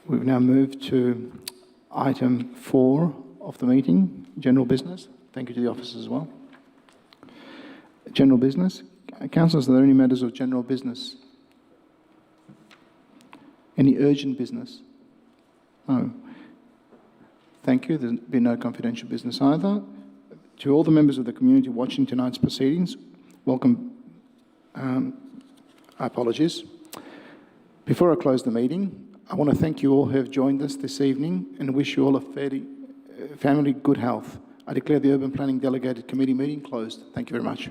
We've now moved to item 4 of the meeting, general business. Thank you to the officers as well. General business. Councillors, are there any matters of general business? Any urgent business? No. Thank you. There's been no confidential business either. To all the members of the community watching tonight's proceedings, welcome. Apologies. Before I close the meeting, I want to thank you all who have joined us this evening and wish you all a family good health. I declare the Urban Planning Delegated Committee meeting closed. Thank you very much.